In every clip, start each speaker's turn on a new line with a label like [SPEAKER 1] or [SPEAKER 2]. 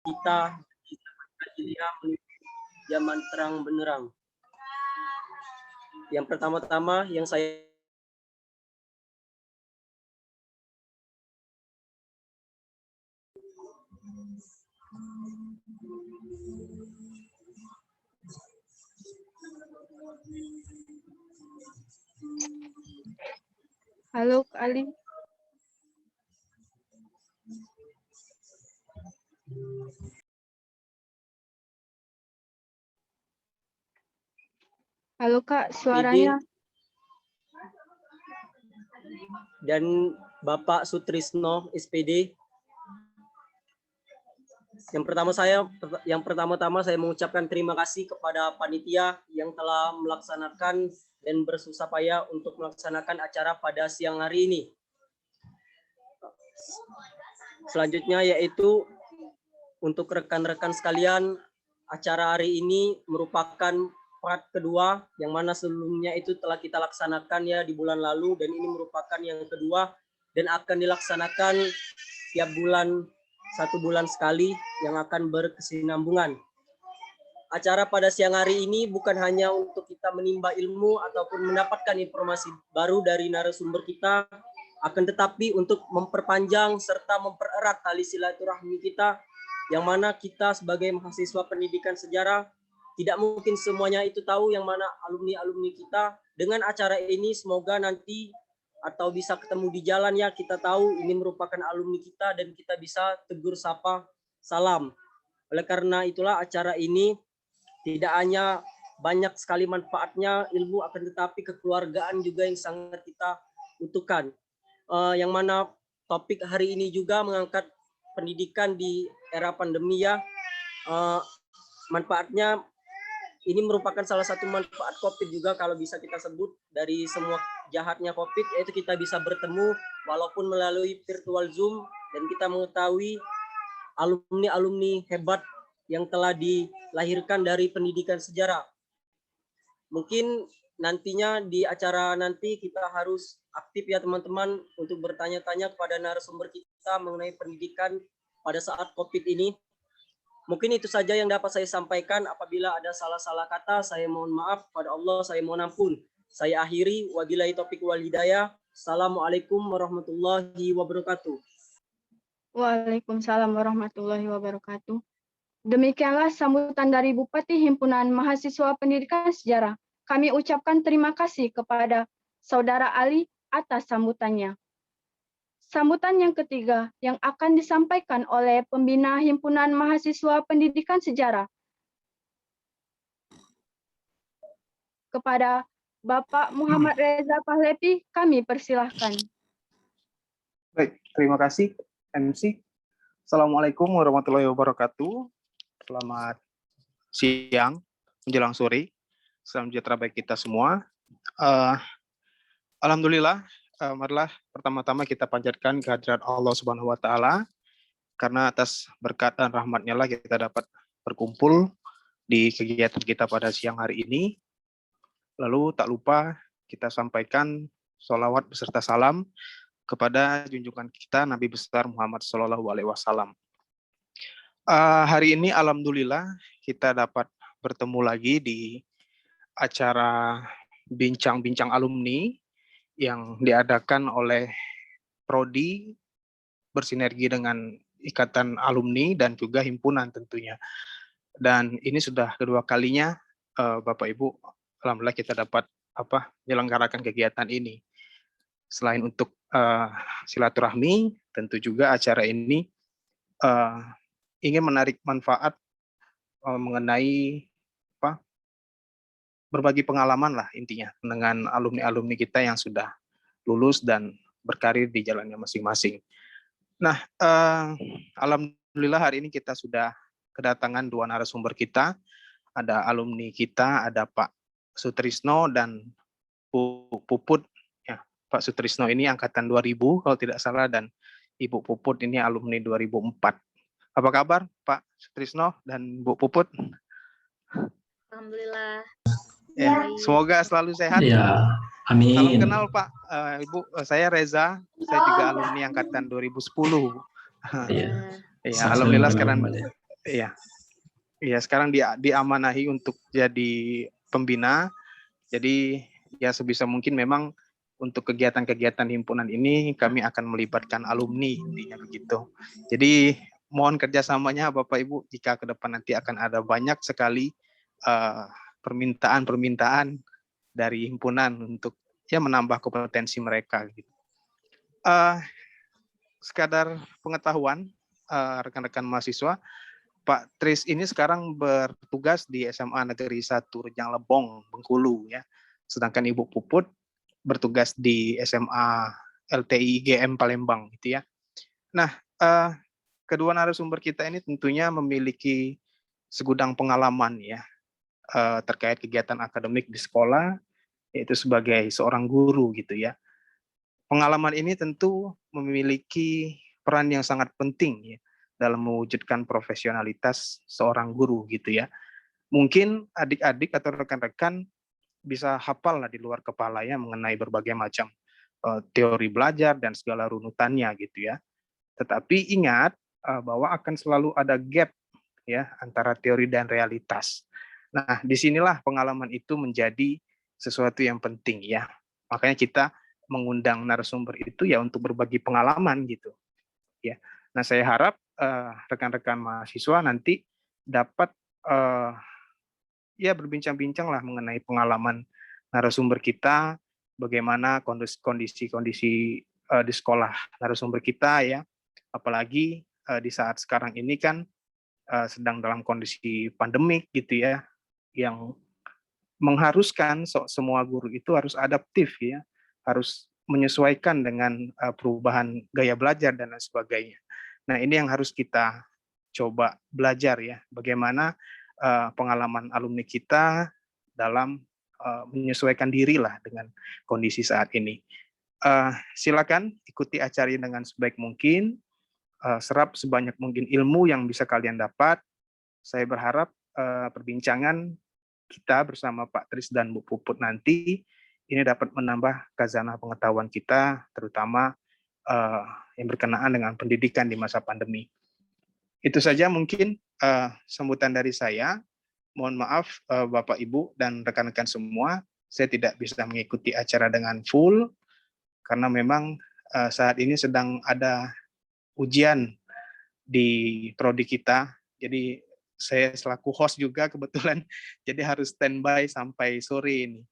[SPEAKER 1] kita di zaman kejadian menuju zaman terang benderang. Yang pertama-tama yang saya
[SPEAKER 2] Halo, Kak Ali. Halo, Kak, suaranya.
[SPEAKER 1] Dan Bapak Sutrisno, SPD. Yang pertama-tama saya mengucapkan terima kasih kepada panitia yang telah melaksanakan dan bersusah payah untuk melaksanakan acara pada siang hari ini. Selanjutnya yaitu untuk rekan-rekan sekalian, acara hari ini merupakan part kedua yang mana sebelumnya itu telah kita laksanakan ya di bulan lalu, dan ini merupakan yang kedua dan akan dilaksanakan tiap bulan, 1 bulan sekali, yang akan berkesinambungan. Acara pada siang hari ini bukan hanya untuk kita menimba ilmu ataupun mendapatkan informasi baru dari narasumber kita, akan tetapi untuk memperpanjang serta mempererat tali silaturahmi kita, yang mana kita sebagai mahasiswa pendidikan sejarah tidak mungkin semuanya itu tahu yang mana alumni-alumni kita. Dengan acara ini semoga nanti atau bisa ketemu di jalan ya, kita tahu ini merupakan alumni kita dan kita bisa tegur sapa salam. Oleh karena itulah acara ini tidak hanya banyak sekali manfaatnya ilmu, akan tetapi kekeluargaan juga yang sangat kita butuhkan. Yang mana topik hari ini juga mengangkat pendidikan di era pandemi ya. Manfaatnya ini merupakan salah satu manfaat COVID juga kalau bisa kita sebut dari semua jahatnya COVID, yaitu kita bisa bertemu walaupun melalui virtual Zoom dan kita mengetahui alumni-alumni hebat yang telah dilahirkan dari pendidikan sejarah. Mungkin nantinya di acara nanti kita harus aktif ya teman-teman untuk bertanya-tanya kepada narasumber kita mengenai pendidikan pada saat COVID ini. Mungkin itu saja yang dapat saya sampaikan. Apabila ada salah-salah kata, saya mohon maaf. Pada Allah saya mohon ampun. Saya akhiri. Wabillahi taufiq wal hidayah. Assalamualaikum warahmatullahi wabarakatuh.
[SPEAKER 2] Waalaikumsalam warahmatullahi wabarakatuh. Demikianlah sambutan dari Bupati Himpunan Mahasiswa Pendidikan Sejarah. Kami ucapkan terima kasih kepada Saudara Ali atas sambutannya. Sambutan yang ketiga yang akan disampaikan oleh Pembina Himpunan Mahasiswa Pendidikan Sejarah kepada Bapak Muhammad Reza Pahlevi, kami persilahkan.
[SPEAKER 3] Baik, terima kasih MC. Assalamualaikum warahmatullahi wabarakatuh. Selamat siang, menjelang sore. Salam sejahtera bagi kita semua. Alhamdulillah, marilah pertama-tama kita panjatkan kehadirat Allah Subhanahu wa Ta'ala, karena atas berkat dan rahmat-Nya lah kita dapat berkumpul di kegiatan kita pada siang hari ini. Lalu tak lupa kita sampaikan sholawat beserta salam kepada junjungan kita Nabi besar Muhammad SAW. Hari ini alhamdulillah kita dapat bertemu lagi di acara bincang-bincang alumni yang diadakan oleh Prodi bersinergi dengan Ikatan Alumni dan juga himpunan tentunya. Dan ini sudah kedua kalinya Bapak Ibu, alhamdulillah kita dapat menyelenggarakan kegiatan ini. Selain untuk silaturahmi, tentu juga acara ini ingin menarik manfaat mengenai berbagi pengalaman lah intinya dengan alumni-alumni kita yang sudah lulus dan berkarir di jalannya masing-masing. Nah, alhamdulillah hari ini kita sudah kedatangan 2 narasumber kita. Ada alumni kita, ada Pak Sutrisno dan Bu Puput. Ya, Pak Sutrisno ini angkatan 2000 kalau tidak salah, dan Ibu Puput ini alumni 2004. Apa kabar Pak Sutrisno dan Bu Puput?
[SPEAKER 4] Alhamdulillah.
[SPEAKER 3] Ya, semoga selalu sehat.
[SPEAKER 5] Ya, amin.
[SPEAKER 3] Salam kenal Pak. Ibu, saya Reza. Saya juga alumni angkatan 2010.
[SPEAKER 5] Iya.
[SPEAKER 3] Ya, alhamdulillah sekarang Iya, iya sekarang diamanahi untuk jadi pembina. Jadi ya sebisa mungkin memang untuk kegiatan-kegiatan himpunan ini kami akan melibatkan alumni intinya begitu. Jadi mohon kerjasamanya Bapak Ibu jika ke depan nanti akan ada banyak sekali permintaan-permintaan dari himpunan untuk ya menambah kompetensi mereka. Gitu. Sekadar pengetahuan rekan-rekan mahasiswa, Pak Tris ini sekarang bertugas di SMA Negeri 1 Rejang Lebong, Bengkulu ya. Sedangkan Ibu Puput bertugas di SMA LTI IGM Palembang gitu ya. Nah, kedua narasumber kita ini tentunya memiliki segudang pengalaman ya terkait kegiatan akademik di sekolah, yaitu sebagai seorang guru gitu ya. Pengalaman ini tentu memiliki peran yang sangat penting ya dalam mewujudkan profesionalitas seorang guru gitu ya. Mungkin adik-adik atau rekan-rekan bisa hafal lah di luar kepala ya mengenai berbagai macam teori belajar dan segala runutannya gitu ya. Tetapi ingat bahwa akan selalu ada gap ya antara teori dan realitas. Nah, disinilah pengalaman itu menjadi sesuatu yang penting ya. Makanya kita mengundang narasumber itu ya untuk berbagi pengalaman gitu ya. Nah, saya harap rekan-rekan mahasiswa nanti dapat ya berbincang-bincang lah mengenai pengalaman narasumber kita, bagaimana kondisi-kondisi di sekolah narasumber kita ya, apalagi di saat sekarang ini kan sedang dalam kondisi pandemik gitu ya, yang mengharuskan semua guru itu harus adaptif ya, harus menyesuaikan dengan perubahan gaya belajar dan lain sebagainya. Nah, ini yang harus kita coba belajar ya, bagaimana pengalaman alumni kita dalam menyesuaikan diri lah dengan kondisi saat ini. Silakan ikuti acara ini dengan sebaik mungkin, serap sebanyak mungkin ilmu yang bisa kalian dapat. Saya berharap perbincangan kita bersama Pak Tris dan Bu Puput nanti ini dapat menambah khazanah pengetahuan kita, terutama yang berkenaan dengan pendidikan di masa pandemi. Itu saja mungkin sambutan dari saya. Mohon maaf Bapak Ibu dan rekan-rekan semua, saya tidak bisa mengikuti acara dengan full karena memang saat ini sedang ada ujian di prodi kita. Jadi saya selaku host juga kebetulan, jadi harus standby sampai sore ini.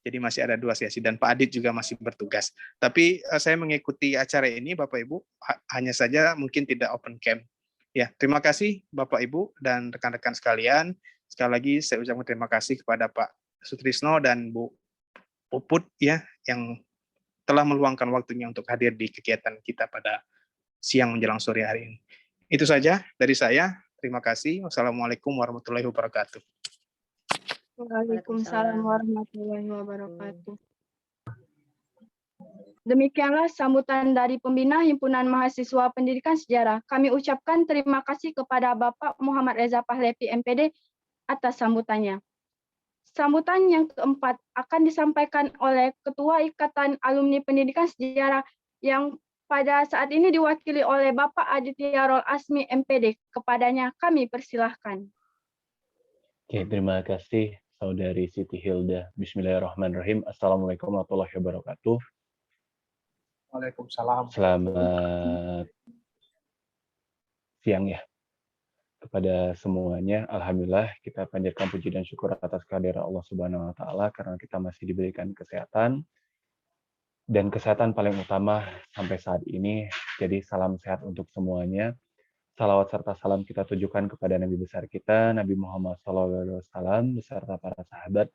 [SPEAKER 3] Jadi masih ada 2 sesi dan Pak Adit juga masih bertugas. Tapi saya mengikuti acara ini Bapak Ibu, hanya saja mungkin tidak open cam. Ya, terima kasih Bapak Ibu dan rekan-rekan sekalian. Sekali lagi saya ucapkan terima kasih kepada Pak Sutrisno dan Bu Puput ya yang telah meluangkan waktunya untuk hadir di kegiatan kita pada siang menjelang sore hari ini. Itu saja dari saya. Terima kasih. Wassalamualaikum warahmatullahi wabarakatuh.
[SPEAKER 2] Waalaikumsalam warahmatullahi wabarakatuh. Demikianlah sambutan dari pembina Himpunan Mahasiswa Pendidikan Sejarah. Kami ucapkan terima kasih kepada Bapak Muhammad Reza Pahlevi MPD atas sambutannya. Sambutan yang keempat akan disampaikan oleh Ketua Ikatan Alumni Pendidikan Sejarah yang pada saat ini diwakili oleh Bapak Aditya Rol Asmi MPD. Kepadanya kami persilahkan.
[SPEAKER 4] Oke, terima kasih Saudari Siti Hilda. Bismillahirrahmanirrahim. Assalamualaikum warahmatullahi wabarakatuh.
[SPEAKER 3] Waalaikumsalam.
[SPEAKER 4] Selamat siang ya kepada semuanya. Alhamdulillah kita panjatkan puji dan syukur atas kehadiran Allah Subhanahu wa taala karena kita masih diberikan kesehatan. Dan kesehatan paling utama sampai saat ini. Jadi salam sehat untuk semuanya. Salawat serta salam kita tujukan kepada Nabi besar kita, Nabi Muhammad SAW, beserta para sahabat,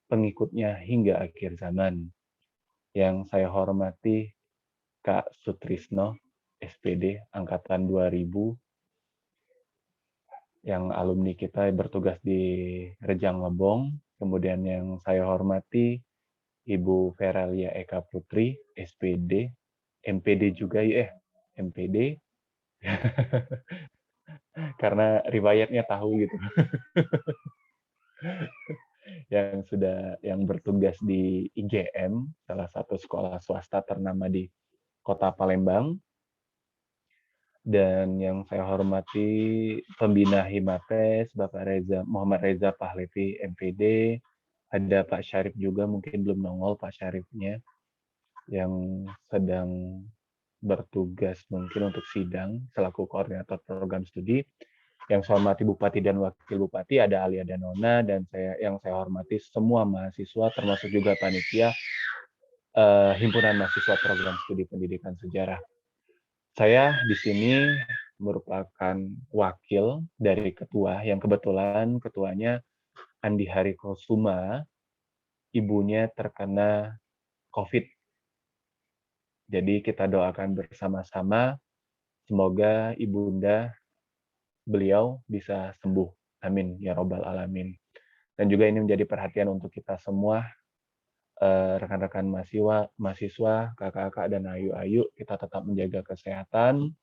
[SPEAKER 4] pengikutnya hingga akhir zaman. Yang saya hormati Kak Sutrisno, SPD, Angkatan 2000, yang alumni kita bertugas di Rejang Lebong. Kemudian yang saya hormati Ibu Veralia Eka Putri, SPD, MPD juga ya, MPD, karena riwayatnya tahu gitu. yang bertugas di IGM, salah satu sekolah swasta ternama di Kota Palembang. dan yang saya hormati pembina Himates, Bapak Muhammad Reza Pahlevi, MPD, ada Pak Syarif juga, mungkin belum nongol Pak Syarifnya, yang sedang bertugas mungkin untuk sidang selaku koordinator program studi. Yang saya hormati Bupati dan Wakil Bupati, ada Alia Danona, dan yang saya hormati semua mahasiswa, termasuk juga panitia Himpunan Mahasiswa Program Studi Pendidikan Sejarah. Saya di sini merupakan wakil dari ketua, yang kebetulan ketuanya Andi Harikosuma, ibunya terkena COVID. Jadi kita doakan bersama-sama, semoga ibunda beliau bisa sembuh. Amin, ya robbal alamin. Dan juga ini menjadi perhatian untuk kita semua, rekan-rekan mahasiswa, kakak-kakak, dan ayu-ayu, kita tetap menjaga kesehatan,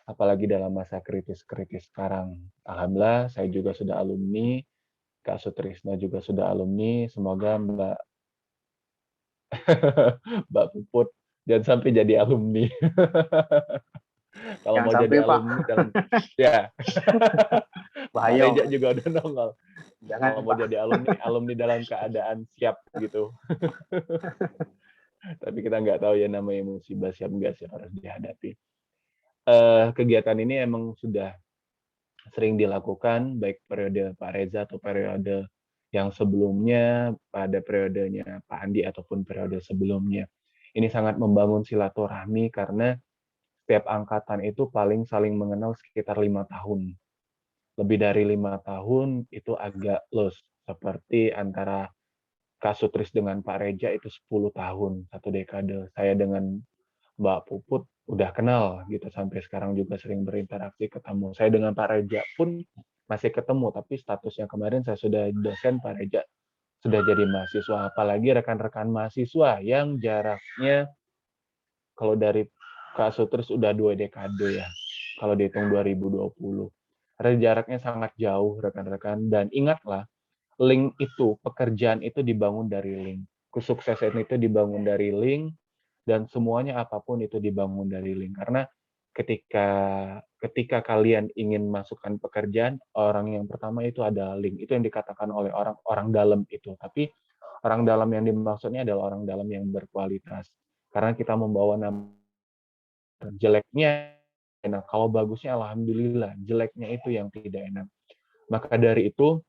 [SPEAKER 4] apalagi dalam masa kritis-kritis sekarang. Alhamdulillah, saya juga sudah alumni, Kak Sutrisna juga sudah alumni, semoga Mbak Puput jangan sampai jadi alumni. Kalau
[SPEAKER 3] Jangan
[SPEAKER 4] mau
[SPEAKER 3] sampai,
[SPEAKER 4] jadi
[SPEAKER 3] Pak.
[SPEAKER 4] alumni dalam, ya. Pak
[SPEAKER 3] Bahaya.
[SPEAKER 4] Reja juga udah nongol.
[SPEAKER 3] Jangan,
[SPEAKER 4] Kalau mau
[SPEAKER 3] Pak.
[SPEAKER 4] jadi alumni dalam keadaan siap gitu. Tapi kita nggak tahu ya, namanya musibah, siap nggak siap harus dihadapi. Kegiatan ini emang sudah sering dilakukan, baik periode Pak Reza atau periode yang sebelumnya, pada periodenya Pak Andi ataupun periode sebelumnya. Ini sangat membangun silaturahmi karena setiap angkatan itu paling saling mengenal sekitar 5 tahun. Lebih dari 5 tahun itu agak lost. Seperti antara Kak Sutris dengan Pak Reja itu 10 tahun, 1 dekade. Saya dengan Mbak Puput udah kenal gitu, sampai sekarang juga sering berinteraksi, ketemu. Saya dengan Pak Reja pun masih ketemu, tapi statusnya kemarin saya sudah dosen, Pak Reja sudah jadi mahasiswa. Apalagi rekan-rekan mahasiswa yang jaraknya kalau dari Kak Sutris udah 2 dekade ya, kalau dihitung 2020. Karena jaraknya sangat jauh rekan-rekan, dan ingatlah, link itu, pekerjaan itu dibangun dari link. Kesuksesan itu dibangun dari link, dan semuanya apapun itu dibangun dari link. Karena ketika kalian ingin masukkan pekerjaan, orang yang pertama itu ada link. Itu yang dikatakan oleh orang dalam itu. Tapi orang dalam yang dimaksudnya adalah orang dalam yang berkualitas. Karena kita membawa nama, jeleknya enak. Kalau bagusnya alhamdulillah, jeleknya itu yang tidak enak. Maka dari itu,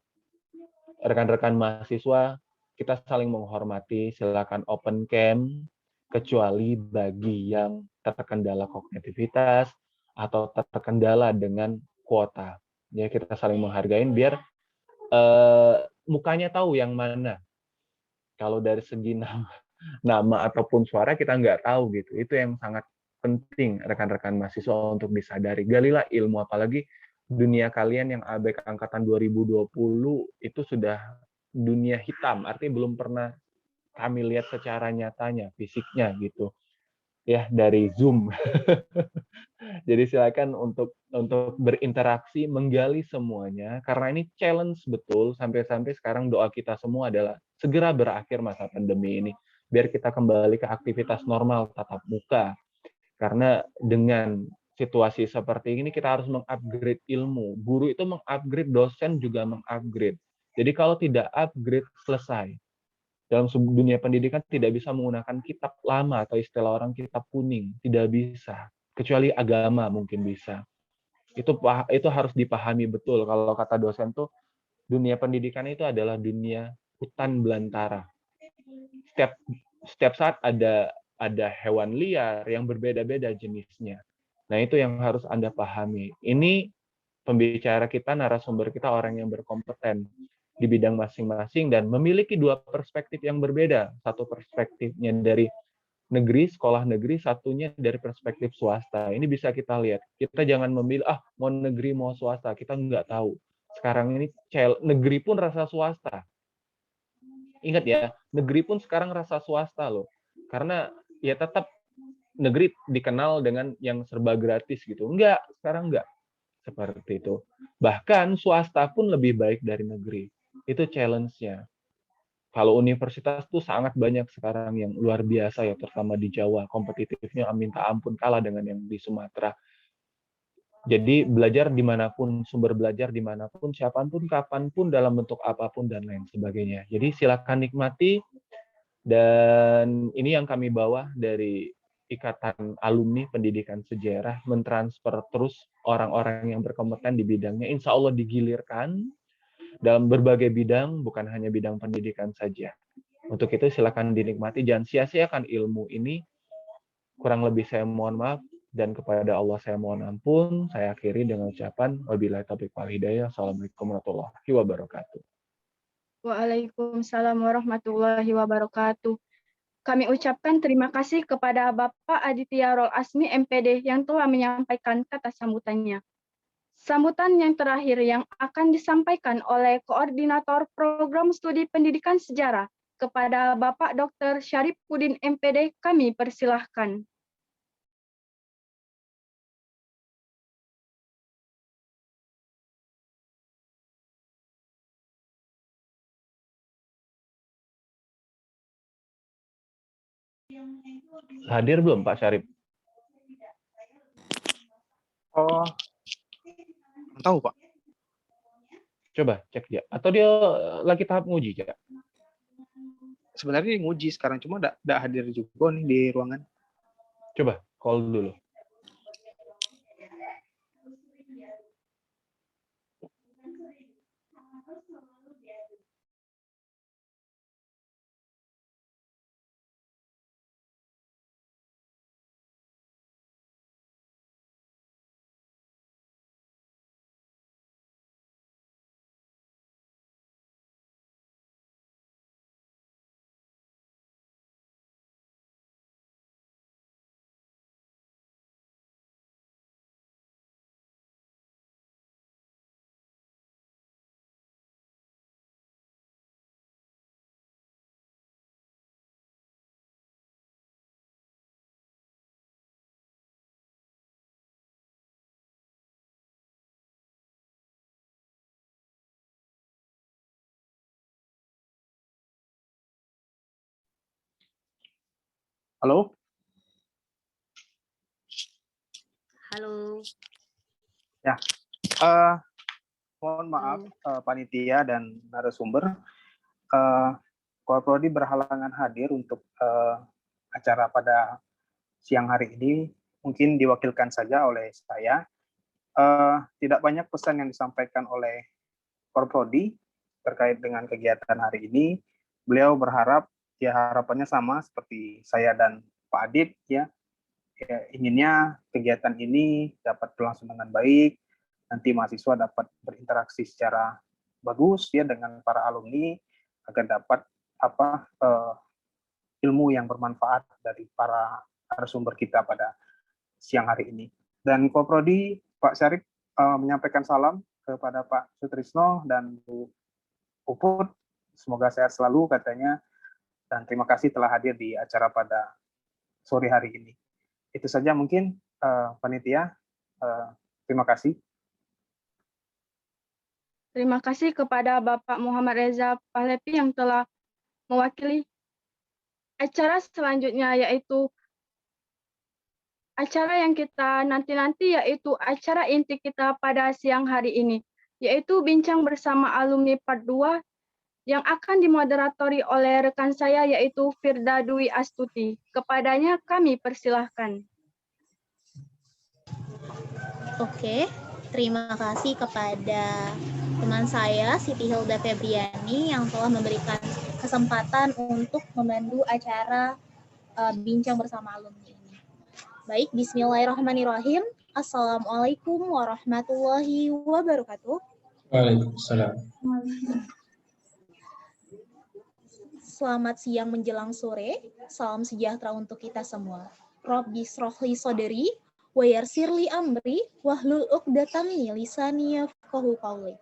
[SPEAKER 4] rekan-rekan mahasiswa, kita saling menghormati, silakan open camp, kecuali bagi yang terkendala kognitivitas atau terkendala dengan kuota. Ya, kita saling menghargain biar mukanya tahu yang mana. Kalau dari segi nama ataupun suara kita nggak tahu gitu. Itu yang sangat penting rekan-rekan mahasiswa untuk disadari. Galilah ilmu, apalagi dunia kalian yang ABK angkatan 2020 itu sudah dunia hitam, artinya belum pernah kami lihat secara nyatanya, fisiknya gitu. Ya, dari Zoom. Jadi silakan untuk berinteraksi, menggali semuanya, karena ini challenge betul. Sampai sekarang doa kita semua adalah segera berakhir masa pandemi ini, biar kita kembali ke aktivitas normal tatap muka. Karena dengan situasi seperti ini kita harus mengupgrade ilmu. Guru itu mengupgrade, dosen juga mengupgrade. Jadi kalau tidak upgrade, selesai. Dalam dunia pendidikan tidak bisa menggunakan kitab lama atau istilah orang kitab kuning, tidak bisa. Kecuali agama mungkin bisa. Itu harus dipahami betul. Kalau kata dosen tuh, dunia pendidikan itu adalah dunia hutan belantara. Setiap saat ada hewan liar yang berbeda-beda jenisnya. Nah, itu yang harus Anda pahami. Ini pembicara kita, narasumber kita orang yang berkompeten di bidang masing-masing dan memiliki 2 perspektif yang berbeda. Satu perspektifnya dari negeri, sekolah negeri, satunya dari perspektif swasta. Ini bisa kita lihat. Kita jangan memilih, mau negeri, mau swasta. Kita nggak tahu. Sekarang ini negeri pun rasa swasta. Ingat ya, negeri pun sekarang rasa swasta loh. Karena ya tetap negeri dikenal dengan yang serba gratis gitu. Enggak, sekarang enggak. Seperti itu. Bahkan swasta pun lebih baik dari negeri. Itu challenge-nya. Kalau universitas tuh sangat banyak sekarang yang luar biasa ya, terutama di Jawa. Kompetitifnya minta ampun, kalah dengan yang di Sumatera. Jadi belajar dimanapun, sumber belajar dimanapun, siapapun, kapanpun, dalam bentuk apapun, dan lain sebagainya. Jadi silakan nikmati, dan ini yang kami bawa dari Ikatan Alumni Pendidikan Sejarah, mentransfer terus orang-orang yang berkompeten di bidangnya, insya Allah digilirkan dalam berbagai bidang, bukan hanya bidang pendidikan saja. Untuk itu silakan dinikmati, jangan sia-siakan ilmu ini. Kurang lebih saya mohon maaf, dan kepada Allah saya mohon ampun. Saya akhiri dengan ucapan wabillahi taufiq wal hidayah. Assalamualaikum warahmatullahi wabarakatuh.
[SPEAKER 2] Waalaikumsalam warahmatullahi wabarakatuh. Kami ucapkan terima kasih kepada Bapak Aditya Rol Asmi MPD yang telah menyampaikan kata sambutannya. Sambutan yang terakhir yang akan disampaikan oleh Koordinator Program Studi Pendidikan Sejarah kepada Bapak Dr. Syarifuddin MPD, kami persilahkan.
[SPEAKER 4] Hadir belum Pak Syarif?
[SPEAKER 3] Oh, belum tahu Pak.
[SPEAKER 4] Coba cek dia. Atau dia lagi tahap nguji ya?
[SPEAKER 3] Sebenarnya dia nguji sekarang, cuma nggak hadir juga nih di ruangan.
[SPEAKER 4] Coba call dulu.
[SPEAKER 3] Halo?
[SPEAKER 5] Halo.
[SPEAKER 3] Ya, mohon maaf panitia dan narasumber. Korprodi berhalangan hadir untuk acara pada siang hari ini. Mungkin diwakilkan saja oleh saya. Tidak banyak pesan yang disampaikan oleh Korprodi terkait dengan kegiatan hari ini. Beliau berharap, ya harapannya sama seperti saya dan Pak Adit, ya inginnya kegiatan ini dapat berlangsung dengan baik, nanti mahasiswa dapat berinteraksi secara bagus ya dengan para alumni agar dapat ilmu yang bermanfaat dari para narasumber kita pada siang hari ini. Dan Koprodi Pak Syarif menyampaikan salam kepada Pak Sutrisno dan Bu Puput, semoga sehat selalu katanya, dan terima kasih telah hadir di acara pada sore hari ini. Itu saja mungkin panitia. Terima kasih.
[SPEAKER 2] Terima kasih kepada Bapak Muhammad Reza Pahlevi yang telah mewakili acara selanjutnya, yaitu acara yang kita nanti-nanti, yaitu acara inti kita pada siang hari ini, yaitu bincang bersama alumni part 2 yang akan dimoderatori oleh rekan saya, yaitu Firda Dwi Astuti. Kepadanya kami persilahkan.
[SPEAKER 5] Oke, terima kasih kepada teman saya Siti Hilda Febriani yang telah memberikan kesempatan untuk memandu acara bincang bersama alumni ini. Baik, bismillahirrahmanirrahim. Assalamualaikum warahmatullahi wabarakatuh.
[SPEAKER 6] Waalaikumsalam.
[SPEAKER 5] Selamat siang menjelang sore, salam sejahtera untuk kita semua. Rabbi shrahli sodri, wa yassirli amri, wahlul 'uqdatam min lisani yafqahu qawli.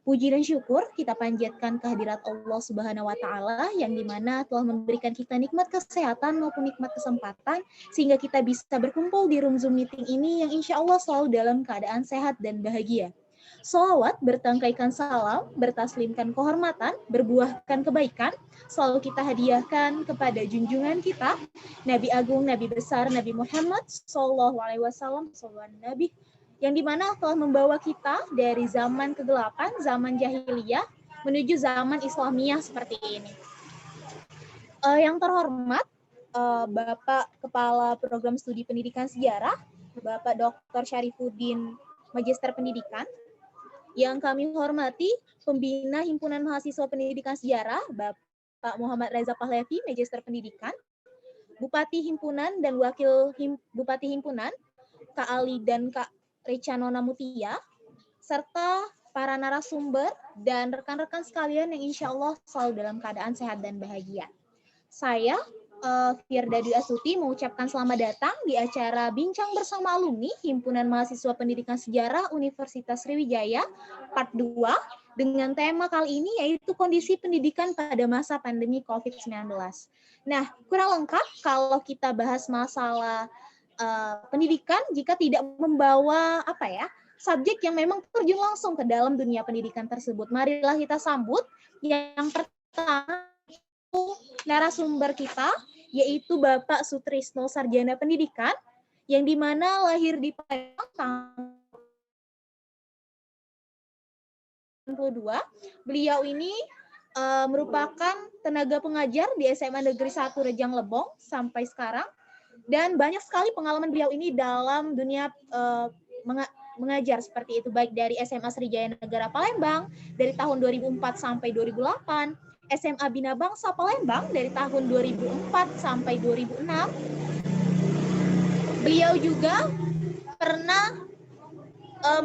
[SPEAKER 5] Puji dan syukur kita panjatkan kehadirat Allah Subhanahu wa Ta'ala yang dimana telah memberikan kita nikmat kesehatan maupun nikmat kesempatan sehingga kita bisa berkumpul di room Zoom meeting ini yang insya Allah selalu dalam keadaan sehat dan bahagia. Sholawat bertangkaikan salam, bertaslimkan kehormatan, berbuahkan kebaikan, selalu kita hadiahkan kepada junjungan kita, Nabi Agung, Nabi Besar, Nabi Muhammad, Sallallahu Alaihi Wasallam, Nabi yang dimana telah membawa kita dari zaman kegelapan, zaman jahiliyah, menuju zaman Islamiyah seperti ini. Yang terhormat, Bapak Kepala Program Studi Pendidikan Sejarah, Bapak Dr. Syarifuddin, Magister Pendidikan. Yang kami hormati, Pembina Himpunan Mahasiswa Pendidikan Sejarah, Bapak Muhammad Reza Pahlevi, Magister Pendidikan. Bupati Himpunan dan Wakil Bupati Himpunan, Kak Ali dan Kak Recanona Mutia, serta para narasumber dan rekan-rekan sekalian yang insya Allah selalu dalam keadaan sehat dan bahagia. Saya, Firda Dwi Astuti, mengucapkan selamat datang di acara Bincang Bersama Alumni Himpunan Mahasiswa Pendidikan Sejarah Universitas Sriwijaya, Part 2, dengan tema kali ini yaitu kondisi pendidikan pada masa pandemi COVID-19. Nah, kurang lengkap kalau kita bahas masalah pendidikan jika tidak membawa subjek yang memang terjun langsung ke dalam dunia pendidikan tersebut. Marilah kita sambut yang pertama narasumber kita, yaitu Bapak Sutrisno, Sarjana Pendidikan, yang dimana lahir di Palembang tahun 1992. Beliau ini merupakan tenaga pengajar di SMA Negeri 1 Rejang Lebong sampai sekarang, dan banyak sekali pengalaman beliau ini dalam dunia mengajar seperti itu, baik dari SMA Sriwijaya Negara Palembang dari tahun 2004 sampai 2008, SMA Bina Bangsa Palembang dari tahun 2004 sampai 2006. Beliau juga pernah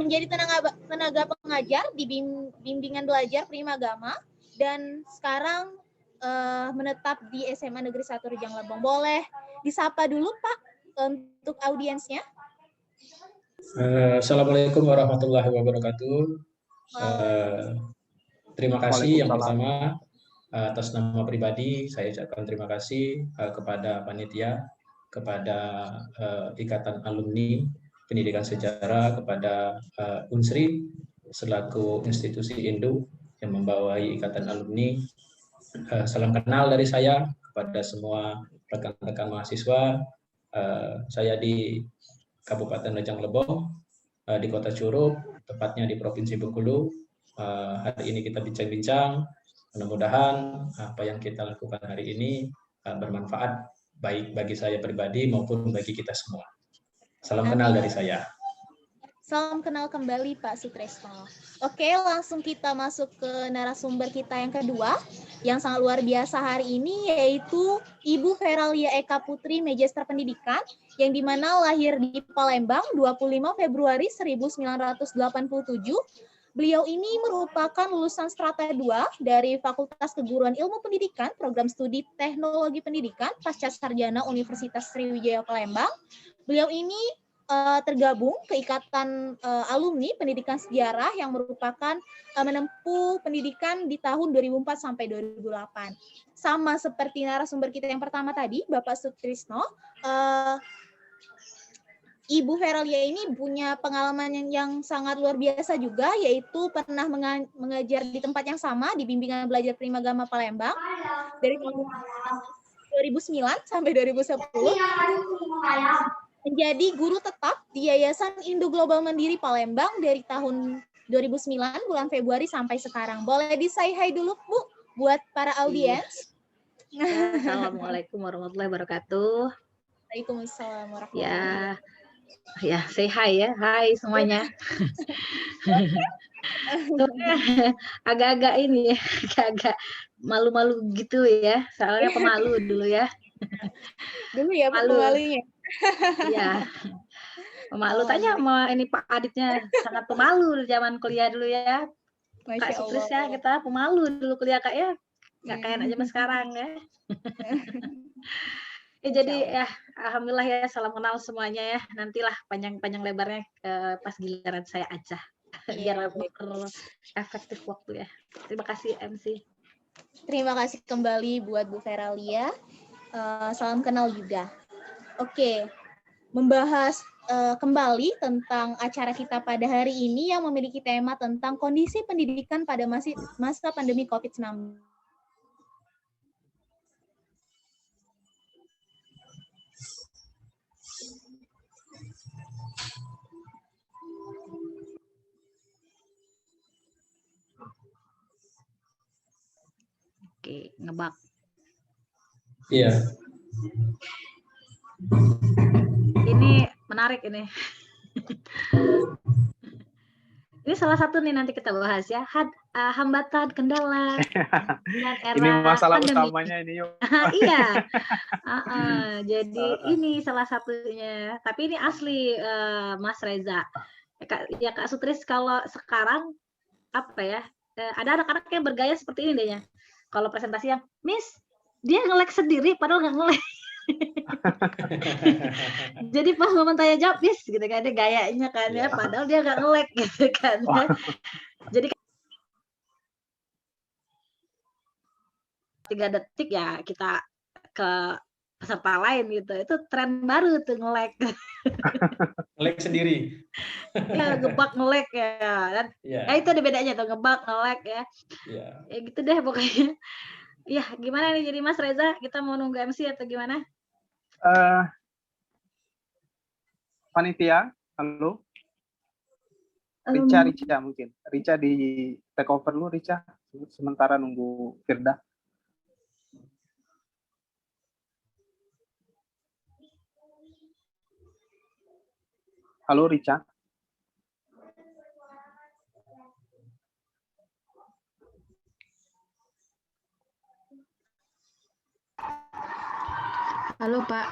[SPEAKER 5] menjadi tenaga pengajar di bimbingan belajar Primagama, dan sekarang menetap di SMA Negeri 1 Rejang Lebong. Boleh disapa dulu Pak untuk audiensnya.
[SPEAKER 6] Assalamualaikum warahmatullahi wabarakatuh. Terima kasih yang pertama atas nama pribadi saya ucapkan terima kasih kepada panitia, kepada Ikatan Alumni Pendidikan Sejarah, kepada Unsri selaku institusi induk yang membawai Ikatan Alumni. Salam kenal dari saya kepada semua rekan-rekan mahasiswa. Saya di Kabupaten Rejang Lebong, di Kota Curup, tepatnya di Provinsi Bengkulu. Hari ini kita bincang-bincang. Mudah-mudahan apa yang kita lakukan hari ini bermanfaat baik bagi saya pribadi maupun bagi kita semua. Salam kenal dari saya.
[SPEAKER 5] Salam kenal kembali Pak Sutrisno. Oke, langsung kita masuk ke narasumber kita yang kedua, yang sangat luar biasa hari ini, yaitu Ibu Feralia Eka Putri, Magister Pendidikan, yang dimana lahir di Palembang 25 Februari 1987. Beliau ini merupakan lulusan Strata 2 dari Fakultas Keguruan Ilmu Pendidikan, Program Studi Teknologi Pendidikan, Pasca Sarjana Universitas Sriwijaya Palembang. Beliau ini tergabung ke Ikatan Alumni Pendidikan Sejarah yang merupakan menempuh pendidikan di tahun 2004 sampai 2008. Sama seperti narasumber kita yang pertama tadi, Bapak Sutrisno, Ibu Feralia ini punya pengalaman yang sangat luar biasa juga, yaitu pernah mengajar di tempat yang sama di bimbingan belajar Primagama Palembang dari tahun 2009 sampai 2010. Menjadi guru tetap di Yayasan Indo Global Mandiri Palembang dari tahun 2009 bulan Februari sampai sekarang. Boleh di-say hi dulu Bu buat para audiens.
[SPEAKER 7] Assalamualaikum warahmatullahi wabarakatuh.
[SPEAKER 5] Waalaikumsalam warahmatullahi wabarakatuh.
[SPEAKER 7] Ya, say hi ya. Hai semuanya. Agak-agak ini ya, agak-agak malu-malu gitu ya. Soalnya pemalu dulu ya.
[SPEAKER 5] Dulu ya Pak pemalunya.
[SPEAKER 7] Iya. Pemalu. Tanya sama ini Pak Aditnya, sangat pemalu zaman kuliah dulu ya. Kak Sutris ya, kita pemalu dulu kuliah Kak ya. Nggak kayak aja mas sekarang ya. Jadi ya alhamdulillah ya, salam kenal semuanya ya. Nantilah panjang-panjang lebarnya pas giliran saya aja. Biar efektif waktu ya. Terima kasih MC.
[SPEAKER 5] Terima kasih kembali buat Bu Feralia. Salam kenal juga. Oke, membahas kembali tentang acara kita pada hari ini yang memiliki tema tentang kondisi pendidikan pada masa pandemi COVID-19.
[SPEAKER 7] Oke, ngebak.
[SPEAKER 6] Iya.
[SPEAKER 7] Ini menarik ini. Ini salah satu nih nanti kita bahas ya. Hambatan, kendala, dan era
[SPEAKER 3] Ini masalah
[SPEAKER 7] pandemi.
[SPEAKER 3] utamanya ini yuk.
[SPEAKER 7] Iya. Jadi ini salah satunya. Tapi ini asli Mas Reza. Ya Kak Sutris, kalau sekarang apa ya? Ada anak-anak yang bergaya seperti ini deh ya. Kalau presentasi yang, Miss, dia nge-lag sendiri padahal nggak nge-lag. Jadi pas momen tanya jawab, Miss, gitu kan, dia gayanya kan ya, padahal dia nggak nge-lag gitu kan. Ya. Jadi 3 detik ya kita ke peserta lain gitu. Itu tren baru tuh nge-lag.
[SPEAKER 6] Nge-lag sendiri.
[SPEAKER 7] Ya, ngebak nge-lag ya. Dan ya itu ada bedanya tuh, ngebak nge-lag ya. Ya gitu deh pokoknya. Ya, gimana nih jadi Mas Reza? Kita mau nunggu MC atau gimana?
[SPEAKER 3] Panitia, halo. Rica mungkin. Rica di take over dulu, Rica. Sementara nunggu Firda. Halo, Rica.
[SPEAKER 2] Halo Pak.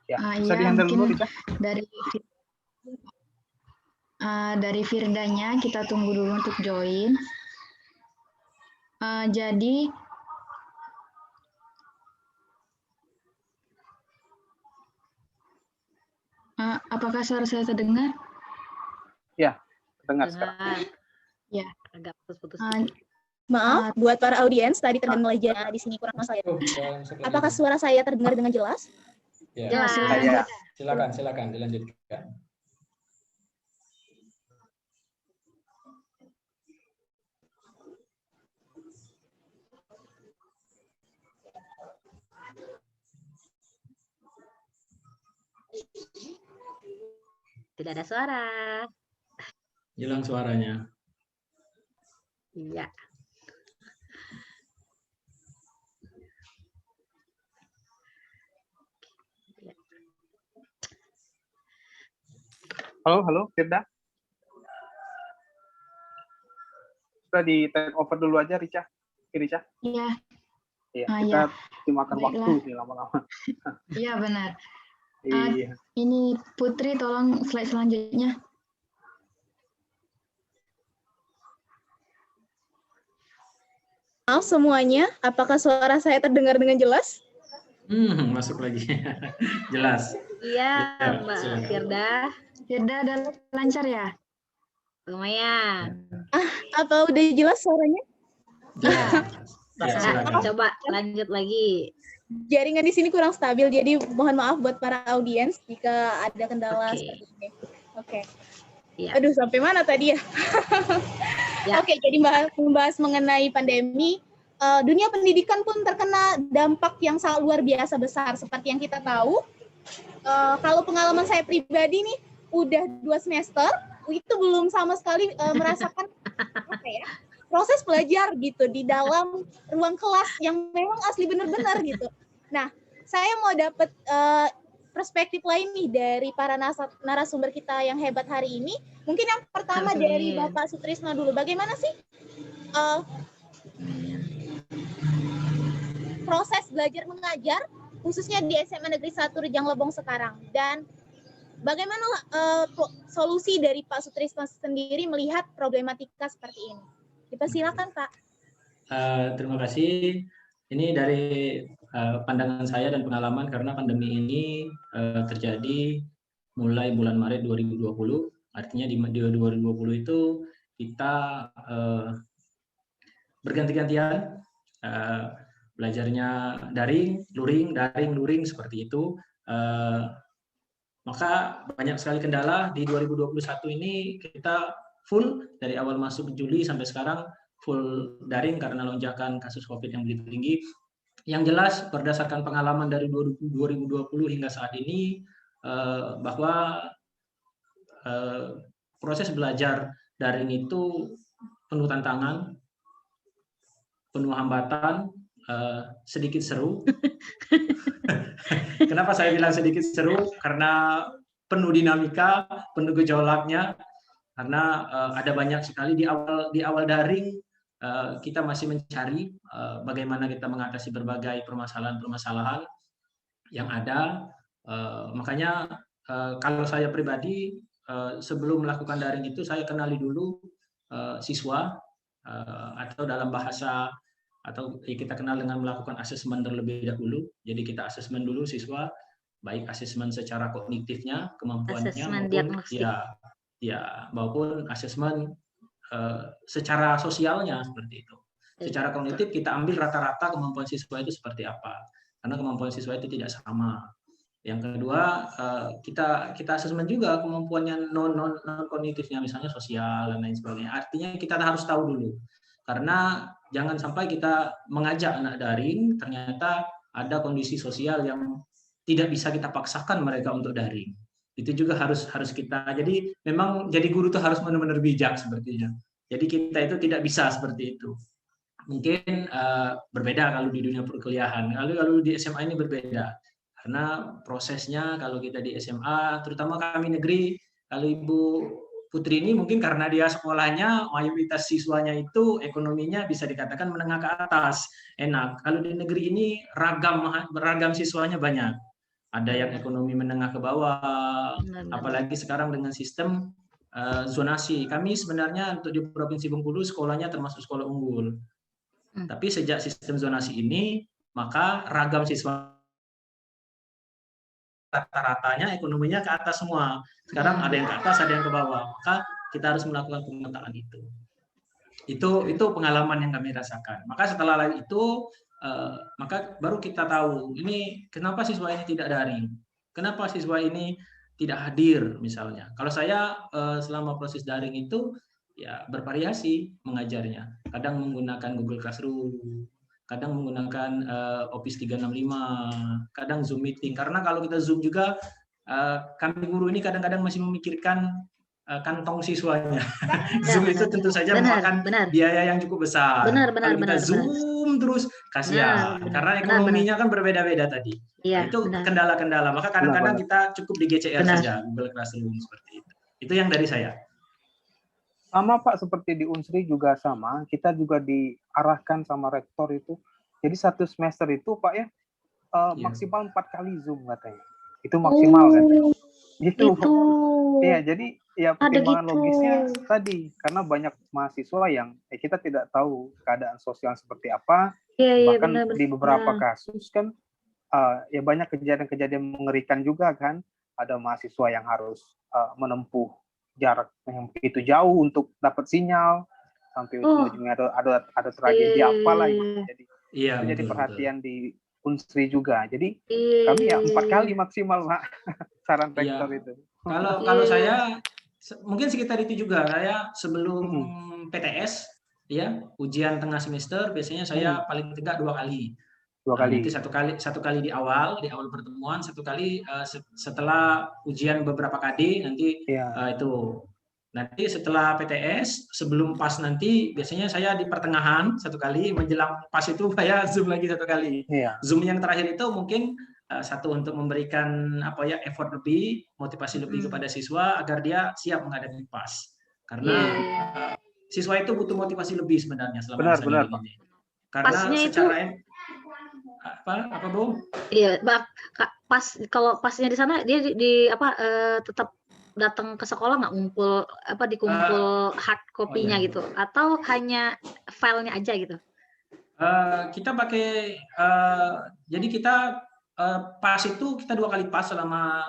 [SPEAKER 3] Ya, bisa dihandle dulu, Rica.
[SPEAKER 2] Dari Firdanya kita tunggu dulu untuk join. Jadi apakah suara saya terdengar?
[SPEAKER 3] Ya, terdengar sekarang.
[SPEAKER 2] Ya.
[SPEAKER 7] Agak putus-putus.
[SPEAKER 5] Maaf, buat para audiens tadi terdengar aja di sini kurang saya. Apakah suara saya terdengar dengan jelas?
[SPEAKER 6] Ya, silakan dilanjutkan.
[SPEAKER 7] Tidak ada suara.
[SPEAKER 6] Hilang suaranya.
[SPEAKER 7] Iya.
[SPEAKER 3] Halo, Firda. Sudah di take over dulu aja, Rica. Rica.
[SPEAKER 2] Iya.
[SPEAKER 3] Iya, kita dimakan waktu nih lama-lama.
[SPEAKER 2] Iya, benar.
[SPEAKER 3] Iya.
[SPEAKER 2] Ini Putri, tolong slide selanjutnya.
[SPEAKER 5] Maaf semuanya, apakah suara saya terdengar dengan jelas?
[SPEAKER 6] Masuk lagi. Jelas.
[SPEAKER 7] Iya, Mbak Firda.
[SPEAKER 2] Firda ada lancar ya?
[SPEAKER 7] Lumayan.
[SPEAKER 5] Apa udah jelas suaranya?
[SPEAKER 7] Ya, coba lanjut lagi.
[SPEAKER 5] Jaringan di sini kurang stabil, jadi mohon maaf buat para audiens jika ada kendala seperti ini. Oke. Ya. Aduh, sampai mana tadi ya? Oke, jadi membahas mengenai pandemi, dunia pendidikan pun terkena dampak yang sangat luar biasa besar. Seperti yang kita tahu, kalau pengalaman saya pribadi nih, udah 2 semester, itu belum sama sekali merasakan apa ya, proses belajar gitu di dalam ruang kelas yang memang asli benar-benar gitu. Nah, saya mau dapat perspektif lain nih dari para narasumber kita yang hebat hari ini. Mungkin yang pertama dari Bapak Sutrisno dulu. Bagaimana sih proses belajar mengajar khususnya di SMA Negeri 1 Rejang Lebong sekarang, dan bagaimana solusi dari Pak Sutrisno sendiri melihat problematika seperti ini? Dipersilakan, Pak.
[SPEAKER 6] Terima kasih. Ini dari pandangan saya dan pengalaman, karena pandemi ini terjadi mulai bulan Maret 2020. Artinya di 2020 itu kita berganti-gantian belajarnya daring, luring seperti itu. Maka banyak sekali kendala. Di 2021 ini kita full dari awal masuk Juli sampai sekarang full daring karena lonjakan kasus COVID yang begitu tinggi. Yang jelas berdasarkan pengalaman dari 2020 hingga saat ini bahwa proses belajar daring itu penuh tantangan, penuh hambatan, sedikit seru. Kenapa saya bilang sedikit seru? Karena penuh dinamika, penuh gejolaknya. Karena ada banyak sekali di awal daring kita masih mencari bagaimana kita mengatasi berbagai permasalahan-permasalahan yang ada. Makanya kalau saya pribadi sebelum melakukan daring itu saya kenali dulu siswa atau dalam bahasa atau kita kenal dengan melakukan asesmen terlebih dahulu. Jadi kita asesmen dulu siswa, baik asesmen secara kognitifnya, kemampuannya
[SPEAKER 7] Asesmen
[SPEAKER 6] maupun
[SPEAKER 7] diagnostik.
[SPEAKER 6] maupun asesmen secara sosialnya seperti itu. Secara kognitif kita ambil rata-rata kemampuan siswa itu seperti apa, karena kemampuan siswa itu tidak sama. Yang kedua kita asesmen juga kemampuannya non kognitifnya, misalnya sosial dan lain sebagainya. Artinya kita harus tahu dulu, karena jangan sampai kita mengajak anak daring ternyata ada kondisi sosial yang tidak bisa kita paksakan mereka untuk daring. Itu juga harus kita. Jadi memang jadi guru itu harus benar-benar bijak sepertinya. Jadi kita itu tidak bisa seperti itu. Mungkin berbeda kalau di dunia perkuliahan. Kalau di SMA ini berbeda. Karena prosesnya kalau kita di SMA, terutama kami negeri, kalau Ibu Putri ini mungkin karena dia sekolahnya mayoritas siswanya itu ekonominya bisa dikatakan menengah ke atas, enak. Kalau di negeri ini beragam siswanya banyak. Ada yang ekonomi menengah ke bawah, apalagi sekarang dengan sistem zonasi. Kami sebenarnya untuk di Provinsi Bengkulu sekolahnya termasuk sekolah unggul. Tapi sejak sistem zonasi ini, maka ragam siswa rata-ratanya ekonominya ke atas semua. Sekarang ada yang ke atas, ada yang ke bawah. Maka kita harus melakukan pemetaan itu. Itu pengalaman yang kami rasakan. Maka setelah itu, maka baru kita tahu ini kenapa siswa ini tidak daring, kenapa siswa ini tidak hadir misalnya. Kalau saya selama proses daring itu ya bervariasi mengajarnya. Kadang menggunakan Google Classroom, kadang menggunakan Office 365, kadang Zoom meeting. Karena kalau kita Zoom juga, kami guru ini kadang-kadang masih memikirkan kantong siswanya. Zoom itu tentu saja memakan biaya yang cukup besar. Kalau kita Zoom terus, kasihan. Karena ekonominya kan berbeda-beda tadi. Nah, itu kendala-kendala. Maka kadang-kadang kita cukup di GCR saja, Google Classroom seperti itu. Itu yang dari saya.
[SPEAKER 3] Sama Pak, seperti di Unsri juga sama, kita juga diarahkan sama rektor itu. Jadi satu semester itu Pak ya, maksimal 4 kali Zoom katanya. Itu maksimal katanya. Gitu. Iya, jadi ya pertimbangan logisnya tadi, karena banyak mahasiswa yang kita tidak tahu keadaan sosial seperti apa. Bahkan di beberapa kasus kan ya banyak kejadian-kejadian mengerikan juga kan. Ada mahasiswa yang harus menempuh jarak yang begitu jauh untuk dapat sinyal, sampai ujung-ujungnya ada tragedi apalah gitu. Jadi perhatian di Unsri juga. Jadi kami ya 4 kali maksimal Pak, saran rektor itu.
[SPEAKER 6] Kalau saya mungkin sekitar itu juga. Saya sebelum PTS ya, ujian tengah semester biasanya saya paling tegak 2 kali. Nanti satu kali di awal pertemuan, satu kali setelah ujian beberapa KD nanti itu. Nanti setelah PTS sebelum PAS nanti biasanya saya di pertengahan 1 kali, menjelang PAS itu saya Zoom lagi 1 kali. Zoom yang terakhir itu mungkin satu untuk memberikan effort lebih, motivasi lebih kepada siswa agar dia siap menghadapi PAS. Karena siswa itu butuh motivasi lebih sebenarnya selama masa ini. Karena secara apa Bu?
[SPEAKER 7] Iya, kalau pasnya di sana dia tetap datang ke sekolah nggak dikumpul hard copy-nya gitu, atau hanya filenya aja gitu?
[SPEAKER 6] Kita pakai jadi kita PAS itu kita 2 kali PAS selama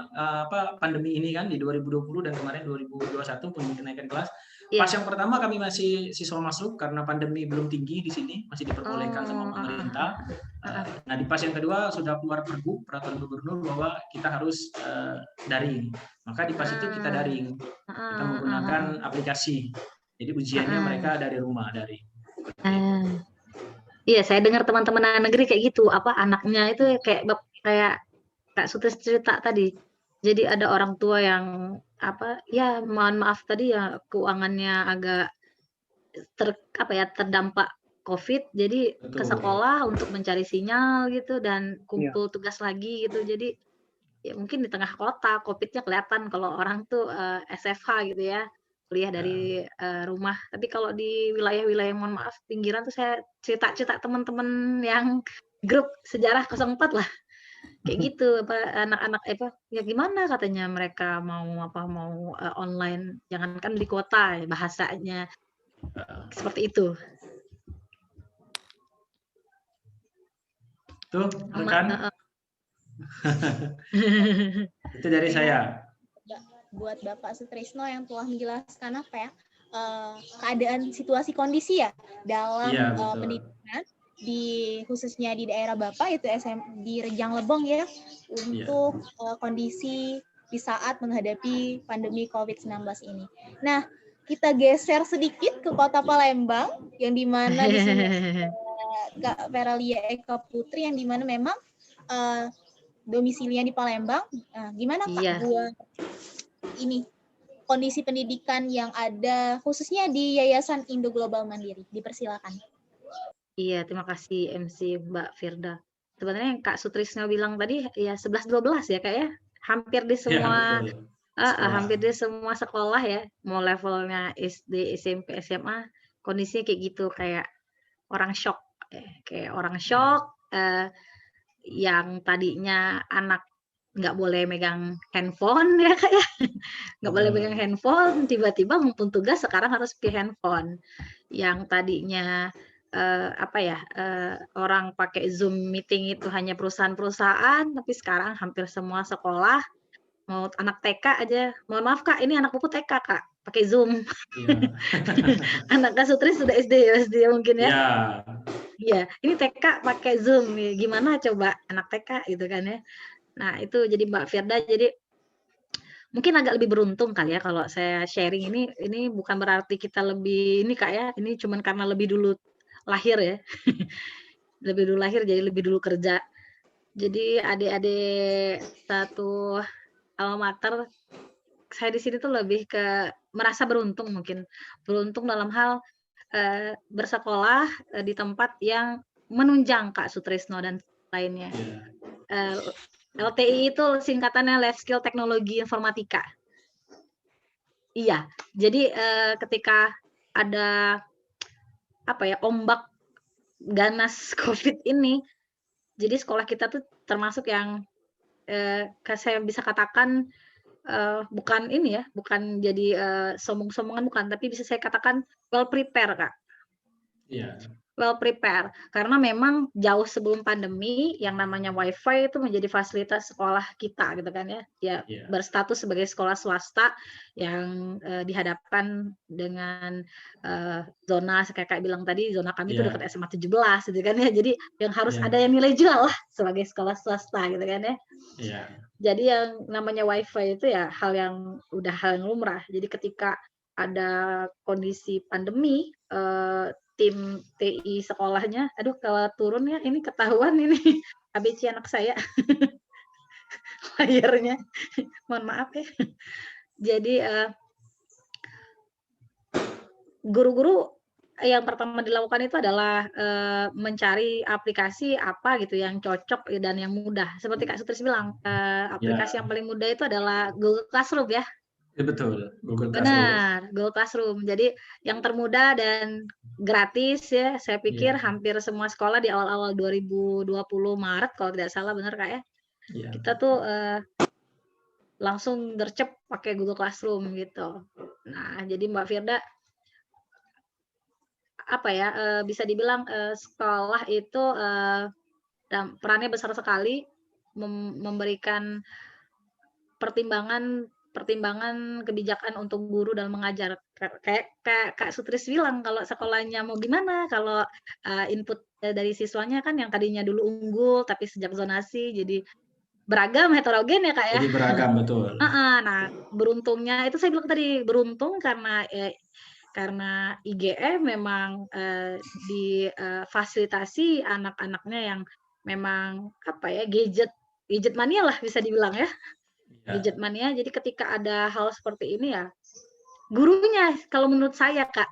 [SPEAKER 6] pandemi ini kan, di 2020 dan kemarin 2021 kenaikan kelas. PAS yang pertama kami masih siswa masuk karena pandemi belum tinggi di sini, masih diperbolehkan sama pemerintah. Nah di PAS yang kedua sudah keluar pergub peraturan gubernur bahwa kita harus daring. Maka di PAS itu kita daring, kita menggunakan aplikasi. Jadi ujiannya mereka dari rumah, daring.
[SPEAKER 7] Iya, saya dengar teman-teman negeri kayak gitu, anaknya itu kayak Kak Sutis cerita tadi. Jadi ada orang tua yang mohon maaf tadi ya, keuangannya agak terdampak COVID, jadi ke
[SPEAKER 6] Betul.
[SPEAKER 7] sekolah untuk mencari sinyal gitu dan kumpul tugas lagi gitu. Jadi ya mungkin di tengah kota COVID-nya kelihatan kalau orang tuh SFH gitu ya, kuliah dari rumah. Tapi kalau di wilayah-wilayah mohon maaf pinggiran tuh saya cerita-cerita teman-teman yang grup sejarah 04 lah. Kayak gitu anak-anak ya gimana katanya mereka mau online, jangankan di kota ya, bahasanya seperti itu.
[SPEAKER 6] Tuh, rekan. Itu dari saya.
[SPEAKER 5] Buat Bapak Sutrisno yang telah menjelaskan apa ya, keadaan situasi kondisi ya dalam pendidikan khususnya di daerah Bapak yaitu di Rejang Lebong ya, untuk kondisi di saat menghadapi pandemi COVID-19 ini. Nah, kita geser sedikit ke Kota Palembang yang dimana di sini Kak Veralia Eka Putri yang dimana memang domisilinya di Palembang. Gimana Kak buat ini kondisi pendidikan yang ada khususnya di Yayasan Indo Global Mandiri? Dipersilakan.
[SPEAKER 7] Iya, terima kasih MC Mbak Firda. Sebenarnya yang Kak Sutrisno bilang tadi ya 11-12 ya Kak ya. Hampir di semua hampir di semua sekolah ya, mau levelnya SD, SMP, SMA, kondisinya kayak gitu, kayak orang shock. Yang tadinya anak nggak boleh megang handphone ya Kak ya, nggak boleh megang handphone, tiba-tiba ngumpul tugas sekarang harus pakai handphone. Yang tadinya orang pakai Zoom meeting itu hanya perusahaan-perusahaan, tapi sekarang hampir semua sekolah, mau anak TK aja, mohon maaf Kak, ini anak pupu TK Kak, pakai Zoom. Anak Kak Sutris sudah SD mungkin ya. Iya, ini TK pakai Zoom, gimana coba anak TK gitu kan ya. Nah itu jadi Mbak Firda, jadi mungkin agak lebih beruntung kali ya kalau saya sharing ini bukan berarti kita lebih ini Kak ya, ini cuman karena lebih dulu lahir ya. Lebih dulu lahir jadi lebih dulu kerja. Jadi adik-adik satu alma mater, saya di sini tuh lebih ke merasa beruntung mungkin. Beruntung dalam hal bersekolah di tempat yang menunjang Kak Sutrisno dan lainnya. LTI itu singkatannya Life Skill Teknologi Informatika. Iya, jadi ketika ada ombak ganas COVID ini, jadi sekolah kita tuh termasuk yang saya bisa katakan bukan ini ya, bukan jadi sombong-sombongan bukan, tapi bisa saya katakan well prepare Kak.
[SPEAKER 6] Iya.
[SPEAKER 7] Well prepare, karena memang jauh sebelum pandemi yang namanya WiFi itu menjadi fasilitas sekolah kita gitu kan ya, berstatus sebagai sekolah swasta yang dihadapkan dengan zona kayak bilang tadi, zona kami itu dekat SMA 17 gitu kan ya, jadi yang harus ada yang nilai jual lah sebagai sekolah swasta gitu kan ya. Jadi yang namanya WiFi itu ya hal yang lumrah. Jadi ketika ada kondisi pandemi, tim TI sekolahnya, aduh kalau turun ya ini ketahuan ini ABC anak saya layarnya, mohon maaf ya. Jadi guru-guru yang pertama dilakukan itu adalah mencari aplikasi apa gitu yang cocok dan yang mudah. Seperti Kak Sutris bilang, aplikasi yang paling mudah itu adalah Google Classroom ya.
[SPEAKER 6] Ya betul, Google Classroom.
[SPEAKER 7] Benar, Google Classroom. Jadi yang termudah dan gratis ya, saya pikir hampir semua sekolah di awal-awal 2020 Maret kalau tidak salah, benar Kak ya? Kita tuh langsung gercep pakai Google Classroom gitu. Nah, jadi Mbak Firda bisa dibilang sekolah itu perannya besar sekali memberikan pertimbangan kebijakan untuk guru dalam mengajar. Kayak Kak Sutris bilang, kalau sekolahnya mau gimana, kalau input dari siswanya kan yang tadinya dulu unggul, tapi sejak zonasi jadi beragam, heterogen ya Kak ya.
[SPEAKER 6] Jadi beragam, betul.
[SPEAKER 7] Nah, beruntungnya, itu saya bilang tadi, beruntung karena IGE memang difasilitasi anak-anaknya yang memang gadget mania lah bisa dibilang ya. Gadget mania, jadi ketika ada hal seperti ini ya gurunya kalau menurut saya Kak,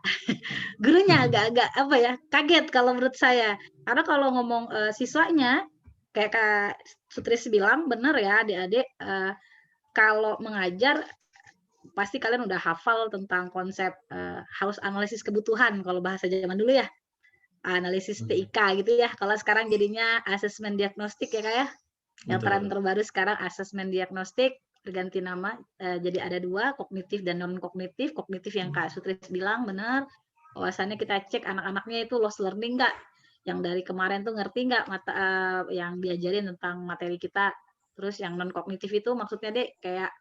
[SPEAKER 7] gurunya agak-agak apa ya, kaget kalau menurut saya. Karena kalau ngomong siswanya, kayak Kak Sutris bilang, benar ya adik-adik, kalau mengajar pasti kalian udah hafal tentang konsep house analisis kebutuhan kalau bahasa zaman dulu ya, analisis TIK gitu ya. Kalau sekarang jadinya asesmen diagnostik ya Kak ya. Yang tren terbaru sekarang asesmen diagnostik berganti nama, jadi ada 2, kognitif dan non kognitif. Kognitif yang Kak Sutris bilang benar, bahwasannya kita cek anak-anaknya itu lost learning nggak, yang dari kemarin tuh ngerti nggak yang diajarin tentang materi kita. Terus yang non kognitif itu maksudnya Dek kayak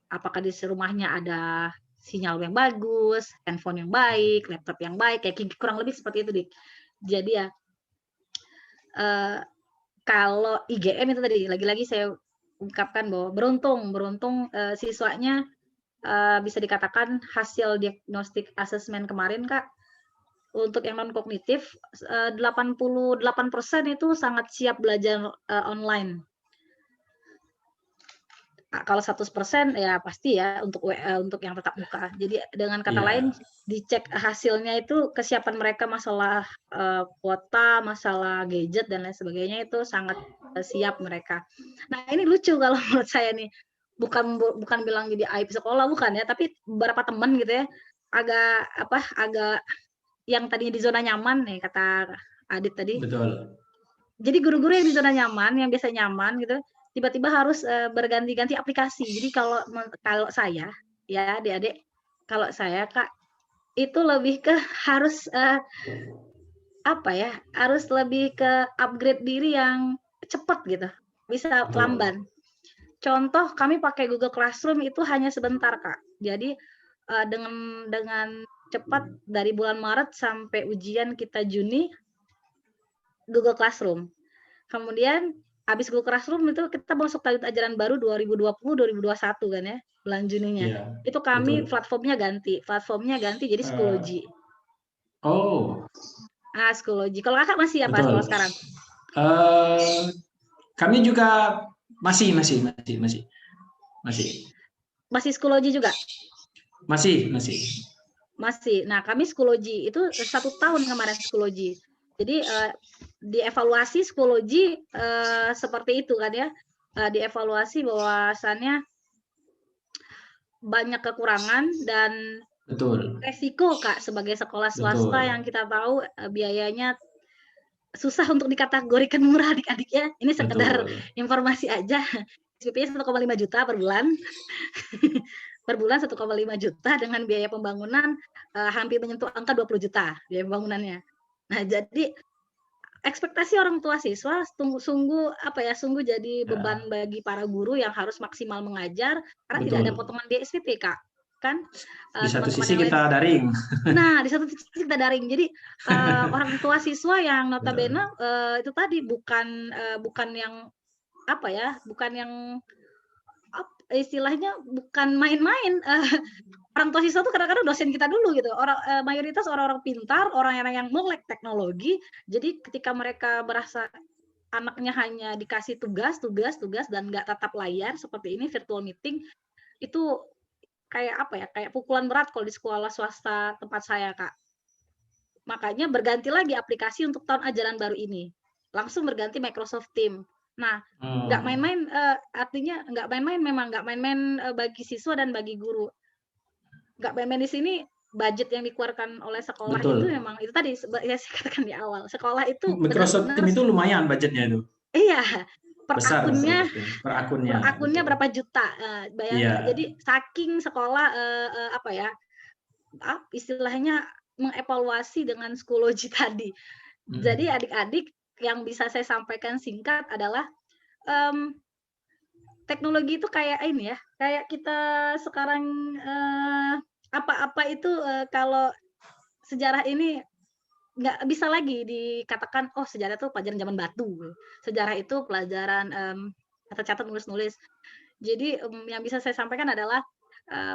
[SPEAKER 7] apakah di rumahnya ada sinyal yang bagus, handphone yang baik, laptop yang baik, kayak kurang lebih seperti itu Dek. Jadi ya kalau IGM itu tadi lagi-lagi saya ungkapkan bahwa beruntung siswanya bisa dikatakan hasil diagnostik asesmen kemarin Kak, untuk yang non kognitif 88% itu sangat siap belajar online. Kalau 100% ya pasti ya untuk yang tetap muka. Jadi dengan kata lain dicek hasilnya itu kesiapan mereka masalah kuota, masalah gadget dan lain sebagainya itu sangat siap mereka. Nah ini lucu kalau menurut saya nih, bukan bilang jadi aib sekolah bukan ya, tapi beberapa teman gitu ya agak yang tadinya di zona nyaman nih kata Adit tadi.
[SPEAKER 6] Betul.
[SPEAKER 7] Jadi guru-guru yang di zona nyaman, yang biasa nyaman gitu, tiba-tiba harus berganti-ganti aplikasi. Jadi kalau saya ya adik-adik, kalau saya Kak itu lebih ke harus harus lebih ke upgrade diri yang cepat gitu, bisa lamban. Contoh kami pakai Google Classroom itu hanya sebentar Kak. Jadi dengan cepat dari bulan Maret sampai ujian kita Juni Google Classroom. Kemudian habis Google Classroom itu kita masuk tahun ajaran baru 2020-2021 kan ya, bulan Juninya. Itu kami platformnya ganti jadi Schoology.
[SPEAKER 6] Oh.
[SPEAKER 7] Schoology. Kalau Kakak masih apa kalau sekarang?
[SPEAKER 6] Kami juga masih.
[SPEAKER 7] Masih Schoology juga?
[SPEAKER 6] Masih.
[SPEAKER 7] Nah, kami Schoology itu 1 tahun kemarin Schoology. Jadi dievaluasi Schoology seperti itu kan ya, dievaluasi bahwasannya banyak kekurangan dan resiko Kak sebagai sekolah swasta yang kita tahu biayanya susah untuk dikategorikan murah adik-adik ya. Ini sekedar informasi aja. SPP-nya 1,5 juta per bulan. Per bulan 1,5 juta dengan biaya pembangunan hampir menyentuh angka 20 juta biaya pembangunannya. Nah, jadi ekspektasi orang tua siswa sungguh jadi beban bagi para guru yang harus maksimal mengajar karena tidak ada potongan di SPP Kak. Kan
[SPEAKER 6] di satu sisi kita daring.
[SPEAKER 7] Nah, di satu sisi kita daring. Jadi orang tua siswa yang notabene itu tadi bukan yang istilahnya bukan main-main. Orang tua siswa tuh kadang-kadang dosen kita dulu gitu. Mayoritas orang-orang pintar, orang-orang yang melek teknologi. Jadi ketika mereka berasa anaknya hanya dikasih tugas dan nggak tatap layar seperti ini virtual meeting, itu kayak pukulan berat kalau di sekolah swasta tempat saya Kak. Makanya berganti lagi aplikasi untuk tahun ajaran baru ini. Langsung berganti Microsoft Teams. Nah, nggak main-main, artinya nggak main-main bagi siswa dan bagi guru. Nggak main-main di sini budget yang dikeluarkan oleh sekolah itu memang itu tadi saya katakan di awal. Sekolah itu
[SPEAKER 6] Microsoft Teams itu lumayan budgetnya itu.
[SPEAKER 7] Iya, per
[SPEAKER 6] akunnya
[SPEAKER 7] berapa juta. Bayangkan. Jadi saking sekolah istilahnya mengevaluasi dengan Schoology tadi. Jadi adik-adik yang bisa saya sampaikan singkat adalah teknologi itu kayak ini ya, kayak kita sekarang apa-apa itu kalau sejarah ini nggak bisa lagi dikatakan sejarah itu pelajaran zaman batu, sejarah itu pelajaran catat nulis. Jadi yang bisa saya sampaikan adalah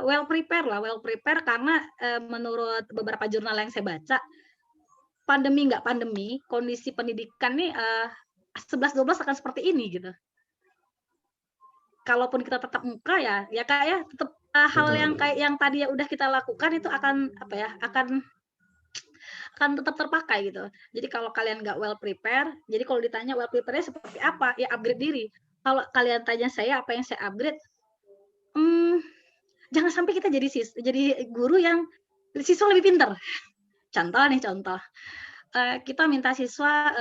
[SPEAKER 7] well prepare karena menurut beberapa jurnal yang saya baca, pandemi nggak pandemi, kondisi pendidikan nih 11-12 akan seperti ini gitu. Kalaupun kita tetap muka ya Kak ya, tetap hal yang kayak yang tadi ya udah kita lakukan itu akan apa ya, akan tetap terpakai gitu. Jadi kalau kalian nggak well prepare, jadi kalau ditanya well prepare seperti apa, ya upgrade diri. Kalau kalian tanya saya apa yang saya upgrade, jangan sampai kita jadi guru yang siswa lebih pintar. Contoh, kita minta siswa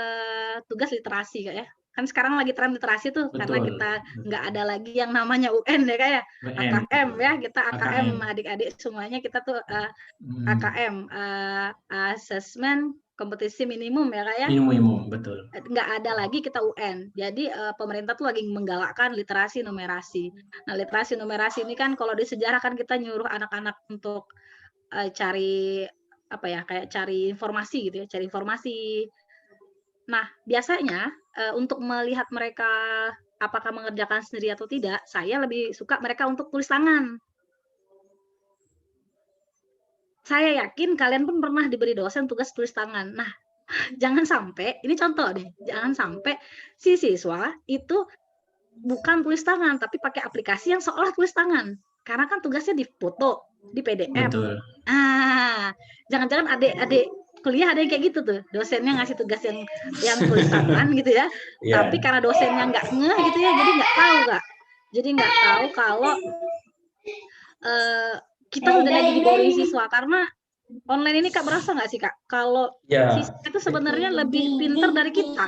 [SPEAKER 7] tugas literasi kayak ya. Kan sekarang lagi tren literasi tuh, karena kita nggak ada lagi yang namanya UN ya kayak AKM ya, kita AKM adik-adik semuanya kita tuh AKM, assessment kompetisi minimum ya kayak
[SPEAKER 6] minimum, betul.
[SPEAKER 7] Nggak ada lagi kita UN. Jadi pemerintah tuh lagi menggalakkan literasi numerasi. Nah, literasi numerasi ini kan kalau di sejarah kan kita nyuruh anak-anak untuk cari apa ya, kayak cari informasi gitu ya, cari informasi. Nah, biasanya untuk melihat mereka apakah mengerjakan sendiri atau tidak, saya lebih suka mereka untuk tulis tangan. Saya yakin kalian pun pernah diberi dosen tugas tulis tangan. Nah, jangan sampai, ini contoh deh, jangan sampai si siswa itu bukan tulis tangan, tapi pakai aplikasi yang seolah tulis tangan. Karena kan tugasnya di foto, di PDF.
[SPEAKER 6] Betul.
[SPEAKER 7] Jangan-jangan adik-adik kuliah ada yang kayak gitu tuh, dosennya ngasih tugas yang tulis tangan gitu ya, tapi karena dosennya nggak ngeh gitu ya, jadi nggak tahu Kak. Jadi nggak tahu kalau kita udah lagi dibolehin siswa, karena online ini Kak berasa nggak sih Kak, kalau siswa itu sebenarnya lebih pintar dari kita.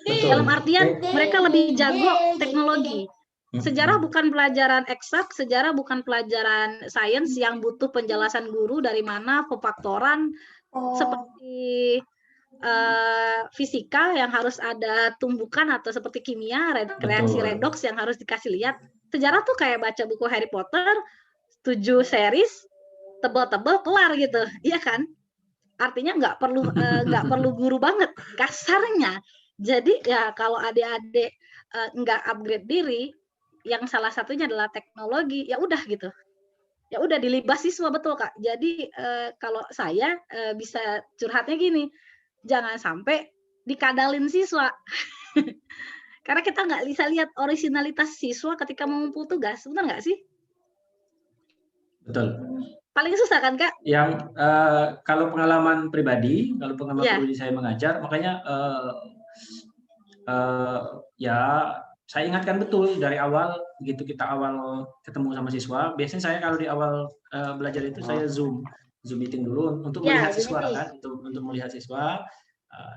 [SPEAKER 6] Betul.
[SPEAKER 7] Dalam artian mereka lebih jago teknologi. Sejarah bukan pelajaran eksak, sejarah bukan pelajaran sains yang butuh penjelasan guru dari mana pemfaktoran, seperti fisika yang harus ada tumbukan, atau seperti kimia reaksi redoks yang harus dikasih lihat. Sejarah tuh kayak baca buku Harry Potter 7 series tebal-tebal kelar gitu, iya kan? Artinya nggak perlu guru banget kasarnya. Jadi ya kalau adik-adik nggak upgrade diri, yang salah satunya adalah teknologi, ya udah gitu. Ya udah dilibas siswa, betul Kak. Jadi kalau saya bisa curhatnya gini, jangan sampai dikadalin siswa. Karena kita nggak bisa lihat originalitas siswa ketika mengumpul tugas, benar nggak sih?
[SPEAKER 6] Betul.
[SPEAKER 7] Paling susah kan Kak?
[SPEAKER 6] Yang kalau pengalaman pribadi saya mengajar, makanya ya saya ingatkan betul dari awal, begitu kita awal ketemu sama siswa, biasanya saya kalau di awal belajar itu saya Zoom meeting dulu untuk melihat siswa kan, untuk melihat siswa.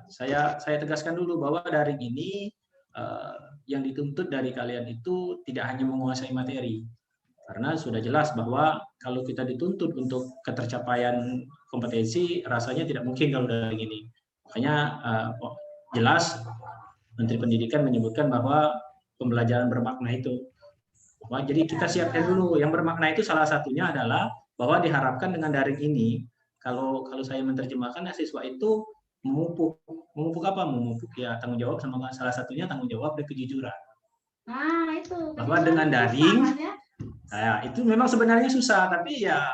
[SPEAKER 6] Saya tegaskan dulu bahwa daring ini yang dituntut dari kalian itu tidak hanya menguasai materi, karena sudah jelas bahwa kalau kita dituntut untuk ketercapaian kompetensi, rasanya tidak mungkin kalau daring ini. Makanya jelas Menteri Pendidikan menyebutkan bahwa pembelajaran bermakna itu. Jadi kita siapkan dulu. Yang bermakna itu salah satunya adalah bahwa diharapkan dengan daring ini, kalau saya menerjemahkan, siswa itu memupuk apa? Memupuk ya tanggung jawab, sama salah satunya tanggung jawab dan kejujuran.
[SPEAKER 7] Nah, itu.
[SPEAKER 6] Bahwa dengan daring, itu memang sebenarnya susah, tapi ya,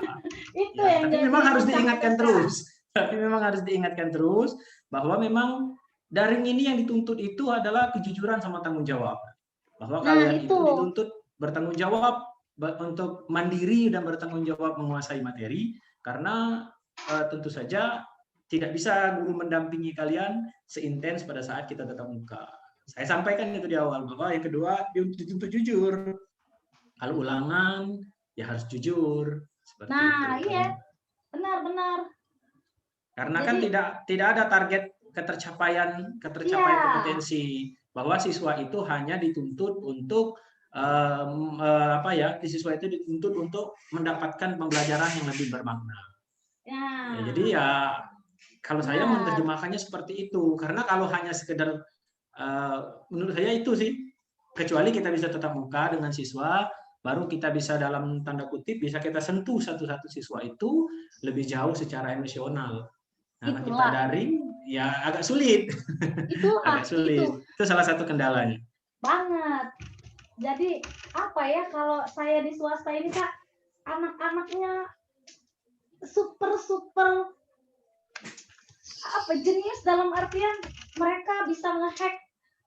[SPEAKER 6] tapi memang harus diingatkan terus. Tapi memang harus diingatkan terus bahwa memang daring ini yang dituntut itu adalah kejujuran sama tanggung jawab. Bahwa kalian itu dituntut bertanggung jawab untuk mandiri dan bertanggung jawab menguasai materi, karena tentu saja tidak bisa guru mendampingi kalian seintens pada saat kita tatap muka. Saya sampaikan itu di awal, bahwa yang kedua dituntut jujur. Kalau ulangan ya harus jujur. Seperti itu.
[SPEAKER 7] Iya, benar.
[SPEAKER 6] Karena kan tidak ada target ketercapaian kompetensi, bahwa siswa itu hanya dituntut untuk siswa itu dituntut untuk mendapatkan pembelajaran yang lebih bermakna. Jadi ya kalau saya menerjemahkannya seperti itu, karena kalau hanya sekedar menurut saya itu sih, kecuali kita bisa tatap muka dengan siswa, baru kita bisa dalam tanda kutip bisa kita sentuh satu-satu siswa itu lebih jauh secara emosional. Nah, kita daring ya agak sulit. Agak sulit. Itu salah satu kendalanya.
[SPEAKER 7] Banget. Jadi apa ya, kalau saya di swasta ini Kak, anak-anaknya super jenius, dalam artian mereka bisa ngehack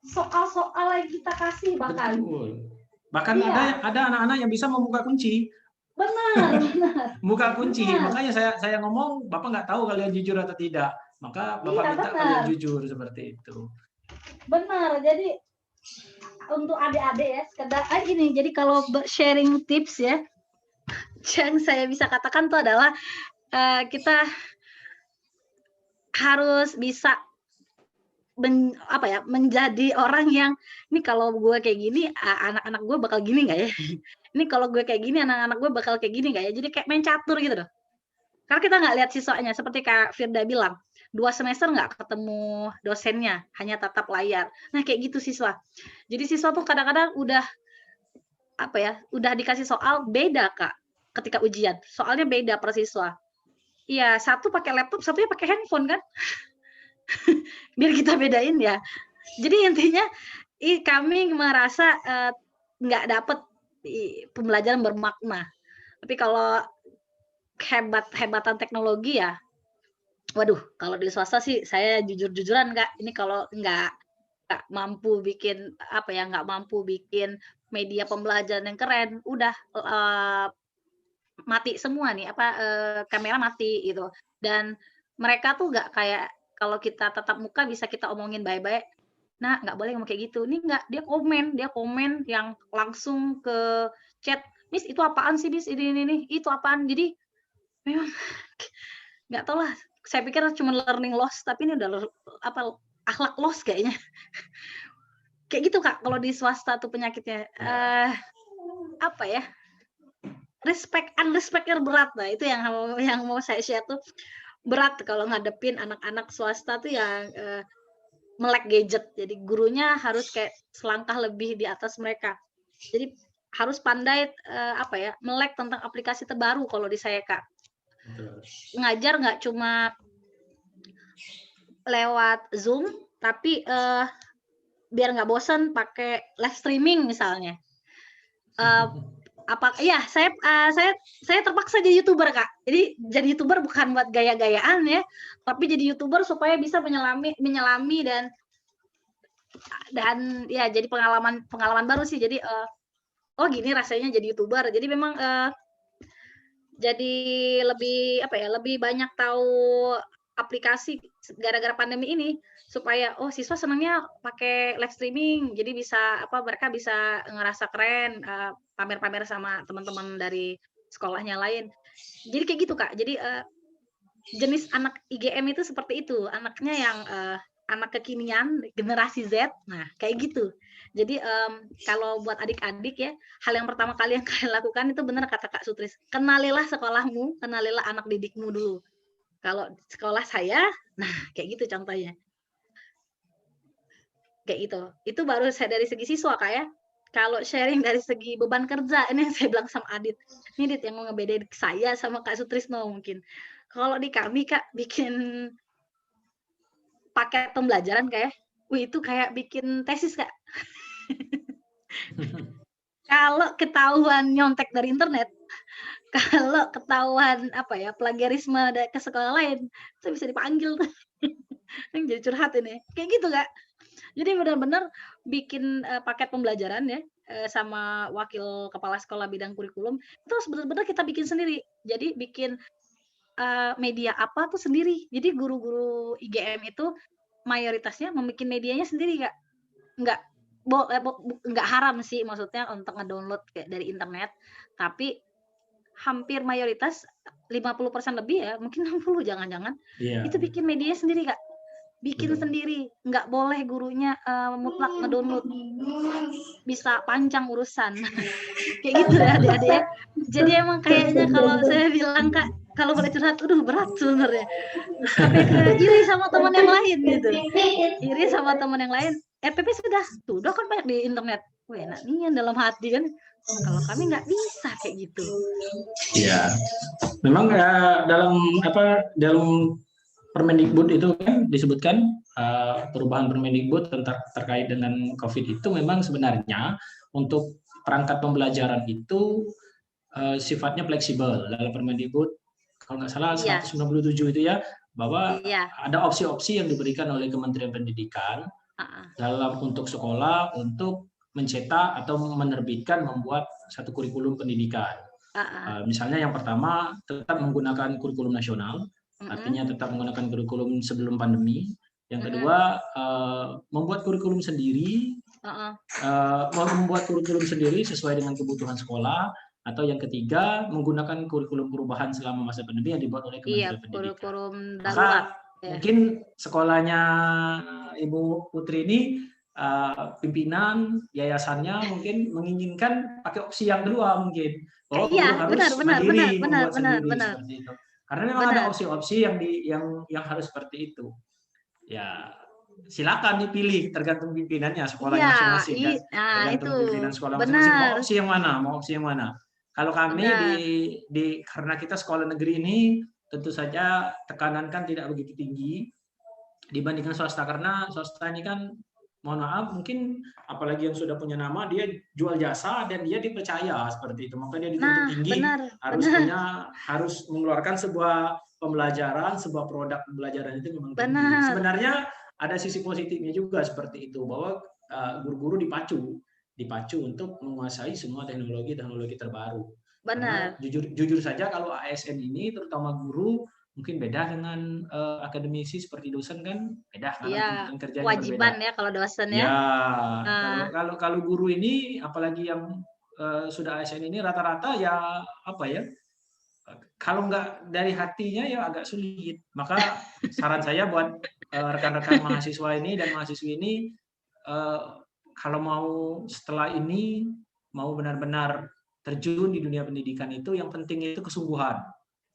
[SPEAKER 7] soal-soal yang kita kasih bahkan.
[SPEAKER 6] Betul. Bahkan ada anak-anak yang bisa membuka kunci.
[SPEAKER 7] Benar.
[SPEAKER 6] Muka kunci. Makanya saya ngomong, Bapak nggak tahu kalian jujur atau tidak. Maka Bapak
[SPEAKER 7] Iya,
[SPEAKER 6] minta
[SPEAKER 7] benar.
[SPEAKER 6] kalian jujur seperti itu.
[SPEAKER 7] Benar. Jadi untuk adik-adik ya, sekedar gini. Jadi kalau sharing tips ya, yang saya bisa katakan tuh adalah kita harus bisa menjadi orang yang ini kalau gue kayak gini anak-anak gue bakal gini nggak ya? Ini kalau gue kayak gini anak-anak gue bakal kayak gini nggak ya? Jadi kayak main catur gitu loh. Karena kita nggak lihat siswanya, seperti Kak Firda bilang, 2 semester nggak ketemu dosennya, hanya tatap layar. Nah kayak gitu siswa. Jadi siswa tuh kadang-kadang udah udah dikasih soal beda Kak, ketika ujian. Soalnya beda per siswa. Iya, satu pakai laptop, satunya pakai handphone kan. Biar kita bedain ya. Jadi intinya kami merasa nggak dapet pembelajaran bermakna. Tapi kalau hebatan teknologi ya, waduh, kalau di swasta sih saya jujur-jujuran Kak, ini kalau nggak mampu bikin nggak mampu bikin media pembelajaran yang keren, udah mati semua nih kamera mati gitu. Dan mereka tuh nggak kayak kalau kita tatap muka bisa kita omongin baik-baik. Nah, nggak boleh ngomong kayak gitu. Ini nggak, dia komen yang langsung ke chat. Miss, itu apaan sih, Miss? Ini, itu apaan? Jadi memang nggak tahu lah. Saya pikir cuma learning loss, tapi ini udah akhlak loss kayaknya. Kayak gitu Kak, kalau di swasta tuh penyakitnya. Unrespectnya berat. Nah, itu yang mau saya share tuh. Berat kalau ngadepin anak-anak swasta tuh yang melek gadget. Jadi gurunya harus kayak selangkah lebih di atas mereka. Jadi harus pandai melek tentang aplikasi terbaru kalau di saya Kak. Ngajar nggak cuma lewat Zoom, tapi biar nggak bosan pakai live streaming misalnya. Saya terpaksa jadi YouTuber Kak. Jadi jadi YouTuber bukan buat gaya-gayaan ya, tapi jadi YouTuber supaya bisa menyelami dan ya jadi pengalaman baru sih. Jadi gini rasanya jadi YouTuber. Jadi memang jadi lebih banyak tahu aplikasi gara-gara pandemi ini, supaya siswa senangnya pakai live streaming, jadi mereka bisa ngerasa keren, pamer-pamer sama teman-teman dari sekolahnya lain. Jadi kayak gitu Kak. Jadi jenis anak IGM itu seperti itu, anaknya yang anak kekinian, generasi Z. Nah kayak gitu. Jadi kalau buat adik-adik ya, hal yang pertama kali yang kalian lakukan itu benar kata Kak Sutris, kenalilah sekolahmu, kenalilah anak didikmu dulu. Kalau sekolah saya, nah kayak gitu contohnya. Kayak gitu. Itu baru saya dari segi siswa Kak ya. Kalau sharing dari segi beban kerja, ini yang saya bilang sama Adit. Ini Adit yang mau ngebedain saya sama Kak Sutrisno mungkin. Kalau di kami Kak bikin paket pembelajaran kayak, itu kayak bikin tesis Kak. Kalau ketahuan nyontek dari internet, kalau ketahuan plagiarisme ke sekolah lain, saya bisa dipanggil tuh. Jadi curhat ini. Kayak gitu Kak. Jadi benar-benar bikin paket pembelajaran ya sama wakil kepala sekolah bidang kurikulum itu harus benar-benar kita bikin sendiri. Jadi bikin media apa tuh sendiri. Jadi guru-guru IGM itu mayoritasnya membuat medianya sendiri Kak. Nggak haram sih maksudnya untuk ngedownload dari internet, tapi hampir mayoritas 50% lebih ya, mungkin 60 jangan-jangan itu bikin media sendiri Kak. Bikin sendiri, nggak boleh gurunya mutlak ngedownload, bisa panjang urusan. Kayak gitu ya adik-adik ya. Jadi emang kayaknya kalau saya bilang Kak, kalau boleh curhat, berat sebenarnya. Sampai ke iri sama teman yang lain gitu. Iri sama teman yang lain. RPP sudah kan banyak di internet. Wah enak nih dalam hati kan. Kalau kami nggak bisa kayak gitu.
[SPEAKER 6] Iya, memang dalam Permendikbud itu kan disebutkan perubahan Permendikbud terkait dengan COVID itu memang sebenarnya untuk perangkat pembelajaran itu sifatnya fleksibel. Dalam Permendikbud kalau nggak salah 197 itu ya, bahwa ada opsi-opsi yang diberikan oleh Kementerian Pendidikan dalam untuk sekolah untuk mencetak atau menerbitkan membuat satu kurikulum pendidikan. Misalnya yang pertama tetap menggunakan kurikulum nasional, artinya tetap menggunakan kurikulum sebelum pandemi. Yang kedua membuat kurikulum sendiri, membuat kurikulum sendiri sesuai dengan kebutuhan sekolah. Atau yang ketiga menggunakan kurikulum perubahan selama masa pandemi yang dibuat oleh Kementerian Pendidikan.
[SPEAKER 7] Kurikulum
[SPEAKER 6] Maka
[SPEAKER 7] darurat.
[SPEAKER 6] mungkin sekolahnya Ibu Putri ini pimpinan yayasannya mungkin menginginkan pakai opsi yang kedua mungkin. Bahwa guru harus mandiri membuat sendiri seperti itu. Karena memang ada opsi-opsi yang harus seperti itu. Ya, silakan dipilih tergantung pimpinannya sekolahnya masing-masing kan. Tergantung pimpinan sekolah masing-masing mau opsi yang mana. Kalau kami karena kita sekolah negeri ini tentu saja tekanan kan tidak begitu tinggi dibandingkan swasta, karena swasta ini kan mohon maaf mungkin apalagi yang sudah punya nama dia jual jasa dan dia dipercaya seperti itu, maka dia dituntut tinggi, harus mengeluarkan sebuah pembelajaran, sebuah produk pembelajaran itu memang tinggi. Sebenarnya ada sisi positifnya juga seperti itu, bahwa guru-guru dipacu untuk menguasai semua teknologi terbaru. Karena jujur saja kalau ASN ini terutama guru mungkin beda dengan akademisi seperti dosen kan, beda karena kerjanya
[SPEAKER 7] kewajiban
[SPEAKER 6] berbeda.
[SPEAKER 7] Ya kalau dosen ya.
[SPEAKER 6] Kalau guru ini apalagi yang sudah ASN ini rata-rata ya apa ya, kalau nggak dari hatinya ya agak sulit. Maka saran saya buat rekan-rekan mahasiswa ini dan mahasiswi ini, kalau mau setelah ini mau benar-benar terjun di dunia pendidikan itu yang penting itu kesungguhan.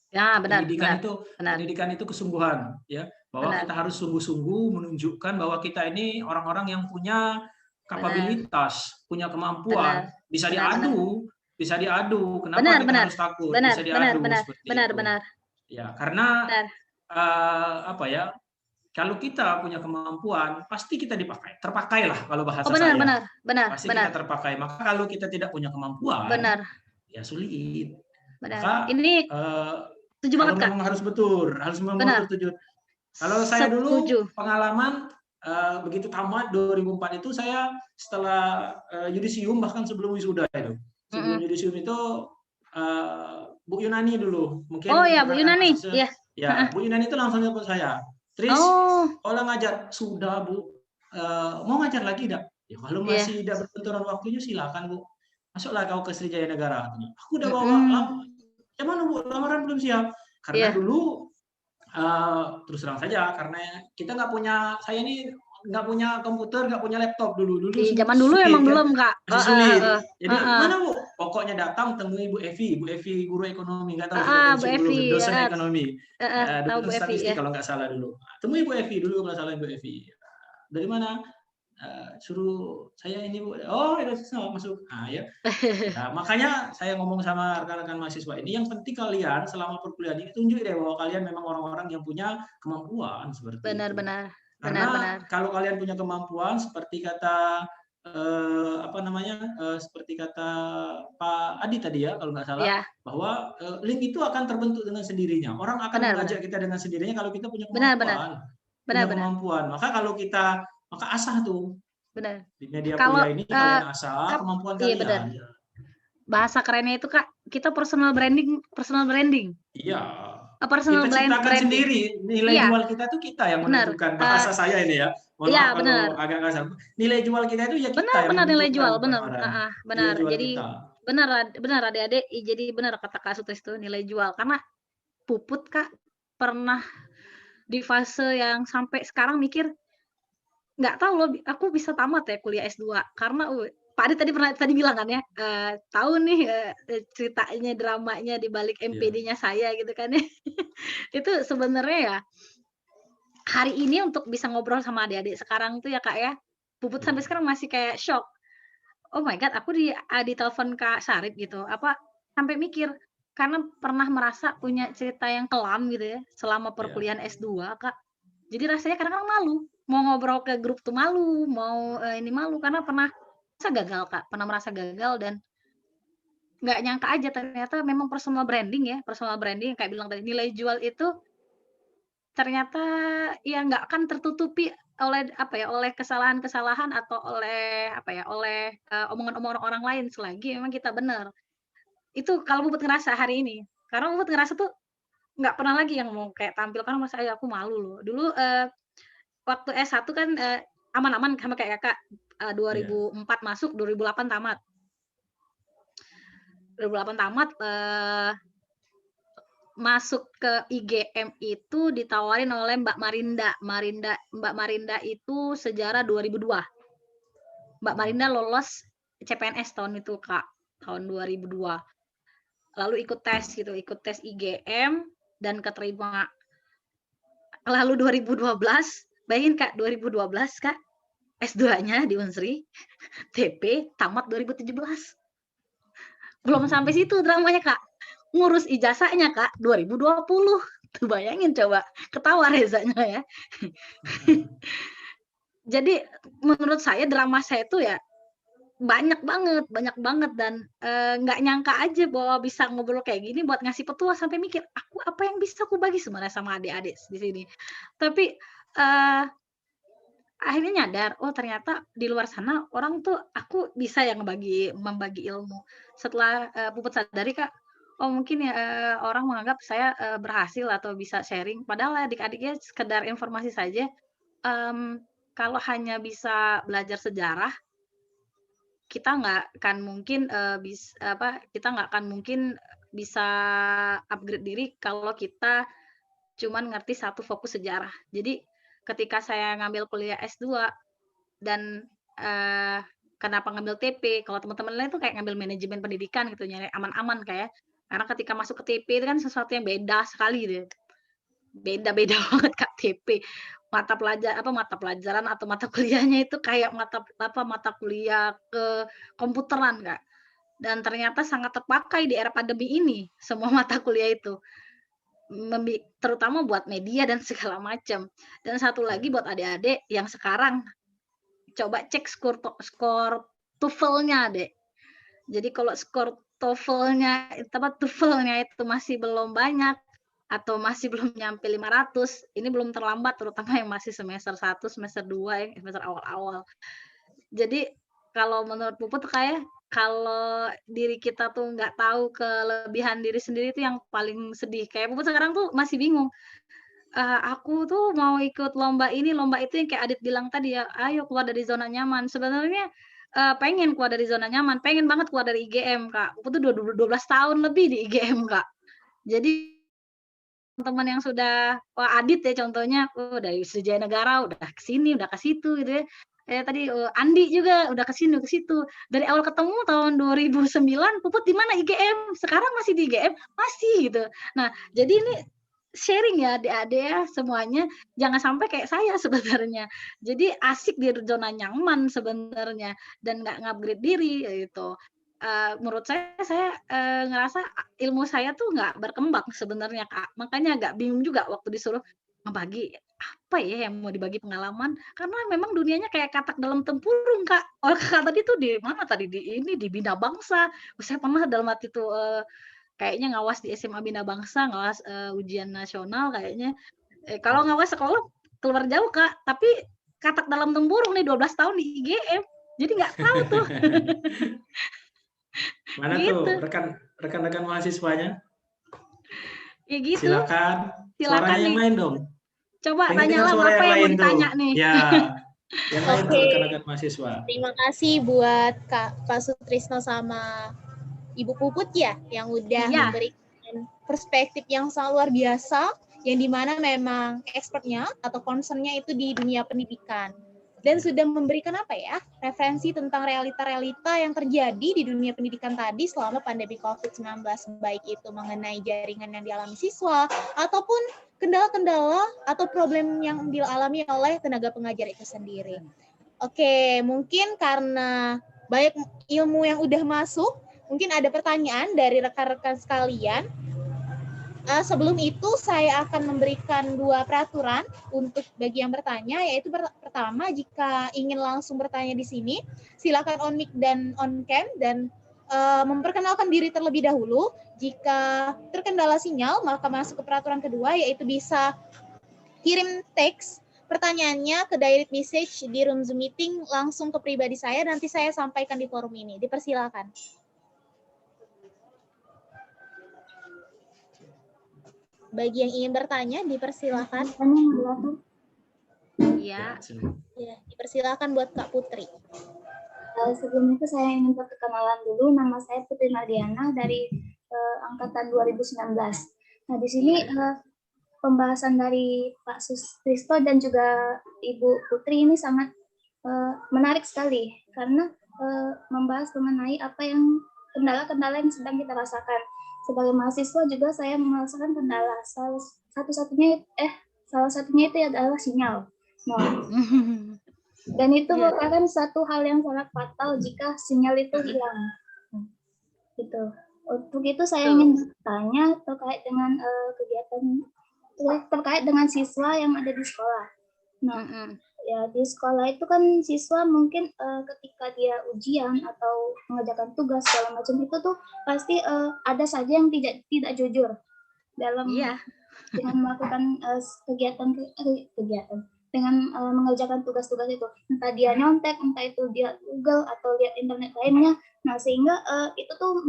[SPEAKER 6] Pendidikan itu kesungguhan ya, bahwa kita harus sungguh-sungguh menunjukkan bahwa kita ini orang-orang yang punya kapabilitas, punya kemampuan, bisa diadu. Kenapa kita harus takut? Bisa diadu seperti itu. Ya, karena apa ya? Kalau kita punya kemampuan, pasti kita terpakailah kalau bahasa saya. Pasti kita terpakai. Maka kalau kita tidak punya kemampuan, ya sulit. Maka
[SPEAKER 7] ini setuju banget, Kak.
[SPEAKER 6] Memang harus tertuju. Kalau saya dulu pengalaman begitu tamat 2004 itu, saya setelah yudisium, bahkan sebelum wisuda itu. Sebelum yudisium itu Bu Yunani dulu. Mungkin
[SPEAKER 7] Bu Yunani.
[SPEAKER 6] Bu Yunani itu langsung telepon saya. Tris, Ola ngajar. Sudah, Bu. Mau ngajar lagi enggak? Ya kalau masih tidak berbenturan waktunya silakan, Bu. Masuklah kau ke Sriwijaya Negara. Aku udah bawa mana Bu, lamaran belum siap. Karena dulu terus terang saja, karena kita saya ini nggak punya komputer, nggak punya laptop dulu.
[SPEAKER 7] Zaman dulu sulit, emang kan? Belum, Kak.
[SPEAKER 6] Sulit. Jadi mana Bu? Pokoknya datang temui Bu Evi guru ekonomi, nggak tahu Bu Evi, dosen ekonomi, dosen statistik kalau nggak salah dulu. Temui Bu Evi dulu kalau salah Bu Evi. Dari mana? Suruh saya ini Bu. Oh, itu masuk. Ya. Nah, makanya saya ngomong sama rekan-rekan mahasiswa ini, yang penting kalian selama perkuliahan ini tunjuk deh bahwa kalian memang orang-orang yang punya kemampuan seperti itu. Karena kalau kalian punya kemampuan seperti kata seperti kata Pak Adi tadi ya, kalau nggak salah, bahwa link itu akan terbentuk dengan sendirinya. Orang akan mengajak kita dengan sendirinya kalau kita punya kemampuan. Kemampuan. Maka kalau kita asah tuh. Di media kuliah ini kalian asah kemampuan kalian.
[SPEAKER 7] Bahasa kerennya itu, Kak, kita personal branding.
[SPEAKER 6] Iya.
[SPEAKER 7] Personal
[SPEAKER 6] kita ciptakan
[SPEAKER 7] branding
[SPEAKER 6] sendiri nilai jual kita tuh kita yang menentukan. Bahasa saya ini ya. Mohon maaf kalau agak kasar. Nilai jual kita itu ya kita yang menentukan.
[SPEAKER 7] Nilai jual, benar. Jadi benar adik-adik, jadi benar kata Kak Sutris itu nilai jual. Karena Puput, Kak, pernah di fase yang sampai sekarang mikir, nggak tahu loh, aku bisa tamat ya kuliah S2 karena Pak Adi tadi bilang kan ya, tahu nih ceritanya, dramanya di balik MPD-nya saya gitu kan ya. Itu sebenarnya ya hari ini untuk bisa ngobrol sama adik-adik sekarang tuh ya, Kak ya, Puput sampai sekarang masih kayak shock. Oh my God, aku di telepon Kak Syarif gitu, sampai mikir karena pernah merasa punya cerita yang kelam gitu ya selama perkuliahan S2, Kak. Jadi rasanya kadang-kadang malu mau ngobrol ke grup tuh, malu mau ini malu karena pernah gagal, Kak, pernah merasa gagal dan nggak nyangka aja ternyata memang personal branding kayak bilang tadi, nilai jual itu ternyata ya nggak akan tertutupi oleh oleh kesalahan-kesalahan atau oleh oleh omongan-omongan orang lain selagi memang kita benar. Itu kalau Puput ngerasa hari ini. Karena Puput ngerasa tuh nggak pernah lagi yang mau kayak tampil, karena masa aku malu loh. Dulu waktu S1 kan aman-aman sama kayak kakak. 2004 masuk, 2008 tamat. 2008 tamat, masuk ke IGM itu ditawarin oleh Mbak Marinda. Mbak Marinda itu sejarah 2002. Mbak Marinda lolos CPNS tahun itu, Kak. Tahun 2002. Lalu ikut tes IGM dan keterima. Lalu 2012, bayangin Kak, 2012 Kak, S2-nya di Unsri, TP tamat 2017. Belum sampai situ dramanya Kak. Ngurus ijazahnya Kak 2020. Tuh bayangin coba, ketawa Rezanya ya. Jadi menurut saya drama saya itu ya banyak banget dan nggak nyangka aja bahwa bisa ngobrol kayak gini buat ngasih petua, sampai mikir aku apa yang bisa aku bagi sebenarnya sama adik-adik di sini. Tapi akhirnya nyadar, oh ternyata di luar sana orang tuh aku bisa ya membagi ilmu. Setelah Puput sadari Kak, oh mungkin ya orang menganggap saya berhasil atau bisa sharing, padahal adik-adiknya sekedar informasi saja. Kalau hanya bisa belajar sejarah, kita nggak akan mungkin bisa upgrade diri kalau kita cuman ngerti satu fokus sejarah. Jadi ketika saya ngambil kuliah S2 dan kenapa ngambil TP, kalau teman-teman lain tuh kayak ngambil manajemen pendidikan gitu, nyari aman-aman kayak. Karena ketika masuk ke TP itu kan sesuatu yang beda sekali deh. Beda banget Kak TP. Mata pelajaran atau mata kuliahnya itu kayak mata kuliah ke komputeran Kak. Dan ternyata sangat terpakai di era pandemi ini semua mata kuliah itu. Terutama buat media dan segala macam. Dan satu lagi buat adik-adik yang sekarang coba cek skor TOEFL-nya, Dek. Jadi kalau skor TOEFL-nya itu masih belum banyak atau masih belum nyampe 500, ini belum terlambat, terutama yang masih semester 1, semester 2, yang semester awal-awal. Jadi kalau menurut Puput kayak kalau diri kita tuh nggak tahu kelebihan diri sendiri itu yang paling sedih. Kayak Puput sekarang tuh masih bingung. Aku tuh mau ikut lomba ini, lomba itu, yang kayak Adit bilang tadi ya, ayo keluar dari zona nyaman. Sebenarnya pengen keluar dari zona nyaman, pengen banget keluar dari IGM, Kak. Puput tuh 12 tahun lebih di IGM, Kak. Jadi teman yang sudah Adit ya contohnya, dari Sriwijaya Negara udah ke sini, udah ke situ gitu ya. Tadi Andi juga udah ke sini, ke situ. Dari awal ketemu tahun 2009, Puput di mana IGM? Sekarang masih di IGM, masih gitu. Nah, jadi ini sharing ya adik-adik ya semuanya, jangan sampai kayak saya sebenarnya. Jadi asik di zona nyaman sebenarnya dan nggak ngupgrade diri gitu. Menurut saya ngerasa ilmu saya tuh nggak berkembang sebenarnya Kak. Makanya agak bingung juga waktu disuruh ngebagi apa ya yang mau dibagi pengalaman, karena memang dunianya kayak katak dalam tempurung Kak. Oh Kakak tadi tuh di mana tadi, di Bina Bangsa. Saya pernah dalam hati tuh kayaknya ngawas di SMA Bina Bangsa, ngawas ujian nasional kayaknya. Kalau ngawas sekolah keluar jauh Kak, tapi katak dalam tempurung nih 12 tahun di IGM. Jadi nggak tahu tuh.
[SPEAKER 6] Mana
[SPEAKER 7] gitu.
[SPEAKER 6] tuh rekan-rekan mahasiswanya?
[SPEAKER 7] Ya gitu.
[SPEAKER 6] Silakan suaranya yang
[SPEAKER 7] nih.
[SPEAKER 6] main dong.
[SPEAKER 7] Coba
[SPEAKER 6] Pengen
[SPEAKER 7] tanya lah
[SPEAKER 6] suara
[SPEAKER 7] apa yang mau
[SPEAKER 6] tuh.
[SPEAKER 7] ditanya nih.
[SPEAKER 6] Ya. Yang lain tuh rekan-rekan mahasiswa.
[SPEAKER 5] Terima kasih buat Pak Sutrisno sama Ibu Puput ya yang udah memberikan perspektif yang sangat luar biasa, yang dimana memang expertnya atau concernnya itu di dunia pendidikan, dan sudah memberikan referensi tentang realita-realita yang terjadi di dunia pendidikan tadi selama pandemi COVID-19, baik itu mengenai jaringan yang dialami siswa ataupun kendala-kendala atau problem yang dialami oleh tenaga pengajar itu sendiri. Oke, mungkin karena banyak ilmu yang udah masuk, mungkin ada pertanyaan dari rekan-rekan sekalian. Sebelum itu saya akan memberikan 2 peraturan untuk bagi yang bertanya, yaitu pertama, jika ingin langsung bertanya di sini, silakan on mic dan on cam dan memperkenalkan diri terlebih dahulu. Jika terkendala sinyal, maka masuk ke peraturan kedua, yaitu bisa kirim teks pertanyaannya ke direct message di room Zoom meeting langsung ke pribadi saya, nanti saya sampaikan di forum ini. Dipersilakan. Bagi yang ingin bertanya, dipersilakan.
[SPEAKER 7] Iya.
[SPEAKER 5] Ya, dipersilakan buat Kak Putri.
[SPEAKER 8] Sebelum itu saya ingin perkenalan dulu. Nama saya Putri Mardiana dari angkatan 2019. Nah, di sini pembahasan dari Pak Sustristo dan juga Ibu Putri ini sangat menarik sekali karena membahas mengenai apa yang kendala-kendala yang sedang kita rasakan. Sebagai mahasiswa juga saya merasakan kendala. Salah satunya itu adalah sinyal. Nah, dan itu merupakan satu hal yang sangat fatal jika sinyal itu hilang. Gitu. Untuk itu saya ingin bertanya terkait dengan terkait dengan siswa yang ada di sekolah. Nah, ya di sekolah itu kan siswa mungkin ketika dia ujian atau mengerjakan tugas segala macam itu tuh pasti ada saja yang tidak jujur dalam dengan melakukan kegiatan dengan mengerjakan tugas-tugas itu, entah dia nyontek, entah itu dia Google atau lihat internet lainnya. Nah, sehingga itu tuh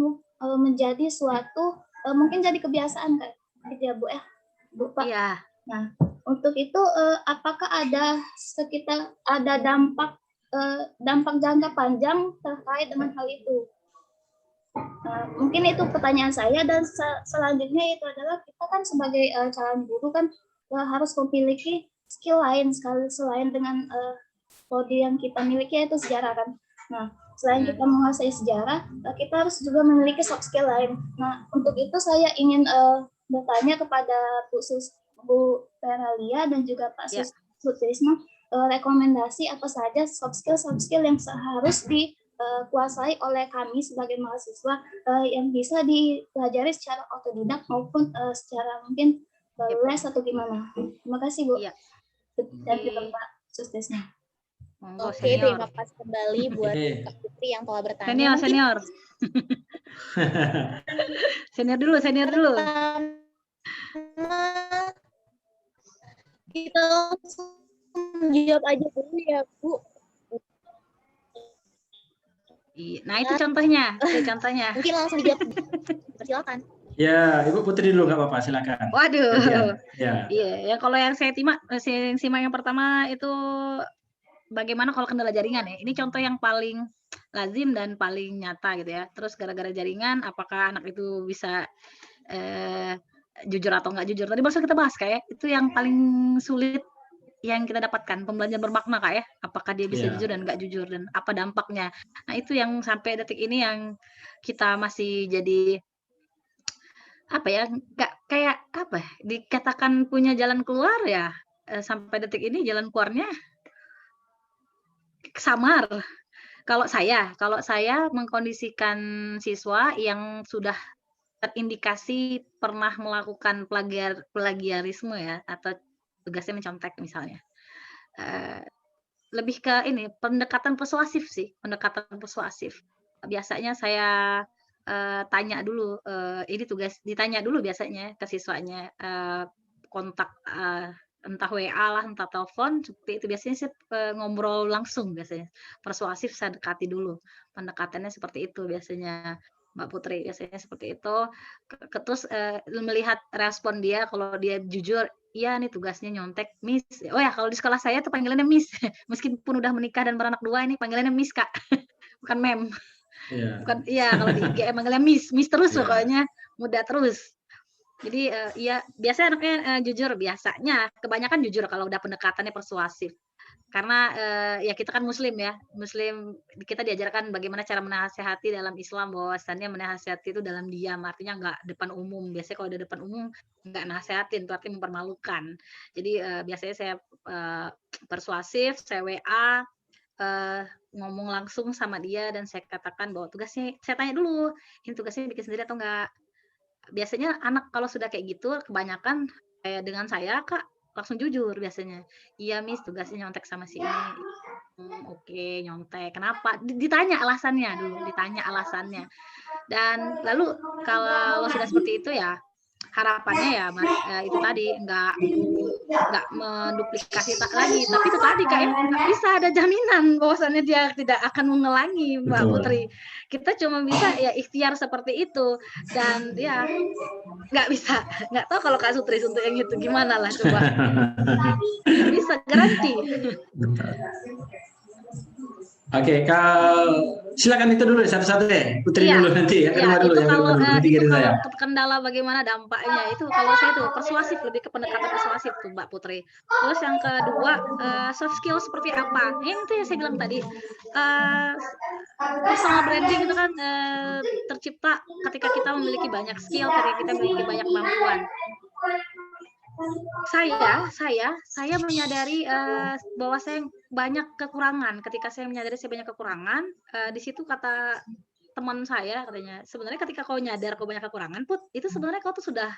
[SPEAKER 8] menjadi suatu mungkin jadi kebiasaan kan, gitu ya Bu ya, Bu Pak.
[SPEAKER 7] Iya.
[SPEAKER 8] Nah, untuk itu apakah ada dampak jangka panjang terkait dengan hal itu? Mungkin itu pertanyaan saya, dan selanjutnya itu adalah kita kan sebagai calon guru kan harus memiliki skill lain selain dengan prodi yang kita miliki, yaitu sejarah kan. Nah, selain kita menguasai sejarah, kita harus juga memiliki soft skill lain. Nah, untuk itu saya ingin bertanya kepada Bu Feralia dan juga Pak Sutrisno, rekomendasi apa saja soft skill yang harus dikuasai oleh kami sebagai mahasiswa yang bisa dipelajari secara otodidak maupun secara mungkin les atau gimana. Terima kasih Bu. Dan juga Pak Sutrisno.
[SPEAKER 5] Oke, terima kasih kembali buat Kak Putri yang telah bertanya.
[SPEAKER 7] Senior. Senior dulu.
[SPEAKER 5] Kita langsung jawab aja dulu ya, Bu.
[SPEAKER 7] Nah, itu contohnya.
[SPEAKER 5] Mungkin langsung dijawab. Silakan.
[SPEAKER 6] Ya, Ibu Putri dulu nggak apa-apa, silakan.
[SPEAKER 7] Waduh.
[SPEAKER 6] Ya.
[SPEAKER 7] Iya, kalau yang saya simak yang pertama itu bagaimana kalau kendala jaringan ya. Ini contoh yang paling lazim dan paling nyata gitu ya. Terus gara-gara jaringan, apakah anak itu bisa jujur atau nggak jujur? Tadi baru kita bahas kayak itu yang paling sulit yang kita dapatkan, pembelajaran bermakna Kak ya. Apakah dia bisa jujur dan nggak jujur dan apa dampaknya. Nah, itu yang sampai detik ini yang kita masih jadi apa ya, nggak kayak apa dikatakan punya jalan keluar ya, sampai detik ini jalan keluarnya samar. Kalau saya mengkondisikan siswa yang sudah terindikasi pernah melakukan plagiarisme ya, atau tugasnya mencontek misalnya, lebih ke ini pendekatan persuasif sih, biasanya saya tanya dulu, ini tugas ditanya dulu biasanya ke siswanya, kontak entah WA lah, entah telepon, seperti itu biasanya sih ngobrol langsung biasanya, persuasif saya dekati dulu, pendekatannya seperti itu biasanya Mbak Putri, biasanya seperti itu. Terus melihat respon dia, kalau dia jujur, iya nih tugasnya nyontek, Miss. Oh ya, kalau di sekolah saya tuh panggilannya Miss, meskipun udah menikah dan beranak 2 ini panggilannya Miss Kak, bukan Mem. Bukan, iya kalau di IGM manggilnya Miss terus pokoknya, muda terus. Jadi biasanya anaknya jujur, biasanya kebanyakan jujur kalau udah pendekatannya persuasif. Karena ya kita kan muslim ya, kita diajarkan bagaimana cara menasehati dalam Islam, bahwasannya menasehati itu dalam diam, artinya nggak depan umum. Biasanya kalau ada depan umum nggak nasehatin, itu artinya mempermalukan. Jadi biasanya saya persuasif, saya WA, ngomong langsung sama dia, dan saya katakan bahwa tugasnya, saya tanya dulu, ini tugasnya bikin sendiri atau enggak. Biasanya anak kalau sudah kayak gitu, kebanyakan kayak dengan saya, Kak, langsung jujur biasanya. Iya, Miss, tugasnya nyontek sama si ini. Oke, nyontek. Kenapa? Ditanya alasannya dulu, Dan lalu kalau sudah seperti itu ya, harapannya ya Mas, itu tadi nggak menduplikasi lagi, tapi itu tadi kayak nggak bisa ada jaminan bahwasannya dia tidak akan mengulangi Mbak
[SPEAKER 6] Betul.
[SPEAKER 7] Putri. Kita cuma bisa ya ikhtiar seperti itu, dan ya nggak bisa, nggak tahu kalau Kak Sutris untuk yang itu gimana lah coba. Nggak bisa garansi.
[SPEAKER 6] Oke, silakan itu dulu satu-satu deh. Putri
[SPEAKER 7] Iya,
[SPEAKER 6] dulu nanti ya.
[SPEAKER 7] iya,
[SPEAKER 6] Kedua dulu,
[SPEAKER 7] itu
[SPEAKER 6] yang
[SPEAKER 7] kalau
[SPEAKER 6] kedua dulu. Nanti
[SPEAKER 7] itu
[SPEAKER 6] giliran saya.
[SPEAKER 7] kalau kendala bagaimana dampaknya itu kalau saya tuh persuasif, lebih ke pendekatan persuasif tuh Mbak Putri. Terus yang kedua soft skill seperti apa? Ini tuh yang saya bilang tadi, personal branding itu kan tercipta ketika kita memiliki banyak skill, ketika kita memiliki banyak kemampuan. Saya menyadari bahwa saya banyak kekurangan. Ketika saya menyadari saya banyak kekurangan, di situ kata teman saya katanya, sebenarnya ketika kau nyadar kau banyak kekurangan, Put, itu sebenarnya kau tuh sudah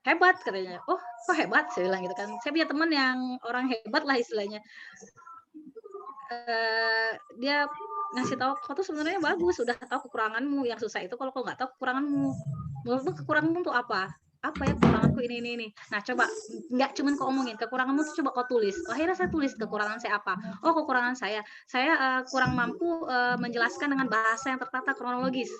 [SPEAKER 7] hebat katanya. Oh, kok hebat? Saya bilang gitu kan. Saya punya teman yang orang hebat lah istilahnya. Dia ngasih tahu kau tuh sebenarnya bagus, sudah tahu kekuranganmu. Yang susah itu kalau kau nggak tahu kekuranganmu. Menurutmu kekuranganmu tuh apa? Apa ya kekuranganku ini. Nah coba nggak cuman kau omongin kekuranganmu tuh, coba kau tulis. Akhirnya saya tulis kekurangan saya apa. Oh, kekurangan saya kurang mampu menjelaskan dengan bahasa yang tertata kronologis.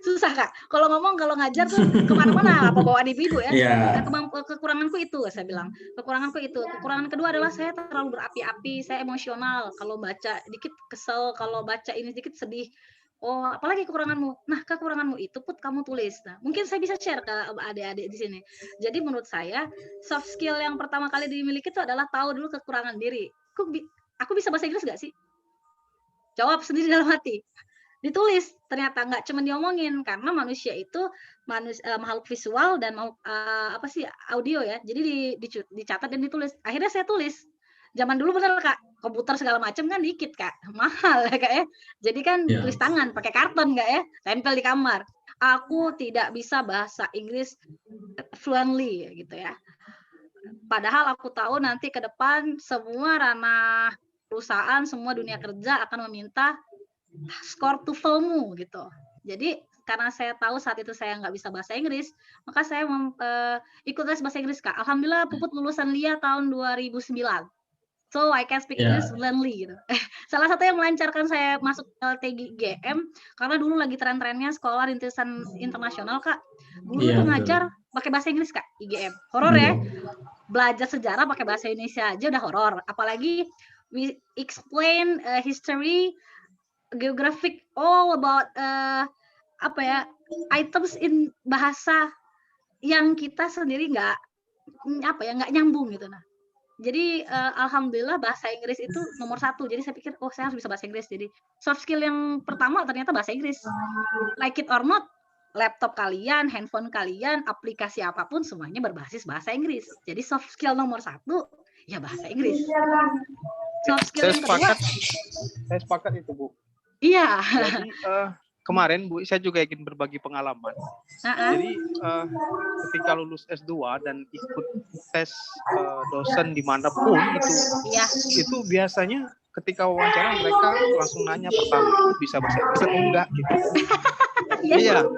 [SPEAKER 7] Susah Kak kalau ngomong, kalau ngajar tuh kemana-mana, apa bawaan ibu ya.
[SPEAKER 6] Iya.
[SPEAKER 7] Kekuranganku itu saya bilang, kekuranganku itu. Kekurangan kedua adalah saya terlalu berapi-api, saya emosional, kalau baca dikit kesel, kalau baca ini dikit sedih. Oh, apalagi kekuranganmu. Nah, kekuranganmu itu Put kamu tulis. Nah, mungkin saya bisa share ke adik-adik di sini. Jadi menurut saya soft skill yang pertama kali dimiliki itu adalah tahu dulu kekurangan diri. Aku bisa bahasa Inggris nggak sih? Jawab sendiri dalam hati. Ditulis, ternyata nggak cuma diomongin, karena manusia itu makhluk visual dan audio ya. Jadi dicatat dan ditulis. Akhirnya saya tulis. Zaman dulu bener Kak, komputer segala macam kan dikit Kak, mahal ya Kak ya. Jadi kan tulis tangan, pakai karton Kak ya, tempel di kamar. Aku tidak bisa bahasa Inggris fluently gitu ya. Padahal aku tahu nanti ke depan semua ranah perusahaan, semua dunia kerja akan meminta skor TOEFL-mu gitu. Jadi karena saya tahu saat itu saya nggak bisa bahasa Inggris, maka saya ikut les bahasa Inggris Kak. Alhamdulillah Puput lulusan LIA tahun 2009. So I can speak English fluently gitu. Salah satu yang melancarkan saya masuk LTGM karena dulu lagi tren-trennya sekolah rintisan internasional Kak. Guru tuh ngajar pakai bahasa Inggris Kak, IGM. Horor ya. Belajar sejarah pakai bahasa Indonesia aja udah horor. Apalagi we explain history, geographic, all about items in bahasa yang kita sendiri nggak nyambung gitu. Nah, jadi alhamdulillah bahasa Inggris itu nomor 1. Jadi saya pikir saya harus bisa bahasa Inggris. Jadi soft skill yang pertama ternyata bahasa Inggris. Like it or not, laptop kalian, handphone kalian, aplikasi apapun semuanya berbasis bahasa Inggris. Jadi soft skill nomor 1 ya bahasa Inggris. Soft skill yang kedua.
[SPEAKER 3] Saya sepakat itu Bu.
[SPEAKER 7] Iya.
[SPEAKER 3] Jadi kemarin Bu, saya juga ingin berbagi pengalaman. Jadi ketika lulus S2 dan ikut tes dosen dimanapun itu biasanya ketika wawancara mereka langsung nanya pertama bisa bahasa Inggris atau enggak gitu. Iya.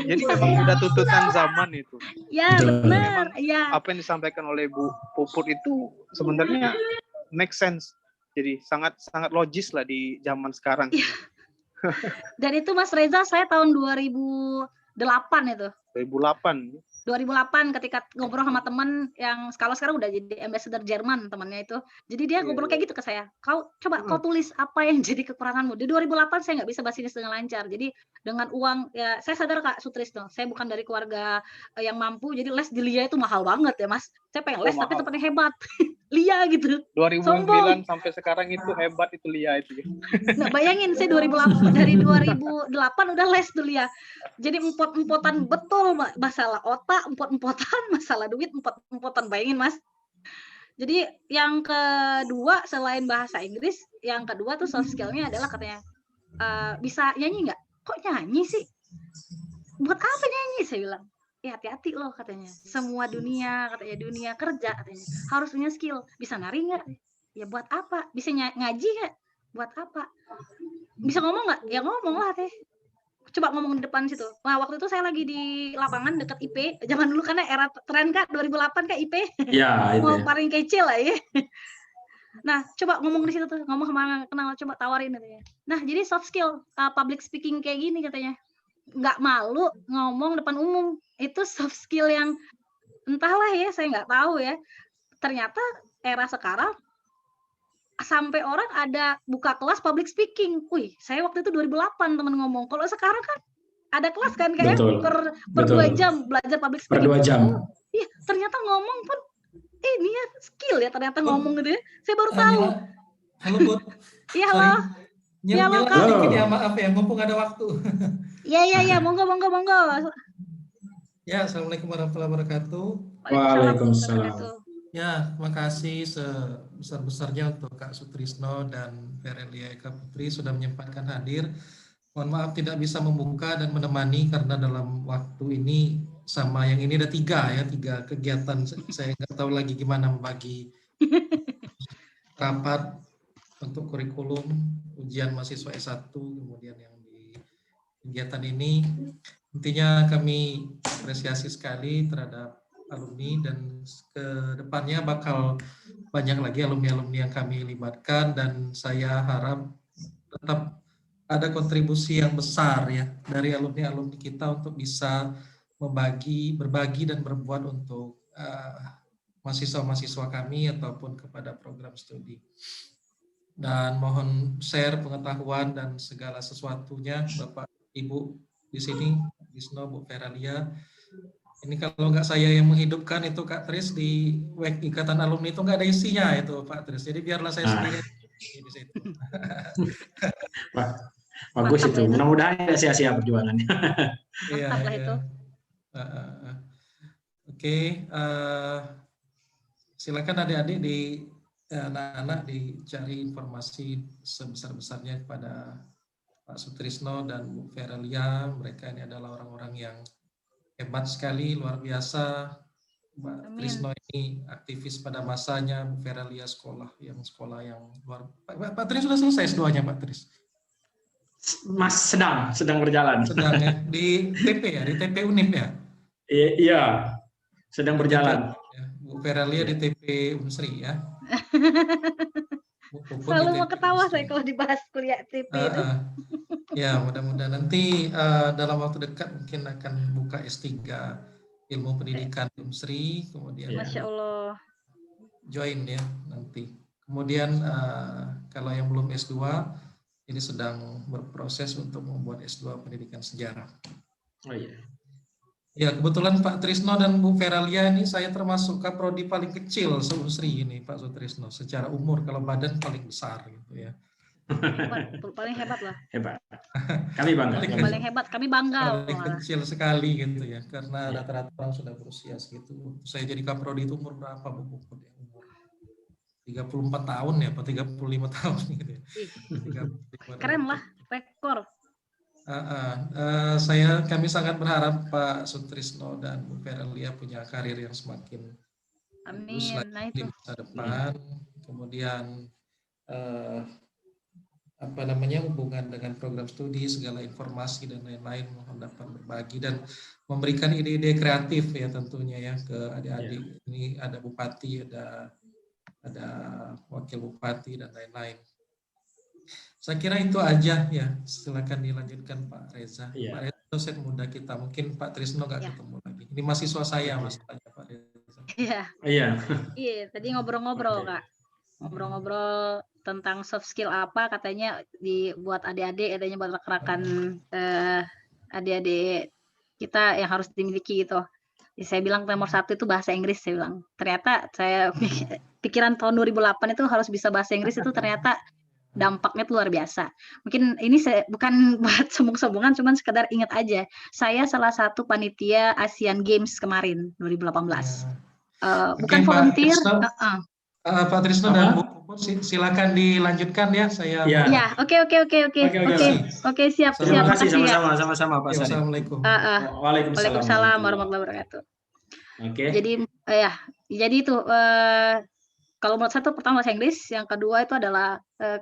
[SPEAKER 3] Jadi memang udah tuntutan zaman itu.
[SPEAKER 7] Iya benar. Iya.
[SPEAKER 3] Apa yang disampaikan oleh Bu Puput itu sebenarnya make sense. Jadi sangat logis lah di zaman sekarang.
[SPEAKER 7] Iya. Dan itu Mas Reza saya tahun 2008 itu. 2008 ketika ngobrol sama teman yang sekarang udah jadi ambassador Jerman temannya itu. Jadi dia ngobrol kayak gitu ke saya. Kau tulis apa yang jadi kekuranganmu. Di 2008 saya nggak bisa bahasa Inggris dengan lancar. Jadi dengan uang ya saya sadar Kak Sutris dong. Saya bukan dari keluarga yang mampu. Jadi les di LIA itu mahal banget ya Mas. Saya pengen les tapi tempatnya hebat. LIA gitu.
[SPEAKER 3] 2009
[SPEAKER 7] Sombong.
[SPEAKER 3] sampai sekarang itu hebat itu LIA itu.
[SPEAKER 7] Nah, bayangin saya 2008 dari 2008 udah les dulu ya. Jadi empot-empotan betul masalah otak, empot-empotan masalah duit, empot-empotan, bayangin Mas. Jadi yang kedua selain bahasa Inggris, yang kedua tuh soft skill-nya adalah katanya bisa nyanyi nggak? Kok nyanyi sih? Buat apa nyanyi? Saya bilang. Ya hati-hati loh katanya. Semua dunia kerja katanya harus punya skill. Bisa nari nggak? Ya buat apa? Bisa ngaji nggak? Buat apa? Bisa ngomong nggak? Ya ngomong lah teh. coba ngomong di depan situ. Nah, waktu itu saya lagi di lapangan dekat IP. Zaman dulu karena era tren Kak 2008 Kak IP.
[SPEAKER 9] Ya, itu
[SPEAKER 7] Mau
[SPEAKER 9] ya.
[SPEAKER 7] paling kecil lah ya. Nah, coba ngomong di situ tuh, ngomong sama kenal, coba tawarin gitu ya. Nah, jadi soft skill public speaking kayak gini katanya. Nggak malu ngomong depan umum. Itu soft skill yang entahlah ya, saya nggak tahu ya. Ternyata era sekarang sampai orang ada buka kelas public speaking. Wih, saya waktu itu 2008 teman ngomong. Kalau sekarang kan ada kelas kan kayak per 2 jam belajar public speaking.
[SPEAKER 9] Per 2 jam.
[SPEAKER 7] Oh, iya, ternyata ngomong pun ini ya skill ya ternyata ngomong gitu ya. Saya baru tahu.
[SPEAKER 10] Halo Put.
[SPEAKER 7] Iya, halo.
[SPEAKER 10] Iya, halo Kak. Dikit ya, maaf ya, mumpung ada waktu.
[SPEAKER 7] Iya, monggo.
[SPEAKER 10] Ya, Assalamualaikum warahmatullahi wabarakatuh.
[SPEAKER 9] Waalaikumsalam.
[SPEAKER 10] Ya, terima kasih sebesar-besarnya untuk Kak Sutrisno dan Verelia Eka Putri sudah menyempatkan hadir. Mohon maaf tidak bisa membuka dan menemani karena dalam waktu ini sama yang ini ada 3 kegiatan. Saya nggak tahu lagi gimana membagi rapat untuk kurikulum, ujian mahasiswa S1, kemudian yang di kegiatan ini. Intinya kami apresiasi sekali terhadap alumni dan ke depannya bakal banyak lagi alumni-alumni yang kami libatkan dan saya harap tetap ada kontribusi yang besar ya dari alumni-alumni kita untuk bisa berbagi dan berbuat untuk mahasiswa-mahasiswa kami ataupun kepada program studi. Dan mohon share pengetahuan dan segala sesuatunya Bapak Ibu di sini, Sutrisno, Bu Verelia. Ini kalau nggak saya yang menghidupkan itu Kak Tris di web Ikatan Alumni itu nggak ada isinya itu Pak Tris. Jadi biarlah saya sendiri di situ.
[SPEAKER 9] Bagus itu. Mudah-mudahan tidak sia-sia perjuangannya.
[SPEAKER 10] Iya.
[SPEAKER 7] Itu.
[SPEAKER 10] Oke. Silakan adik-adik anak-anak dicari informasi sebesar-besarnya kepada Pak Sutrisno dan Bu Verelia. Mereka ini adalah orang-orang yang hebat sekali, luar biasa. Mbak Trisno ini aktivis pada masanya, Bu Verelia sekolah yang luar. Pak Tris sudah selesai S2-nya Pak Tris?
[SPEAKER 9] Mas sedang berjalan.
[SPEAKER 10] Sedang ya, di TP ya, di TP Unip ya?
[SPEAKER 9] Iya, sedang berjalan.
[SPEAKER 10] Bu Verelia di TP Unsri ya.
[SPEAKER 7] Selalu mau ketawa saya kalau dibahas kuliah TP itu.
[SPEAKER 10] Ya, mudah-mudahan nanti dalam waktu dekat mungkin akan buka S3 Ilmu Pendidikan Unsri, kemudian
[SPEAKER 7] Masya Allah.
[SPEAKER 10] join ya nanti. Kemudian kalau yang belum S2, ini sedang berproses untuk membuat S2 Pendidikan Sejarah.
[SPEAKER 9] Oh iya.
[SPEAKER 10] Ya, kebetulan Pak Trisno dan Bu Verelia ini saya termasuk kaprodi paling kecil se-Unsri ini Pak Sutrisno. Secara umur, kalau badan paling besar gitu ya.
[SPEAKER 7] Paling hebat lah.
[SPEAKER 9] Hebat. Kami bangga.
[SPEAKER 7] Paling hebat, kami bangga.
[SPEAKER 10] Paling kecil sekali gitu ya, karena rata-rata orang sudah berusia segitu. Saya jadi kaprodi itu umur berapa Bu? Umur 34 tahun ya, atau 35 tahun gitu ya.
[SPEAKER 7] Keren lah, rekor.
[SPEAKER 10] Kami sangat berharap Pak Sutrisno dan Bu Verelia punya karir yang semakin bagus lagi di masa depan. Kemudian hubungan dengan program studi, segala informasi dan lain-lain mohon dapat berbagi dan memberikan ide-ide kreatif ya tentunya ya ke adik-adik. Ini ada bupati, ada wakil bupati dan lain-lain. Saya kira itu aja ya. Silakan dilanjutkan Pak Reza. Pak Reza dosen muda kita. Mungkin Pak Trisno nggak ketemu lagi. Ini mahasiswa saya masalahnya Pak Reza.
[SPEAKER 7] Iya. Tadi ngobrol-ngobrol Kak. Ngobrol-ngobrol tentang soft skill apa katanya dibuat adik-adik, adanya buat rekan-rekan adik-adik kita yang harus dimiliki gitu. Saya bilang nomor 1 itu bahasa Inggris, saya bilang. Ternyata saya pikiran tahun 2008 itu harus bisa bahasa Inggris itu ternyata dampaknya tuh luar biasa. Mungkin ini bukan buat sombong-sombongan, cuman sekedar ingat aja. Saya salah satu panitia Asian Games kemarin 2018. Bukan volunteer.
[SPEAKER 10] Pak Trisno dan Bu Puput silakan dilanjutkan ya. Saya.
[SPEAKER 7] Ya, oke. Oke, siap.
[SPEAKER 9] Terima kasih sama-sama Pak Sani.
[SPEAKER 10] Assalamualaikum.
[SPEAKER 7] Waalaikumsalam warahmatullahi wabarakatuh.
[SPEAKER 9] Oke.
[SPEAKER 7] Jadi itu kalau menurut saya itu pertama bahasa Inggris, yang kedua itu adalah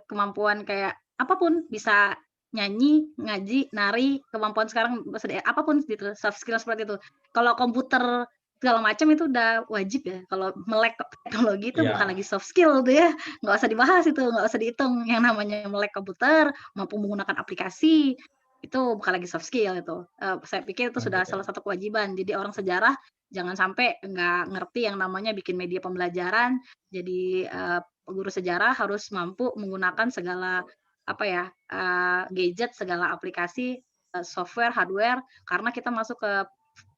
[SPEAKER 7] kemampuan kayak apapun bisa nyanyi, ngaji, nari, kemampuan sekarang apapun gitu, soft skill seperti itu. Kalau komputer segala macam itu udah wajib ya. Kalau melek teknologi itu bukan lagi soft skill tuh ya, nggak usah dibahas itu, nggak usah dihitung. Yang namanya melek komputer, mampu menggunakan aplikasi, itu bukan lagi soft skill itu. Saya pikir itu sudah salah satu kewajiban. Jadi orang sejarah jangan sampai nggak ngerti yang namanya bikin media pembelajaran. Jadi guru sejarah harus mampu menggunakan segala gadget, segala aplikasi, software, hardware, karena kita masuk ke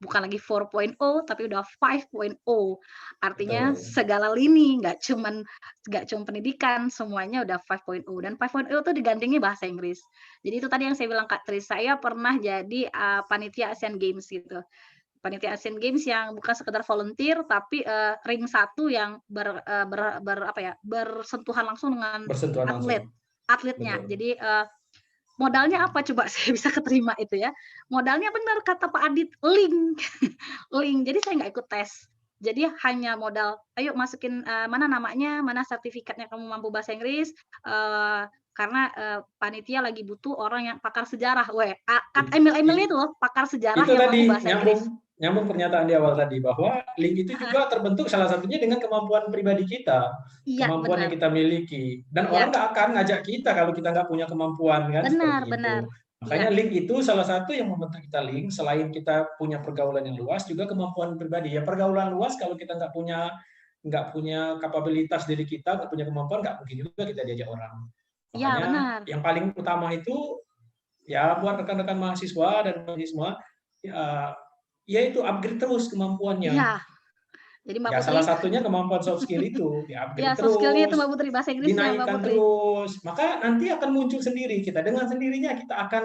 [SPEAKER 7] bukan lagi 4.0 tapi udah 5.0. Artinya segala lini, nggak cuma pendidikan, semuanya udah 5.0, dan 5.0 itu digandengnya bahasa Inggris. Jadi itu tadi yang saya bilang Kak Tris, saya pernah jadi panitia Asian Games gitu. Panitia Asian Games yang bukan sekedar volunteer tapi ring 1 yang bersentuhan langsung dengan atletnya.
[SPEAKER 6] Betul.
[SPEAKER 7] Jadi modalnya apa coba saya bisa keterima itu ya? Modalnya benar kata Pak Adit, link. Link. Jadi saya nggak ikut tes. Jadi hanya modal, ayo masukin mana namanya, mana sertifikatnya kamu mampu bahasa Inggris, karena panitia lagi butuh orang yang pakar sejarah. Emil itu loh, pakar sejarah
[SPEAKER 6] itu
[SPEAKER 7] yang
[SPEAKER 6] tadi
[SPEAKER 7] mampu bahasa Inggris.
[SPEAKER 6] Nyambung pernyataan di awal tadi bahwa link itu juga terbentuk salah satunya dengan kemampuan pribadi kita, kemampuan yang kita miliki, dan orang nggak akan ngajak kita kalau kita nggak punya kemampuan kan. Benar. Makanya link itu salah satu yang membentuk kita link. Selain kita punya pergaulan yang luas, juga kemampuan pribadi. Ya pergaulan luas kalau kita nggak punya kapabilitas diri kita, nggak punya kemampuan, nggak mungkin juga kita diajak orang. Makanya yang paling utama itu ya buat rekan-rekan mahasiswa dan mahasiswa yaitu upgrade terus kemampuannya.
[SPEAKER 7] Iya. Jadi Mbak Putri,
[SPEAKER 6] salah satunya kemampuan soft skill itu di-upgrade terus.
[SPEAKER 7] Soft skill-nya itu Mbak Putri, bahasa Inggrisnya Mbak
[SPEAKER 6] Dinaikkan
[SPEAKER 7] Putri.
[SPEAKER 6] terus. Maka nanti akan muncul sendiri kita. Dengan sendirinya kita akan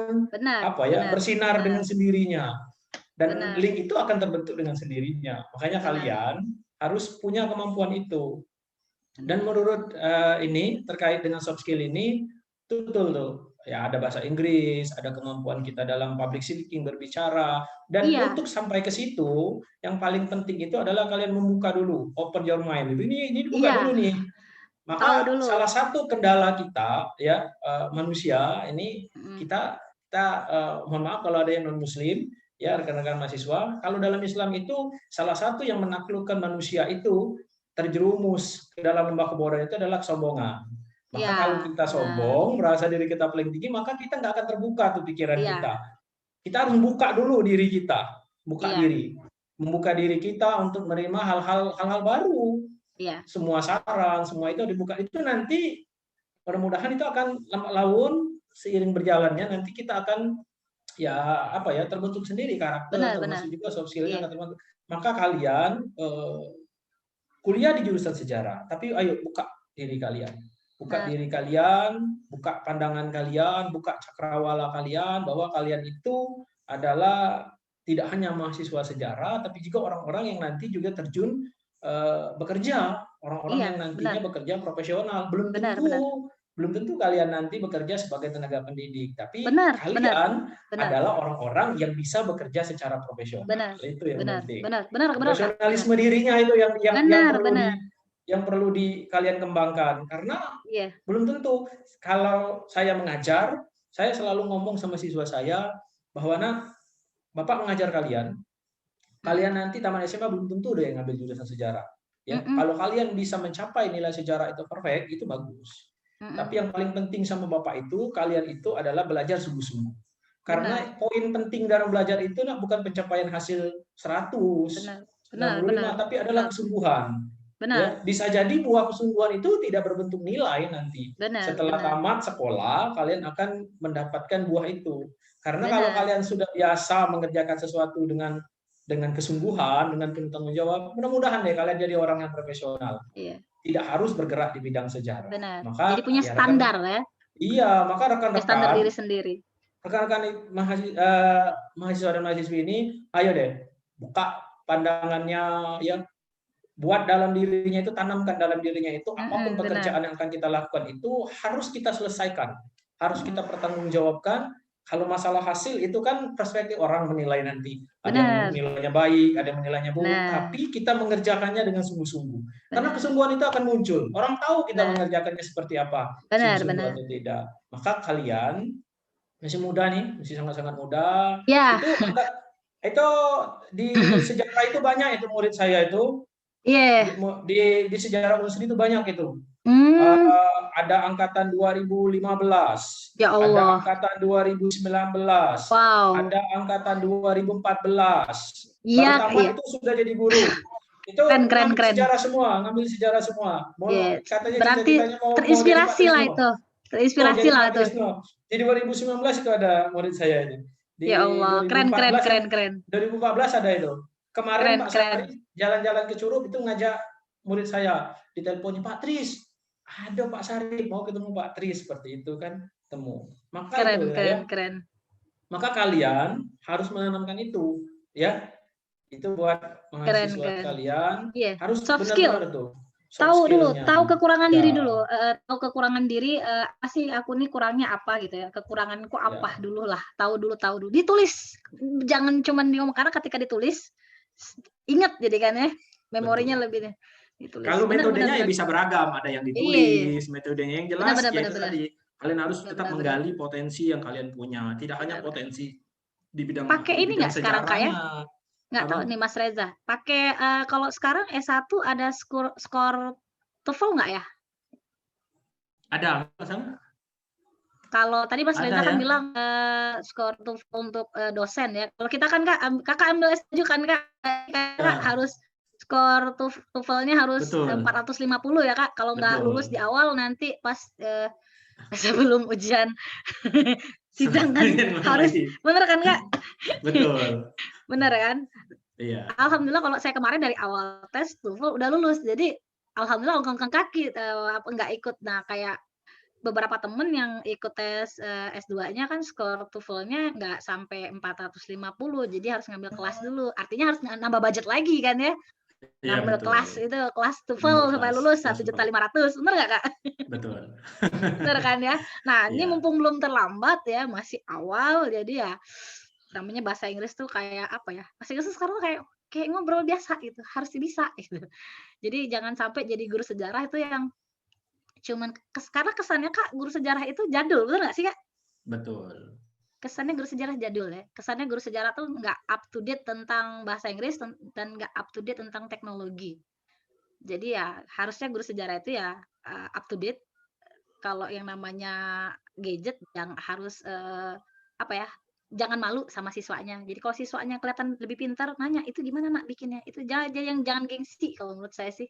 [SPEAKER 6] bersinar dengan sendirinya. Dan link itu akan terbentuk dengan sendirinya. Makanya kalian harus punya kemampuan itu. Dan menurut ini terkait dengan soft skill ini betul tuh. Ya ada bahasa Inggris, ada kemampuan kita dalam public speaking, berbicara, dan untuk sampai ke situ yang paling penting itu adalah kalian membuka dulu, open your mind. Ini dibuka dulu nih. Maka salah satu kendala kita ya manusia ini kita mohon maaf kalau ada yang non muslim ya rekan-rekan mahasiswa, kalau dalam Islam itu salah satu yang menaklukkan manusia itu terjerumus ke dalam lembah kebodohan itu adalah kesombongan. Maka kalau kita sombong, merasa diri kita paling tinggi, maka kita nggak akan terbuka tuh pikiran kita. Kita harus membuka dulu diri kita, membuka diri kita untuk menerima hal-hal baru. Semua saran, semua itu dibuka. Itu nanti mudah-mudahan itu akan lambat laun seiring berjalannya nanti kita akan terbentuk sendiri karakter, termasuk juga soft skill-nya akan terbentuk. Maka kalian kuliah di jurusan sejarah, tapi ayo buka diri kalian. Buka diri kalian, buka pandangan kalian, buka cakrawala kalian, bahwa kalian itu adalah tidak hanya mahasiswa sejarah, tapi juga orang-orang yang nanti juga terjun bekerja, orang-orang yang nantinya bekerja profesional. Belum tentu kalian nanti bekerja sebagai tenaga pendidik, tapi kalian adalah orang-orang yang bisa bekerja secara profesional. Itu yang penting. Profesionalisme dirinya itu yang perlu kalian kembangkan, karena belum tentu. Kalau saya mengajar, saya selalu ngomong sama siswa saya bahwa Bapak mengajar kalian nanti taman SMA belum tentu ada yang ngambil jurusan sejarah. Ya, kalau kalian bisa mencapai nilai sejarah itu perfect, itu bagus. Tapi yang paling penting sama Bapak itu, kalian itu adalah belajar sungguh-sungguh. Karena poin penting dalam belajar itu bukan pencapaian hasil 100, 95, tapi adalah kesungguhan. Ya, bisa jadi buah kesungguhan itu tidak berbentuk nilai nanti. Setelah tamat sekolah, kalian akan mendapatkan buah itu. Karena kalau kalian sudah biasa mengerjakan sesuatu dengan kesungguhan, dengan penuh tanggung jawab, mudah-mudahan deh kalian jadi orang yang profesional. Tidak harus bergerak di bidang sejarah. Maka
[SPEAKER 7] jadi punya standar ya.
[SPEAKER 6] Iya, maka rekan-rekan
[SPEAKER 7] standar diri sendiri.
[SPEAKER 6] Rekan-rekan mahasiswa dan mahasiswi ini, ayo deh buka pandangannya ya. Buat dalam dirinya itu, tanamkan dalam dirinya itu apapun pekerjaan yang akan kita lakukan itu harus kita selesaikan, harus kita pertanggungjawabkan. Kalau masalah hasil itu kan perspektif orang menilai nanti. Ada yang menilainya baik, ada yang menilainya buruk, tapi kita mengerjakannya dengan sungguh-sungguh. Karena kesungguhan itu akan muncul. Orang tahu kita mengerjakannya seperti apa, sungguh-sungguh atau tidak. Maka kalian masih muda nih, masih sangat-sangat muda.
[SPEAKER 7] Ya.
[SPEAKER 6] Itu di sejarah itu banyak itu murid saya itu.
[SPEAKER 7] Iya.
[SPEAKER 6] Di sejarah Unsri itu banyak itu. Ada angkatan 2015,
[SPEAKER 7] ya
[SPEAKER 6] ada
[SPEAKER 7] Allah.
[SPEAKER 6] angkatan 2019,
[SPEAKER 7] Wow.
[SPEAKER 6] ada angkatan 2014.
[SPEAKER 7] Iya,
[SPEAKER 6] Baru tamat
[SPEAKER 7] iya.
[SPEAKER 6] itu sudah jadi guru. Itu
[SPEAKER 7] Keren.
[SPEAKER 6] sejarah semua, ngambil sejarah semua.
[SPEAKER 7] Yes.
[SPEAKER 6] Katanya
[SPEAKER 7] Berarti
[SPEAKER 6] cita-citanya mau
[SPEAKER 7] terinspirasi
[SPEAKER 6] jadi
[SPEAKER 7] lah
[SPEAKER 6] Pak
[SPEAKER 7] itu. Terinspirasi
[SPEAKER 6] jadi
[SPEAKER 7] lah
[SPEAKER 6] Pak
[SPEAKER 7] itu.
[SPEAKER 6] Trisno. Di 2019 itu ada murid saya ini. Di
[SPEAKER 7] Ya Allah,
[SPEAKER 6] 2014
[SPEAKER 7] keren.
[SPEAKER 6] 2014 ada itu. Kemarin Pak
[SPEAKER 7] Keren.
[SPEAKER 6] Sari jalan-jalan ke Curug itu ngajak murid saya, diteleponnya, Pak Tris, ada Pak Sari mau ketemu Pak Tris, seperti itu kan, temu. Maka
[SPEAKER 7] Keren.
[SPEAKER 6] Maka kalian harus menanamkan itu, ya. Itu buat mahasiswa kalian,
[SPEAKER 7] Iya.
[SPEAKER 6] harus
[SPEAKER 7] Soft skill.
[SPEAKER 6] benar-benar itu.
[SPEAKER 7] Tahu dulu, tahu kekurangan diri
[SPEAKER 6] Ya.
[SPEAKER 7] dulu. Tahu kekurangan diri, sih aku nih kurangnya apa gitu ya. Kekuranganku apa dulu lah. Tahu dulu. Ditulis. Jangan cuma diomong, karena ketika ditulis ingat jadi kan ya. Memorinya lebih ditulis.
[SPEAKER 6] Kalau metodenya ya bisa beragam, ada yang ditulis, metodenya yang jelas ya itu tadi. Kalian harus tetap menggali potensi yang kalian punya, tidak hanya potensi di bidang
[SPEAKER 7] pakai ini nggak sekarang kayak nggak tahu nih Mas Reza, pakai kalau sekarang S1 ada skor TOEFL nggak ya?
[SPEAKER 6] Ada.
[SPEAKER 7] Kalau tadi Mas Reza kan bilang skor TOEFL untuk dosen ya. Kalau kita kan kakak ambil S7 kan kak harus skor TOEFL-nya harus 450 ya kak. Kalau nggak lulus di awal nanti pas sebelum ujian sidang kan harus bener kan kak? Betul. Bener kan?
[SPEAKER 6] Iya.
[SPEAKER 7] Alhamdulillah kalau saya kemarin dari awal tes TOEFL udah lulus, jadi alhamdulillah ongkang kaki nggak ikut. Nah kayak beberapa temen yang ikut tes S2-nya kan skor TOEFL-nya nggak sampai 450, jadi harus ngambil kelas dulu. Artinya harus nambah budget lagi kan ya? Ngambil kelas itu, kelas TOEFL supaya lulus 1.500.000, bener nggak kak?
[SPEAKER 6] Betul.
[SPEAKER 7] Bener kan ya? Nah ini mumpung belum terlambat ya, masih awal, jadi ya namanya bahasa Inggris tuh kayak apa ya? Bahasa Inggris tuh sekarang kayak ngobrol biasa gitu, harus bisa gitu. Jadi jangan sampai jadi guru sejarah itu yang cuman karena kesannya kak guru sejarah itu jadul, betul nggak sih kak?
[SPEAKER 6] Betul.
[SPEAKER 7] Kesannya guru sejarah jadul ya. Kesannya guru sejarah tuh nggak up to date tentang bahasa Inggris dan nggak up to date tentang teknologi. Jadi ya harusnya guru sejarah itu ya up to date. Kalau yang namanya gadget yang harus apa ya? Jangan malu sama siswanya. Jadi kalau siswanya kelihatan lebih pintar, nanya itu gimana nak bikinnya? Itu jangan gengsi kalau menurut saya sih.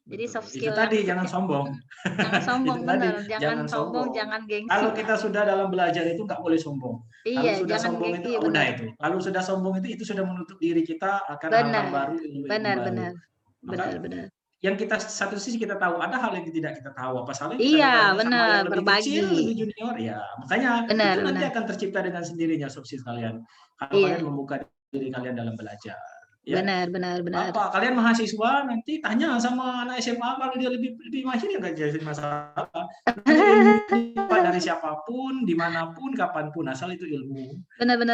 [SPEAKER 7] Jadi soft skill
[SPEAKER 6] itu tadi jangan sombong.
[SPEAKER 7] Jangan sombong, benar. Jangan sombong, jangan gengsi.
[SPEAKER 6] Kalau kita sudah dalam belajar itu nggak boleh sombong.
[SPEAKER 7] Iya,
[SPEAKER 6] kalau sudah sombong
[SPEAKER 7] gengsi,
[SPEAKER 6] itu udah itu. Kalau sudah sombong itu sudah menutup diri kita akan hal-hal baru, ilmu baru.
[SPEAKER 7] Benar.
[SPEAKER 6] Yang kita satu sisi kita tahu, ada hal yang tidak kita tahu. Apa salahnya
[SPEAKER 7] kita
[SPEAKER 6] benar,
[SPEAKER 7] yang
[SPEAKER 6] lebih
[SPEAKER 7] berbagi.
[SPEAKER 6] Kecil, lebih junior ya. Makanya itu nanti akan tercipta dengan sendirinya soft skill kalian. Kalau kalian membuka diri kalian dalam belajar. Ya.
[SPEAKER 7] Benar.
[SPEAKER 6] Apa kalian mahasiswa nanti tanya sama anak SMA kalau dia lebih mahir ya nggak jadi masalah. Dari siapapun, dimanapun, kapanpun, asal itu ilmu.
[SPEAKER 7] Benar.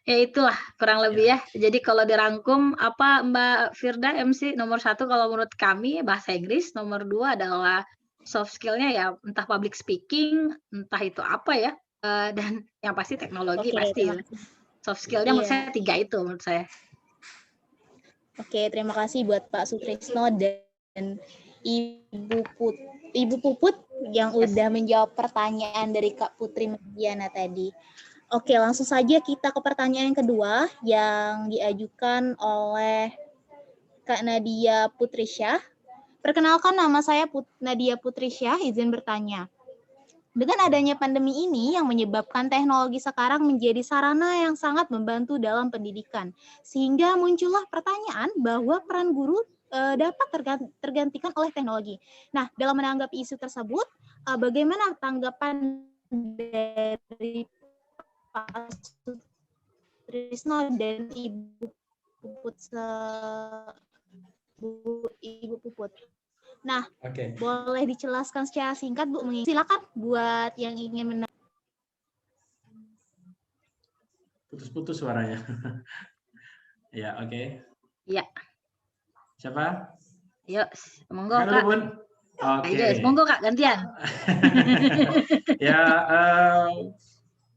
[SPEAKER 7] Ya itulah kurang lebih ya. Jadi kalau dirangkum apa Mbak Firda MC nomor 1 kalau menurut kami bahasa Inggris, nomor 2 adalah soft skill-nya ya entah public speaking, entah itu apa ya, dan yang pasti teknologi pasti. Soft skill-nya menurut saya 3 itu menurut saya.
[SPEAKER 5] Oke, terima kasih buat Pak Sutrisno dan Ibu Puput yang udah menjawab pertanyaan dari Kak Putri Mediana tadi. Oke, langsung saja kita ke pertanyaan yang kedua yang diajukan oleh Kak Nadia Putrisya. Perkenalkan, nama saya Nadia Putrisya, izin bertanya. Dengan adanya pandemi ini yang menyebabkan teknologi sekarang menjadi sarana yang sangat membantu dalam pendidikan, sehingga muncullah pertanyaan bahwa peran guru dapat tergantikan oleh teknologi. Nah, dalam menanggapi isu tersebut, bagaimana tanggapan dari Pak Sutrisno dan Ibu Puput? Nah, boleh dijelaskan secara singkat, Bu. Silakan buat yang ingin menang.
[SPEAKER 9] Putus-putus suaranya. Ya, oke.
[SPEAKER 7] Iya.
[SPEAKER 9] Siapa?
[SPEAKER 7] Yuk, monggo Kak.
[SPEAKER 9] Bun. Oke.
[SPEAKER 7] Monggo Kak, gantian.
[SPEAKER 9] Ya,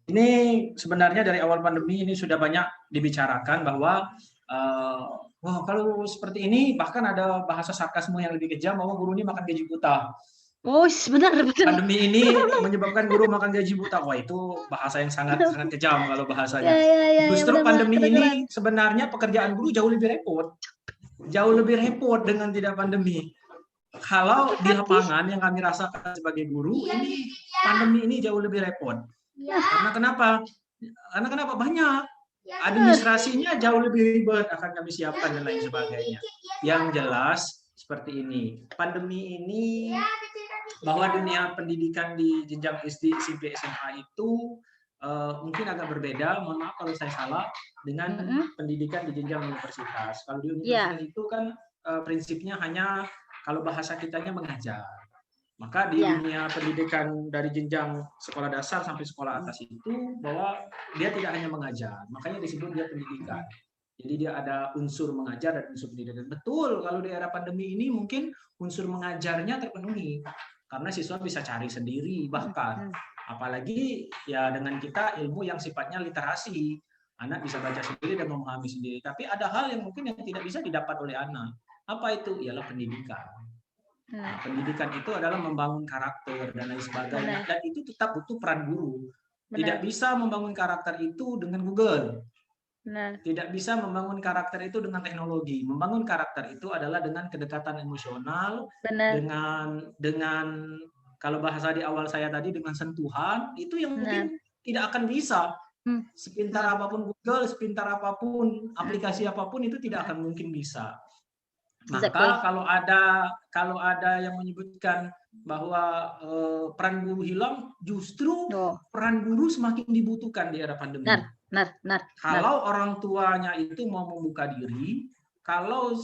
[SPEAKER 9] ini sebenarnya dari awal pandemi ini sudah banyak dibicarakan bahwa wah, kalau seperti ini bahkan ada bahasa sarkasme yang lebih kejam bahwa guru ini makan gaji buta.
[SPEAKER 7] Oh, benar.
[SPEAKER 9] Pandemi ini menyebabkan guru makan gaji buta. Wah, itu bahasa yang sangat kejam kalau bahasanya. Justru pandemi ini sebenarnya pekerjaan guru jauh lebih repot. Jauh lebih repot dengan tidak pandemi. Kalau di lapangan yang kami rasakan sebagai guru, ini pandemi ini jauh lebih repot. Karena kenapa? Karena kenapa? Banyak. Administrasinya jauh lebih ribet akan kami siapkan dan lain sebagainya. Yang jelas seperti ini. Pandemi ini bahwa dunia pendidikan di jenjang SD, SMP, SMA itu mungkin agak berbeda. Mohon maaf kalau saya salah dengan pendidikan di jenjang universitas. Kalau di universitas itu kan prinsipnya hanya kalau bahasa kitanya mengajar. Maka di dunia pendidikan dari jenjang sekolah dasar sampai sekolah atas itu bahwa dia tidak hanya mengajar, makanya disebut dia pendidikan. Jadi dia ada unsur mengajar dan unsur pendidikan. Betul, kalau di era pandemi ini mungkin unsur mengajarnya terpenuhi karena siswa bisa cari sendiri bahkan. Apalagi ya dengan kita ilmu yang sifatnya literasi, anak bisa baca sendiri dan memahami sendiri. Tapi ada hal yang mungkin yang tidak bisa didapat oleh anak. Apa itu? Ialah pendidikan. Nah, pendidikan itu adalah membangun karakter dan lain sebagainya. Dan itu tetap butuh peran guru. Tidak bisa membangun karakter itu dengan Google. Tidak bisa membangun karakter itu dengan teknologi. Membangun karakter itu adalah dengan kedekatan emosional, dengan kalau bahasa di awal saya tadi dengan sentuhan, itu yang mungkin tidak akan bisa. Sepintar apapun Google, sepintar apapun aplikasi apapun itu tidak akan mungkin bisa. Maka kalau ada yang menyebutkan bahwa peran guru hilang, justru peran guru semakin dibutuhkan di era pandemi. Kalau orang tuanya itu mau membuka diri, kalau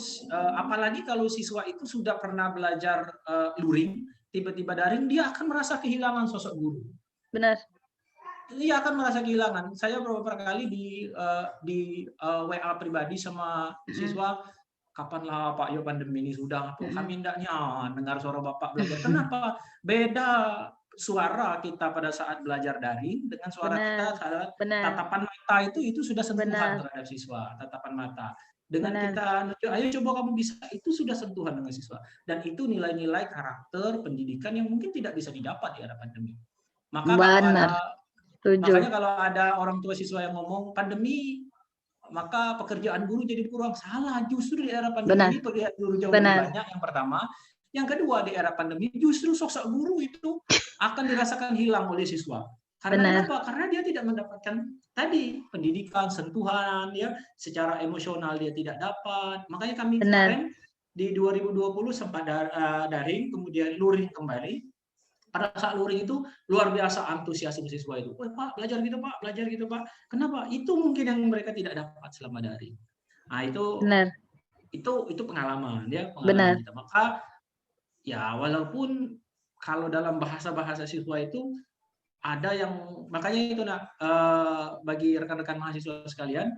[SPEAKER 9] apalagi kalau siswa itu sudah pernah belajar luring, tiba-tiba daring, dia akan merasa kehilangan sosok guru.
[SPEAKER 7] Benar.
[SPEAKER 9] Dia akan merasa kehilangan. Saya beberapa kali di WA pribadi sama siswa, kapanlah Pak, yo pandemi ini sudah, kami hendaknya dengar suara Bapak belajar. Kenapa? Beda suara kita pada saat belajar daring dengan suara kita saat tatapan mata itu sudah sentuhan terhadap siswa, tatapan mata. Dengan kita, ayo coba kamu bisa, itu sudah sentuhan dengan siswa. Dan itu nilai-nilai karakter pendidikan yang mungkin tidak bisa didapat di era pandemi. Makanya kalau ada orang tua siswa yang ngomong pandemi, maka pekerjaan guru jadi kurang. Salah, justru di era pandemi pekerjaan guru jauh lebih banyak, yang pertama. Yang kedua, di era pandemi justru sosok guru itu akan dirasakan hilang oleh siswa. Karena apa? Karena dia tidak mendapatkan tadi pendidikan, sentuhan, ya, secara emosional dia tidak dapat. Makanya kami kemarin di 2020 sempat daring, kemudian luring kembali. Pada saat luring itu luar biasa antusiasme siswa itu. Wah, Pak, belajar gitu Pak, belajar gitu Pak. Kenapa? Itu mungkin yang mereka tidak dapat selama daring. Nah, itu pengalaman ya, pengalaman kita. Maka ya walaupun kalau dalam bahasa-bahasa siswa itu ada yang, makanya itu bagi rekan-rekan mahasiswa sekalian,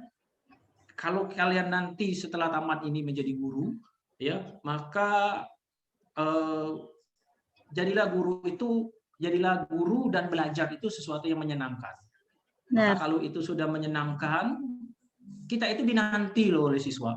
[SPEAKER 9] kalau kalian nanti setelah tamat ini menjadi guru, ya, maka jadilah guru dan belajar itu sesuatu yang menyenangkan. Maka kalau itu sudah menyenangkan, kita itu dinanti loh oleh siswa.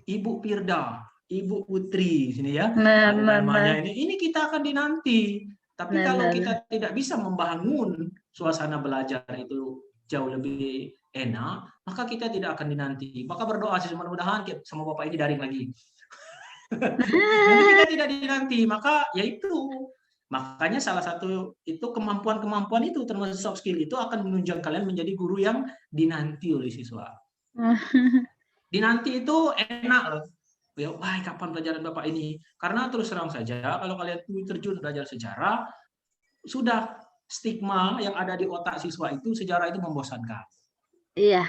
[SPEAKER 9] Ibu Firda, Ibu Putri sini ya, namanya ini kita akan dinanti. Tapi kalau kita tidak bisa membangun suasana belajar itu jauh lebih enak, maka kita tidak akan dinanti. Maka berdoa sih, mudah-mudahan sama Bapak ini daring lagi. Nanti kita tidak dinanti, maka ya itu. Makanya salah satu itu kemampuan-kemampuan itu termasuk soft skill itu akan menunjang kalian menjadi guru yang dinanti oleh siswa. Dinanti itu enak loh. Ya, wah, kapan pelajaran Bapak ini? Karena terus terang saja, kalau kalian terjun belajar sejarah, sudah stigma yang ada di otak siswa itu, sejarah itu membosankan.
[SPEAKER 7] Iya.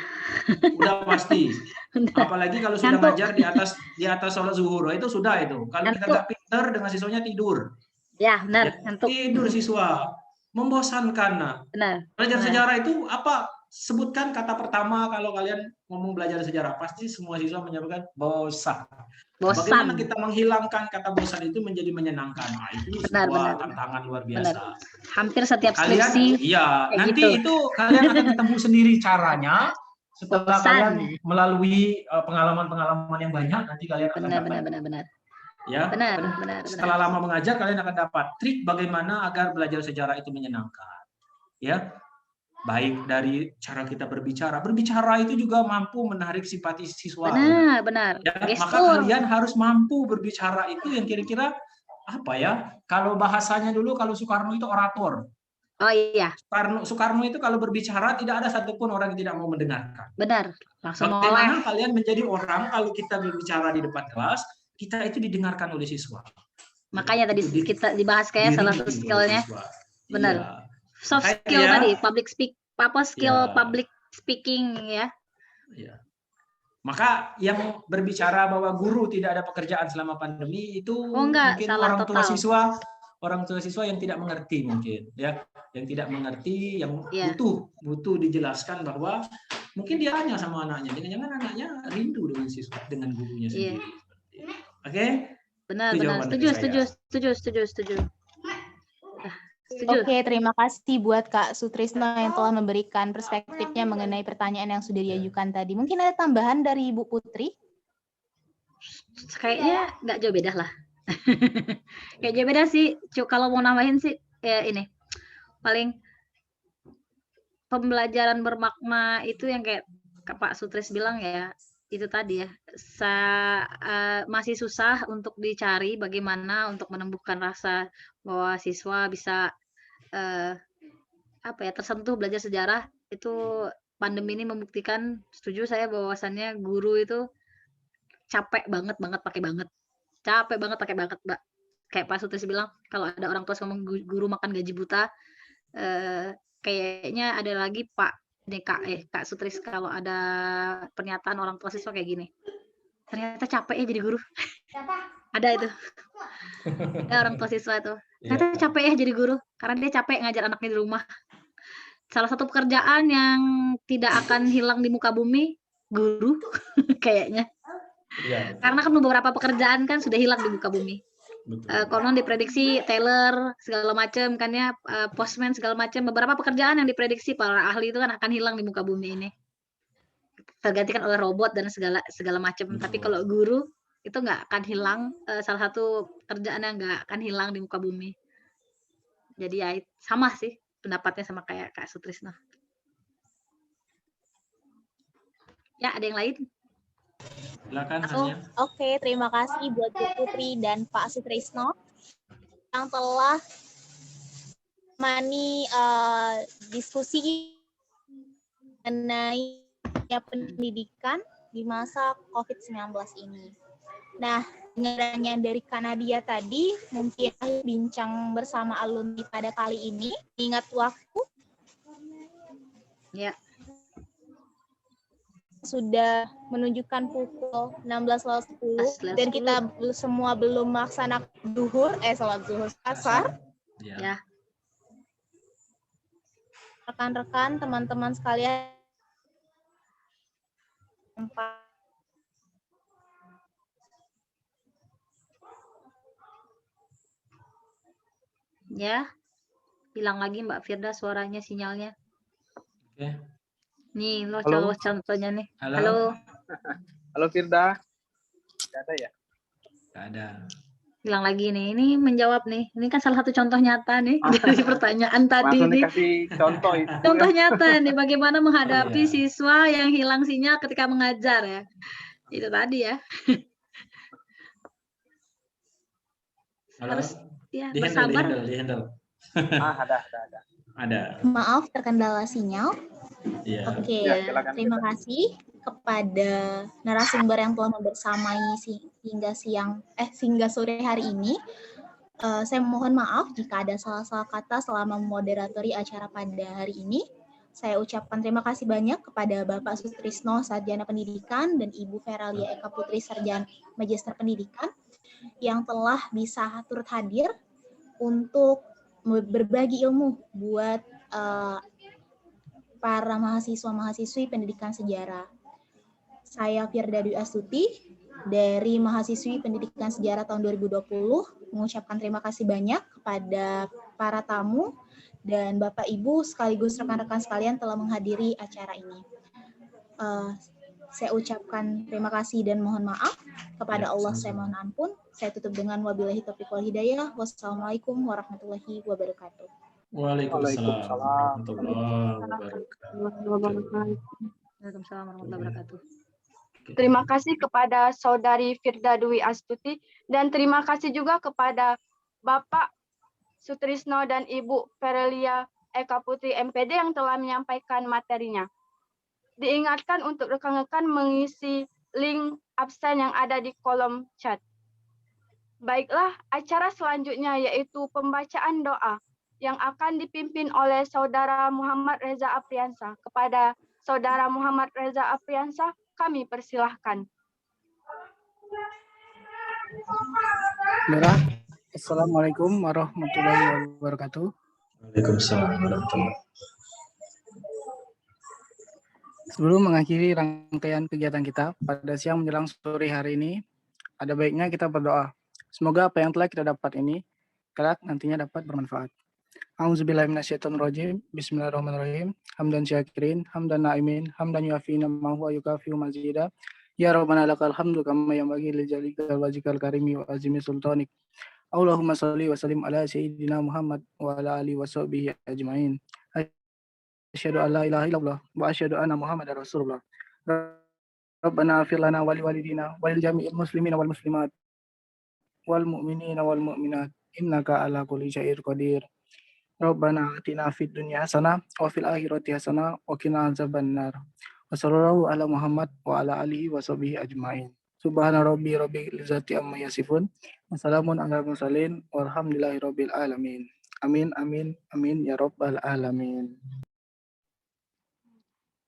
[SPEAKER 9] Udah pasti. Apalagi kalau sudah ngajar di atas sholat zuhur, itu sudah itu. Kalau kita nggak pinter dengan siswanya tidur.
[SPEAKER 7] Ya, benar.
[SPEAKER 9] Tidur siswa. Membosankan. Benar. Belajar sejarah itu apa? Sebutkan kata pertama kalau kalian ngomong belajar sejarah. Pasti semua siswa menyebutkan bosan. Bagaimana
[SPEAKER 7] Bosan.
[SPEAKER 9] kita menghilangkan kata bosan itu menjadi menyenangkan? Nah, itu
[SPEAKER 7] Benar,
[SPEAKER 9] sebuah
[SPEAKER 7] benar.
[SPEAKER 9] tantangan luar
[SPEAKER 7] Benar.
[SPEAKER 9] biasa.
[SPEAKER 7] Hampir setiap
[SPEAKER 9] Kalian,
[SPEAKER 7] skripsi
[SPEAKER 9] iya,
[SPEAKER 7] kayak
[SPEAKER 9] nanti
[SPEAKER 7] gitu.
[SPEAKER 9] itu kalian akan ketemu sendiri caranya setelah
[SPEAKER 7] Bosan.
[SPEAKER 9] kalian melalui pengalaman-pengalaman yang banyak. Nanti kalian akan
[SPEAKER 7] Benar,
[SPEAKER 9] dapat.
[SPEAKER 7] benar.
[SPEAKER 9] Ya,
[SPEAKER 7] Benar,
[SPEAKER 9] kan?
[SPEAKER 7] benar.
[SPEAKER 9] Setelah lama mengajar, kalian akan dapat trik bagaimana agar belajar sejarah itu menyenangkan. Ya, baik dari cara kita berbicara. Berbicara itu juga mampu menarik simpati siswa.
[SPEAKER 7] Benar, benar.
[SPEAKER 9] Ya, maka
[SPEAKER 7] Gestur.
[SPEAKER 9] kalian harus mampu berbicara itu yang kira-kira apa ya? Kalau bahasanya dulu, kalau Soekarno itu orator.
[SPEAKER 7] Oh iya.
[SPEAKER 9] Soekarno itu kalau berbicara tidak ada satupun orang yang tidak mau mendengarkan.
[SPEAKER 7] Benar. Langsung
[SPEAKER 9] Bagaimana
[SPEAKER 7] oleh.
[SPEAKER 9] kalian menjadi orang kalau kita berbicara di depan kelas, kita itu didengarkan oleh siswa.
[SPEAKER 7] Makanya tadi kita dibahas kayak salah satu skillnya. Benar.
[SPEAKER 9] Iya.
[SPEAKER 7] Soft
[SPEAKER 9] Makanya
[SPEAKER 7] skill
[SPEAKER 9] ya,
[SPEAKER 7] tadi, skill
[SPEAKER 9] Iya.
[SPEAKER 7] public speaking ya.
[SPEAKER 9] Iya. Maka yang berbicara bahwa guru tidak ada pekerjaan selama pandemi itu
[SPEAKER 7] enggak,
[SPEAKER 9] mungkin
[SPEAKER 7] salah
[SPEAKER 9] orang tua siswa yang tidak mengerti mungkin ya, yang tidak mengerti, yang
[SPEAKER 7] Iya.
[SPEAKER 9] butuh dijelaskan bahwa mungkin dia hanya sama anaknya, jangan-jangan anaknya rindu dengan siswa, dengan gurunya
[SPEAKER 7] Iya.
[SPEAKER 9] sendiri. Oke?
[SPEAKER 7] Benar,
[SPEAKER 9] Itu
[SPEAKER 7] benar.
[SPEAKER 9] jawaban dari saya.
[SPEAKER 7] Setuju. Setuju.
[SPEAKER 5] Oke, terima kasih buat Kak Sutrisno yang telah memberikan perspektifnya mengenai pertanyaan yang sudah diajukan tadi. Mungkin ada tambahan dari Ibu Putri?
[SPEAKER 7] Kayaknya nggak jauh beda lah. Kayak jauh beda sih. Kalau mau nambahin sih ya ini paling pembelajaran bermakna itu yang kayak Pak Sutris bilang ya, itu tadi ya, masih susah untuk dicari bagaimana untuk menumbuhkan rasa bahwa siswa bisa tersentuh belajar sejarah. Itu pandemi ini membuktikan, setuju saya bahwasannya guru itu capek banget pakai banget, Mbak. Kayak Pak Sutris bilang, kalau ada orang tua ngomong guru makan gaji buta, kayaknya ada lagi Kak Sutris, kalau ada pernyataan orang tua siswa kayak gini, ternyata capek ya jadi guru. Ada itu. Ada orang tua siswa itu. Ternyata capek ya jadi guru, karena dia capek ngajar anaknya di rumah. Salah satu pekerjaan yang tidak akan hilang di muka bumi, guru, kayaknya.
[SPEAKER 9] Iya.
[SPEAKER 7] Karena kan beberapa pekerjaan kan sudah hilang di muka bumi. Konon diprediksi teller segala macam kan ya, postman segala macam, beberapa pekerjaan yang diprediksi para ahli itu kan akan hilang di muka bumi ini, tergantikan oleh robot dan segala macam. Tapi kalau guru itu nggak akan hilang, salah satu kerjaan yang nggak akan hilang di muka bumi. Jadi ya sama sih pendapatnya sama kayak Kak Sutrisno. Ya, ada yang lain?
[SPEAKER 9] Silakan.
[SPEAKER 5] Oke, terima kasih buat Bu Putri dan Pak Sutrisno yang telah menemani diskusi mengenai pendidikan di masa COVID-19 ini. Nah, dengan dari Kak Nadia tadi, mungkin bincang bersama alumni pada kali ini. Ingat waktu?
[SPEAKER 7] Ya.
[SPEAKER 5] Sudah menunjukkan pukul 16.10 dan kita semua belum melaksanakan sholat zuhur asar.
[SPEAKER 7] Ya.
[SPEAKER 5] Rekan-rekan, teman-teman sekalian,
[SPEAKER 7] ya, bilang lagi Mbak Firda suaranya, sinyalnya.
[SPEAKER 9] Oke.
[SPEAKER 7] Nih, lo
[SPEAKER 3] Halo.
[SPEAKER 7] contohnya nih.
[SPEAKER 9] Halo.
[SPEAKER 3] Halo Firda. Nggak ada ya?
[SPEAKER 9] Nggak ada.
[SPEAKER 7] Bilang lagi nih, ini menjawab nih. Ini kan salah satu contoh nyata nih dari pertanyaan tadi
[SPEAKER 3] Langsung
[SPEAKER 7] nih.
[SPEAKER 3] dikasih contoh itu.
[SPEAKER 7] Contoh nyata nih bagaimana menghadapi siswa yang hilang sinyal ketika mengajar ya. Itu tadi ya.
[SPEAKER 9] Halo.
[SPEAKER 7] Harus ya
[SPEAKER 9] Di
[SPEAKER 7] bersabar.
[SPEAKER 9] handle. Ada.
[SPEAKER 5] Maaf terkendala sinyal.
[SPEAKER 9] Iya.
[SPEAKER 5] Oke,
[SPEAKER 3] Ya, silakan,
[SPEAKER 5] terima kasih kepada narasumber yang telah membersamai hingga sore hari ini. Saya mohon maaf jika ada salah-salah kata selama memoderatori acara pada hari ini. Saya ucapkan terima kasih banyak kepada Bapak Sutrisno, Sarjana Pendidikan, dan Ibu Feralia Eka Putri, Sarjana Magister Pendidikan, yang telah bisa turut hadir untuk berbagi ilmu buat para mahasiswa-mahasiswi pendidikan sejarah. Saya Firda Dwi Astuti, dari mahasiswi Pendidikan Sejarah tahun 2020 mengucapkan terima kasih banyak kepada para tamu dan Bapak Ibu sekaligus rekan-rekan sekalian telah menghadiri acara ini. Saya ucapkan terima kasih dan mohon maaf. Kepada Allah saya mohon ampun. Saya tutup dengan wabillahi taufiq wal hidayah. Wassalamualaikum warahmatullahi wabarakatuh.
[SPEAKER 6] Waalaikumsalam warahmatullahi wabarakatuh.
[SPEAKER 7] Waalaikumsalam warahmatullahi wabarakatuh.
[SPEAKER 2] Terima kasih kepada Saudari Firda Dwi Astuti dan terima kasih juga kepada Bapak Sutrisno dan Ibu Ferelia Eka Putri MPD yang telah menyampaikan materinya. Diingatkan untuk rekan-rekan mengisi link absen yang ada di kolom chat. Baiklah, acara selanjutnya yaitu pembacaan doa yang akan dipimpin oleh Saudara Muhammad Reza Apriansa. Kepada Saudara Muhammad Reza Apriansa, kami persilahkan.
[SPEAKER 11] Assalamualaikum warahmatullahi wabarakatuh.
[SPEAKER 6] Waalaikumsalam warahmatullahi.
[SPEAKER 11] Sebelum mengakhiri rangkaian kegiatan kita pada siang menjelang sore hari ini, ada baiknya kita berdoa. Semoga apa yang telah kita dapat ini kelak nantinya dapat bermanfaat. A'udzubillahi minasyaitonirrajim. Bismillahirrahmanirrahim. Hamdan syakirin, hamdan na'imin, hamdan yuafi ni'amahu wa yukafi'u mazida. Ya Rabbana lakal hamdu kama yanbaghi li jalikal wajhikal karimi wa azimi sultanik. Allahumma shalli wa sallim ala sayyidina Muhammad wa ala alihi wa sahbihi ajmain. Asyhadu an la ilaha illallah wa asyhadu anna Muhammadar Rasulullah. Rabbana ighfir lana wa liwalidina wa lil jami'il muslimina wal muslimat wal mu'minina wal mu'minat innaka ala kulli syai'in qadir. Rabbana atina fid dunya hasanah wa fil akhirati hasanah wa qina azabannar. Wa sallallahu ala Muhammad wa ala alihi wa sahbihi ajmain. Subhana rabbil izzati amma yasifun. Wassalamun ala mursalin walhamdulillahi rabbil alamin. Amin amin amin ya rabbal alamin.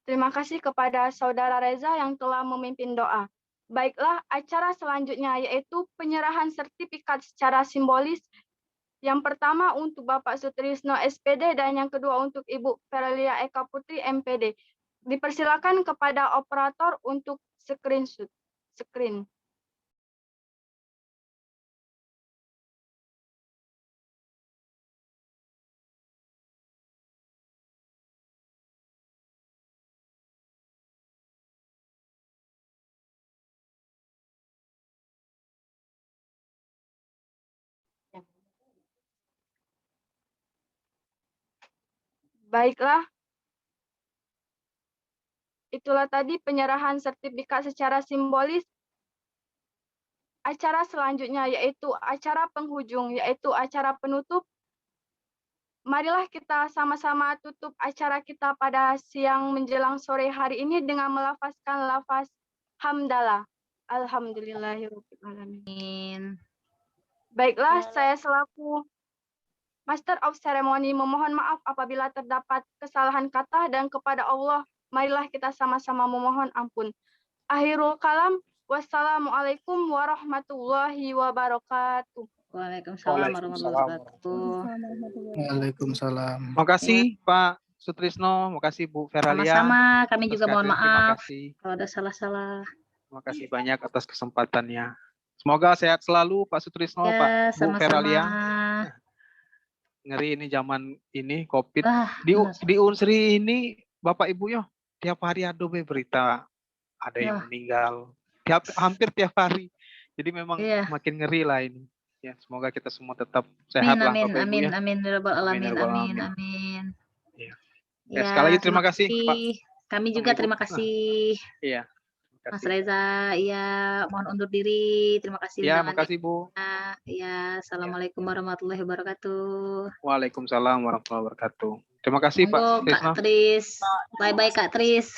[SPEAKER 2] Terima kasih kepada Saudara Reza yang telah memimpin doa. Baiklah, acara selanjutnya yaitu penyerahan sertifikat secara simbolis. Yang pertama untuk Bapak Sutrisno SPD dan yang kedua untuk Ibu Ferelia Eka Putri MPD. Dipersilakan kepada operator untuk screen. Baiklah, itulah tadi penyerahan sertifikat secara simbolis. Acara selanjutnya yaitu acara penghujung, yaitu acara penutup. Marilah kita sama-sama tutup acara kita pada siang menjelang sore hari ini dengan melafazkan lafaz hamdalah. Alhamdulillahirabbil alamin. Baiklah, saya selaku Master of Ceremony memohon maaf apabila terdapat kesalahan kata dan kepada Allah marilah kita sama-sama memohon ampun. Akhirul kalam, wassalamualaikum warahmatullahi wabarakatuh.
[SPEAKER 7] Waalaikumsalam warahmatullahi wabarakatuh.
[SPEAKER 11] Waalaikumsalam.
[SPEAKER 3] Terima kasih Pak Sutrisno, terima kasih Bu Ferelia.
[SPEAKER 7] Sama-sama, kami juga mohon
[SPEAKER 3] Terima
[SPEAKER 7] maaf
[SPEAKER 3] kasih.
[SPEAKER 7] kalau ada salah-salah.
[SPEAKER 3] Terima kasih banyak atas kesempatannya. Semoga sehat selalu Pak Sutrisno,
[SPEAKER 7] Ya,
[SPEAKER 3] Pak Bu
[SPEAKER 7] sama-sama.
[SPEAKER 3] Ferelia. Ngeri ini zaman ini COVID.
[SPEAKER 7] Benar.
[SPEAKER 3] Di Unsri ini Bapak Ibu yo tiap hari ada berita ada yang meninggal. Hampir tiap hari. Jadi memang makin ngeri lah ini. Ya, semoga kita semua tetap sehat lah Bapak Ibu ya.
[SPEAKER 7] Amin ya rabbal alamin. Amin.
[SPEAKER 3] Ya, sekali lagi terima kasih Pak.
[SPEAKER 7] Kami juga terima kasih.
[SPEAKER 3] Iya.
[SPEAKER 7] Mas Reza, ya mohon undur diri. Terima kasih.
[SPEAKER 3] Ya, makasih Bu.
[SPEAKER 7] Ya, assalamualaikum warahmatullahi wabarakatuh.
[SPEAKER 3] Waalaikumsalam warahmatullahi wabarakatuh. Terima kasih Pak
[SPEAKER 7] Kak Tris. Bye-bye Kak Tris.